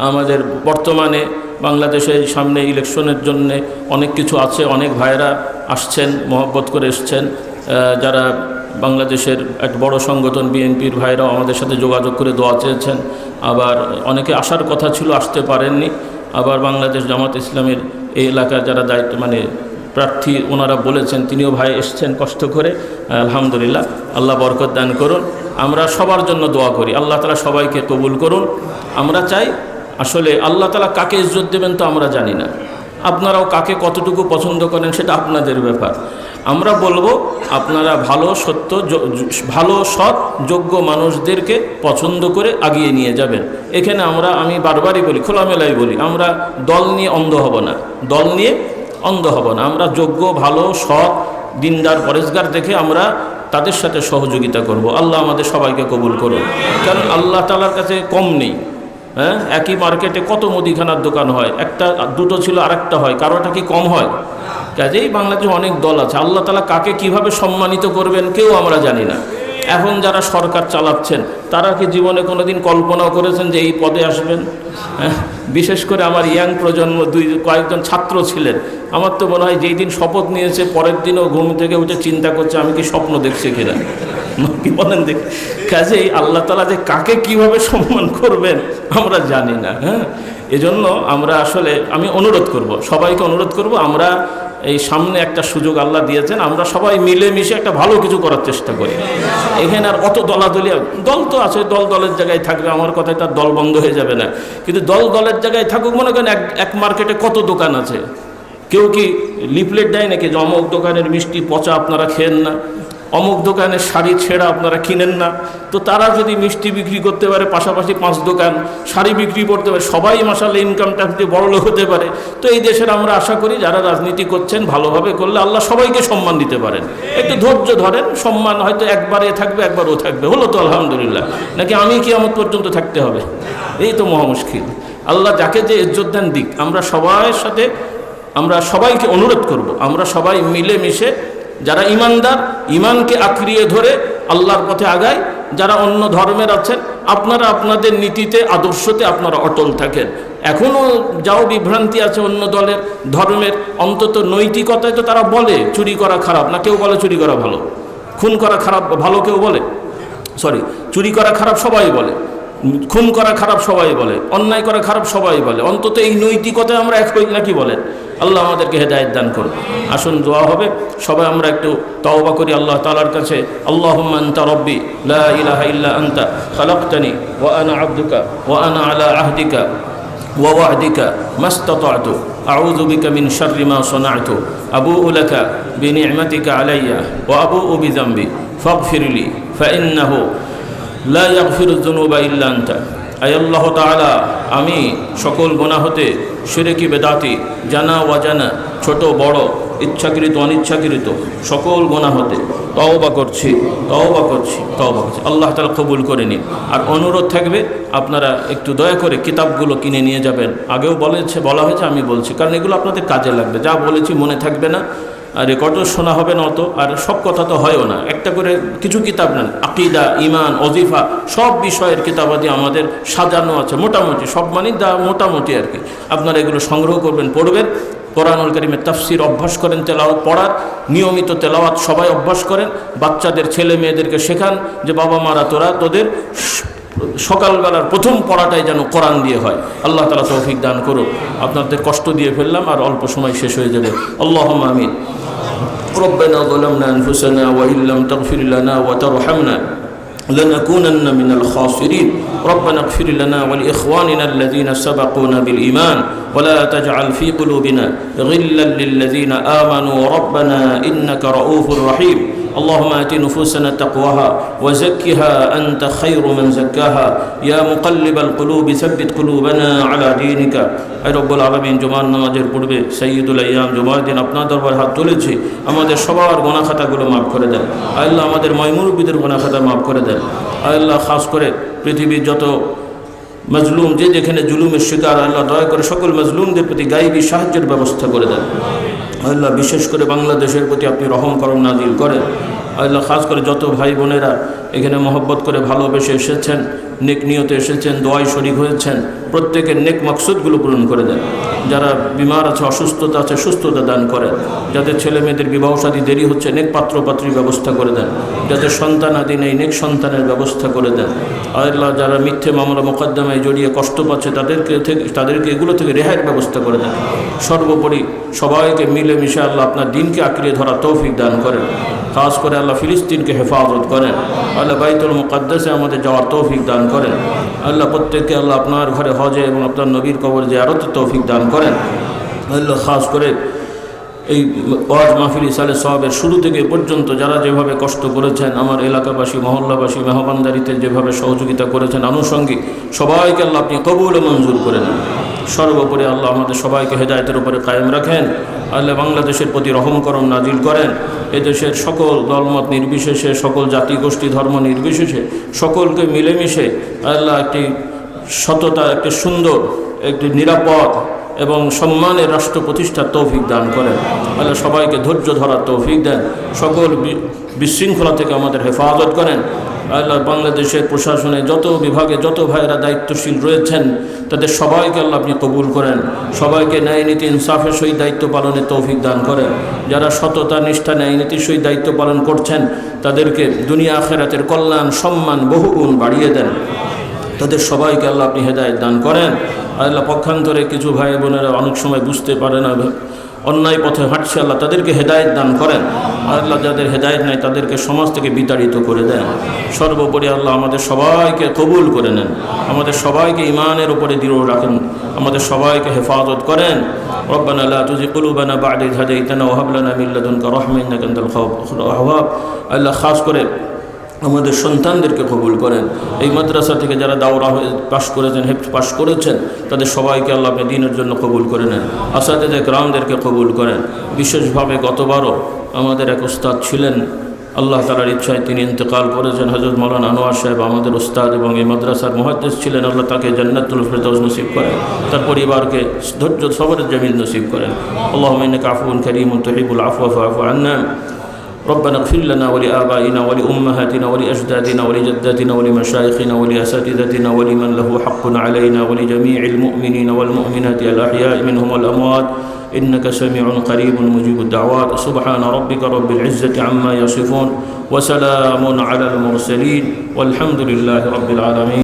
আমাদের বর্তমানে বাংলাদেশের সামনে ইলেকশনের জন্য অনেক কিছু আছে, অনেক ভাইরা আসছেন, মহব্বত করে এসছেন। যারা বাংলাদেশের এক বড় সংগঠন বিএনপির ভাইরাও আমাদের সাথে যোগাযোগ করে দোয়া চেয়েছেন। আবার অনেকে আসার কথা ছিল, আসতে পারেননি। আবার বাংলাদেশ জামাত ইসলামের এই এলাকার যারা দায়িত্ব প্রার্থী, ওনারা বলেছেন, তিনিও ভাই এসছেন কষ্ট করে আলহামদুলিল্লাহ। আল্লাহ বরকত দান করুন। আমরা সবার জন্য দোয়া করি, আল্লাহ তাআলা সবাইকে কবুল করুন। আমরা চাই, আসলে আল্লাহ তাআলা কাকে ইজ্জত দেবেন তো আমরা জানি না, আপনারাও কাকে কতটুকু পছন্দ করেন সেটা আপনাদের ব্যাপার। আমরা বলবো আপনারা ভালো সৎ যোগ্য মানুষদেরকে পছন্দ করে আগিয়ে নিয়ে যাবেন। এখানে আমি বারবারই বলি, খোলামেলাই বলি, আমরা দল নিয়ে অন্ধ হব না, আমরা যোগ্য ভালো সৎ দিনদার পরেশগার দেখে আমরা তাদের সাথে সহযোগিতা করব। আল্লাহ আমাদের সবাইকে কবুল করুন। কারণ আল্লাহ তাআলার কাছে কম নেই। হ্যাঁ, একই মার্কেটে কত মুদিখানার দোকান হয়, একটা দুটো ছিল আরেকটা হয়, কারোটা কি কম হয়? কাজেই বাংলাদেশে অনেক দল আছে, আল্লাহ তাআলা কাকে কিভাবে সম্মানিত করবেন কেউ আমরা জানি না। এখন যারা সরকার চালাচ্ছেন তারা কি জীবনে কোনোদিন কল্পনাও করেছেন যে এই পদে আসবেন? বিশেষ করে আমার ইয়াং প্রজন্ম কয়েকজন ছাত্র ছিলেন, আমার তো মনে হয় যেই দিন শপথ নিয়েছে পরের দিনও ঘুম থেকে উঠে চিন্তা করছে আমি কি স্বপ্ন দেখছি কিনা, কি বলেন দেখ। কাজেই আল্লাহ তাআলা যে কাকে কিভাবে সম্মান করবেন আমরা জানি না। হ্যাঁ, এজন্য আমরা আসলে আমি সবাইকে অনুরোধ করব, আমরা এই সামনে একটা সুযোগ আল্লাহ দিয়েছেন, আমরা সবাই মিলেমিশে একটা ভালো কিছু করার চেষ্টা করি। এখানে আর অত দলাদলি, দল তো আছে, দলের জায়গায় থাকবে, আমার কথায় তার দল বন্ধ হয়ে যাবে না। কিন্তু দলের জায়গায় থাকুক, মনে করেন এক মার্কেটে কত দোকান আছে, কেউ কি লিফলেট দেয় নাকি যে অমুক দোকানের মিষ্টি পচা আপনারা খেয়েন না? অমুক দোকানে শাড়ি ছেঁড়া আপনারা কিনেন না, তো তারা যদি মিষ্টি বিক্রি করতে পারে, পাশাপাশি 5 দোকান শাড়ি বিক্রি করতে পারে, সবাই মাশাআল্লাহ ইনকামটা বড়লোক হতে পারে। তো এই দেশের আমরা আশা করি যারা রাজনীতি করছেন ভালোভাবে করলে আল্লাহ সবাইকে সম্মান দিতে পারেন। একটু ধৈর্য ধরেন, সম্মান হয়তো একবারে থাকবে, একবারও থাকবে, হলো তো আলহামদুলিল্লাহ। নাকি আমি কিয়ামত পর্যন্ত থাকতে হবে? এই তো মহা মুশকিল। আল্লাহ যাকে যে ইজ্জত দেন দিক। আমরা সবার সাথে আমরা সবাইকে অনুরোধ করব, আমরা সবাই মিলেমিশে যারা ইমানদার, ইমানকে আঁকড়িয়ে ধরে আল্লাহর পথে আগায়। যারা অন্য ধর্মের আছেন, আপনারা আপনাদের নীতিতে, আদর্শতে আপনারা অটল থাকেন। এখনও যাও বিভ্রান্তি আছে অন্য দলের ধর্মের, অন্তত নৈতিকতায় তো তারা বলে চুরি করা খারাপ না, কেউ বলে চুরি করা ভালো, খুন করা খারাপ ভালো কেউ বলে, চুরি করা খারাপ সবাই বলে, খুন করা খারাপ সবাই বলে, অন্যায় করা খারাপ সবাই বলে। অন্তত এই নৈতিকতায় আমরা এক হই নাকি বলেন? আল্লাহ আমাদেরকে হেদায়েত দান করুন। আসুন দোয়া হবে, সবাই আমরা একটু তওবা করি আল্লাহ তাআলার কাছে। আল্লাহুম্মা আনতা রাব্বি লা ইলাহা ইল্লা আনতা খালাকতানি ওয়া আনা আবদুকা ওয়া আনা আলা আহদিকা ওয়া ওয়া'দিকা মাস্তাতা'তু আউযু বিকা মিন শাররি মা সানা'তু আবু'ু লাকা বিনি'মাতিকা আলাইয়া ওয়া আবু'ু বিযামবি ফাগফিরলি ফাইন্নাহু লা ইয়াগফিরুয যুনুবা ইল্লা আনতা। আয় আল্লাহ তাআলা, আমি সকল গুনাহ হতে, শিরকি বেদাতি, জানা অজানা, ছোট বড়, ইচ্ছাকৃত অনিচ্ছাকৃত সকল গুনাহ হতে তওবা করছি। আল্লাহ তাআলা কবুল করে নিন। আর অনুরোধ থাকবে, আপনারা একটু দয়া করে কিতাবগুলো কিনে নিয়ে যাবেন। আগেও বলা হয়েছে, আমি বলছি, কারণ এগুলো আপনাদের কাজে লাগবে। যা বলেছি মনে থাকবে না, আর রেকর্ডও শোনা হবে না অত, আর সব কথা তো হয়ও না। একটা করে কিছু কিতাব নেন, আকিদা, ইমান, ওজিফা, সব বিষয়ের কিতাবাদি আমাদের সাজানো আছে মোটামুটি, সব মানে মোটামুটি আর কি। আপনারা এগুলো সংগ্রহ করবেন, পড়বেন। কোরআনুল কারীমের তাফসীর অভ্যাস করেন, তেলাওয়াত পড়ার, নিয়মিত তেলাওয়াত সবাই অভ্যাস করেন। বাচ্চাদের, ছেলে মেয়েদেরকে শেখান যে বাবা মারা তোদের সকালবেলার প্রথম পড়াটাই যেন কোরআন দিয়ে হয়। আল্লাহ তাআলা তৌফিক দান করুন। আপনাদের কষ্ট দিয়ে ফেললাম, আর অল্প সময় শেষ হয়ে যাবে। আল্লাহুম্মা আমিন। ربنا ظلمنا أنفسنا وإن لم تغفر لنا وترحمنا لنكونن من الخاسرين. ربنا اغفر لنا ولإخواننا الذين سبقونا بالإيمان ولا تجعل في قلوبنا غلا للذين آمنوا ربنا إنك رؤوف رحيم. اللهم آت نفوسنا تقواها وزكها أنت خير من زكاها يا مقلب القلوب ثبت قلوبنا على دينك. أي رب العالمين, জুমার নামাজের পূর্বে সাইয়্যিদুল আইয়াম জুমার দিন আপনার দরবারে হাত তুলেছি। আমাদের সবার গুনাহ খাতাগুলো মাফ করে দেন আল্লাহ। আমাদের ময়মুরব্বীদের গুনাহ খাতা মাফ করে দেন আল্লাহ। খাস করে পৃথিবীর যত মজলুম, যে যেখানে জুলুমের শিকার, আল্লাহ দয়া করে সকল মজলুমদের প্রতি গায়বী সাহায্যের ব্যবস্থা করে দেন আল্লাহ। বিশেষ করে বাংলাদেশের প্রতি আপনি রহম করম নাজিল করেন আল্লাহ। খাস করে যত ভাই বোনেরা এখানে মহব্বত করে ভালোবেসে এসেছেন, নেক নিয়তে এসেছেন, দোয়ায় শরীক হয়েছেন, প্রত্যেকের নেক মাকসুদগুলো পূরণ করে দেন। যারা বিমার আছে, অসুস্থতা আছে, সুস্থতা দান করেন। যাদের ছেলে মেয়েদের বিবাহ শাদী দেরি হচ্ছে, নেক পাত্র পাত্রীর ব্যবস্থা করে দেন। যাদের সন্তান আদি নেই, নেক সন্তানের ব্যবস্থা করে দেন আল্লাহ। যারা মিথ্যে মামলা মোকদ্দমায় জড়িয়ে কষ্ট পাচ্ছে, তাদেরকে এগুলো থেকে রেহাইয়ের ব্যবস্থা করে দেন। সর্বোপরি সবাইকে মিলেমিশে আল্লাহ আপনার দিনকে আঁকড়ে ধরা তৌফিক দান করেন। খাস করে আল্লাহ ফিলিস্তিনকে হেফাজত করেন আল্লাহ। বাইতুল মুকাদ্দাসে আমাদের যাওয়ার তৌফিক দান করেন আল্লাহ। প্রত্যেককে আল্লাহ আপনার ঘরে হজে এবং আপনার নবীর কবর জিয়ারতের তৌফিক দান করেন আল্লাহ। খাস করে এই ওয়াজ মাহফিল ইসালে সওয়াবের শুরু থেকে পর্যন্ত যারা যেভাবে কষ্ট করেছেন, আমার এলাকাবাসী, মহল্লাবাসী, মেহমানদারিতে যেভাবে সহযোগিতা করেছেন, আনুষঙ্গিক সবাইকে আল্লাহ আপনি কবুল ও মঞ্জুর করে নেন। সর্বোপরি আল্লাহ আমাদের সবাইকে হেদায়েতের উপরে কায়েম রাখেন আল্লাহ। বাংলাদেশের প্রতি রহম করম নাজিল করেন। এদেশের সকল দলমত নির্বিশেষে, সকল জাতি গোষ্ঠী ধর্ম নির্বিশেষে সকলকে মিলেমিশে আল্লাহ একটি সততা, একটি সুন্দর, একটি নিরাপদ এবং সম্মানের রাষ্ট্র প্রতিষ্ঠার তৌফিক দান করেন আল্লাহ। সবাইকে ধৈর্য ধরার তৌফিক দেন। সকল বিশৃঙ্খলা থেকে আমাদের হেফাজত করেন আল্লাহ। বাংলাদেশের প্রশাসনে যত বিভাগে যত ভাইয়েরা দায়িত্বশীল রয়েছেন, তাদের সবাইকে আল্লাহ আপনি কবুল করেন। সবাইকে ন্যায় নীতি ইনসাফের সহিত দায়িত্ব পালনের তৌফিক দান করেন। যারা সততা, নিষ্ঠা, ন্যায় নীতির সহিত দায়িত্ব পালন করছেন, তাদেরকে দুনিয়া আখিরাতের কল্যাণ, সম্মান বহুগুণ বাড়িয়ে দেন। তাদের সবাইকে আল্লাহ আপনি হেদায়েত দান করেন আল্লাহ। পক্ষান্তরে কিছু ভাই বোনেরা অনেক সময় বুঝতে পারে না অন্যায় পথে হাঁটছে আল্লাহ তাদেরকে হেদায়েত দান করেন। আল্লাহ যাদের হেদায়েত নাই তাদেরকে সমাজ থেকে বিতাড়িত করে দেন। সর্বোপরি আল্লাহ আমাদের সবাইকে কবুল করে নেন, আমাদের সবাইকে ঈমানের উপরে দৃঢ় রাখেন, আমাদের সবাইকে হেফাজত করেন। রব্বানা লা তুযিগ কুলুবানা বা'দা ইয হাদাইতানা ওয়া হাব লানা মিন লাদুনকা রাহমাতান ইন্নাকা আনতাল ওয়াহ্হাব। আল্লাহ খাস করে আমাদের সন্তানদেরকে কবুল করেন। এই মাদ্রাসা থেকে যারা দাওরা পাশ করেছেন, হেফজ পাশ করেছেন, তাদের সবাইকে আল্লাহ আপনি দ্বীনের জন্য কবুল করে নেন। আসাতিজে কেরামদেরকে কবুল করেন। বিশেষভাবে গতবারও আমাদের এক উস্তাদ ছিলেন, আল্লাহ তাআলার ইচ্ছায় তিনি ইন্তেকাল করেছেন, হযরত মাওলানা আনোয়ার সাহেব আমাদের উস্তাদ এবং এই মাদ্রাসার মুহাদ্দিস ছিলেন। আল্লাহ তাকে জান্নাতুল ফিরদাউস নসিব করেন, তার পরিবারকে ধৈর্য সবরের জামিল নসিব করেন। আল্লাহুম্মা ইন্নাকা আফুউন কারীমুন তুহিব্বুল আফওয়া ফা'ফু আন্না। ربنا اغفر لنا ولآبائنا ولأمهاتنا ولأجدادنا ولجداتنا ولمشايخنا ولأساتذتنا ولمن له حق علينا ولجميع المؤمنين والمؤمنات الأحياء منهم والأموات إنك سميع قريب مجيب الدعوات. سبحان ربك رب العزة عما يصفون وسلام على المرسلين والحمد لله رب العالمين.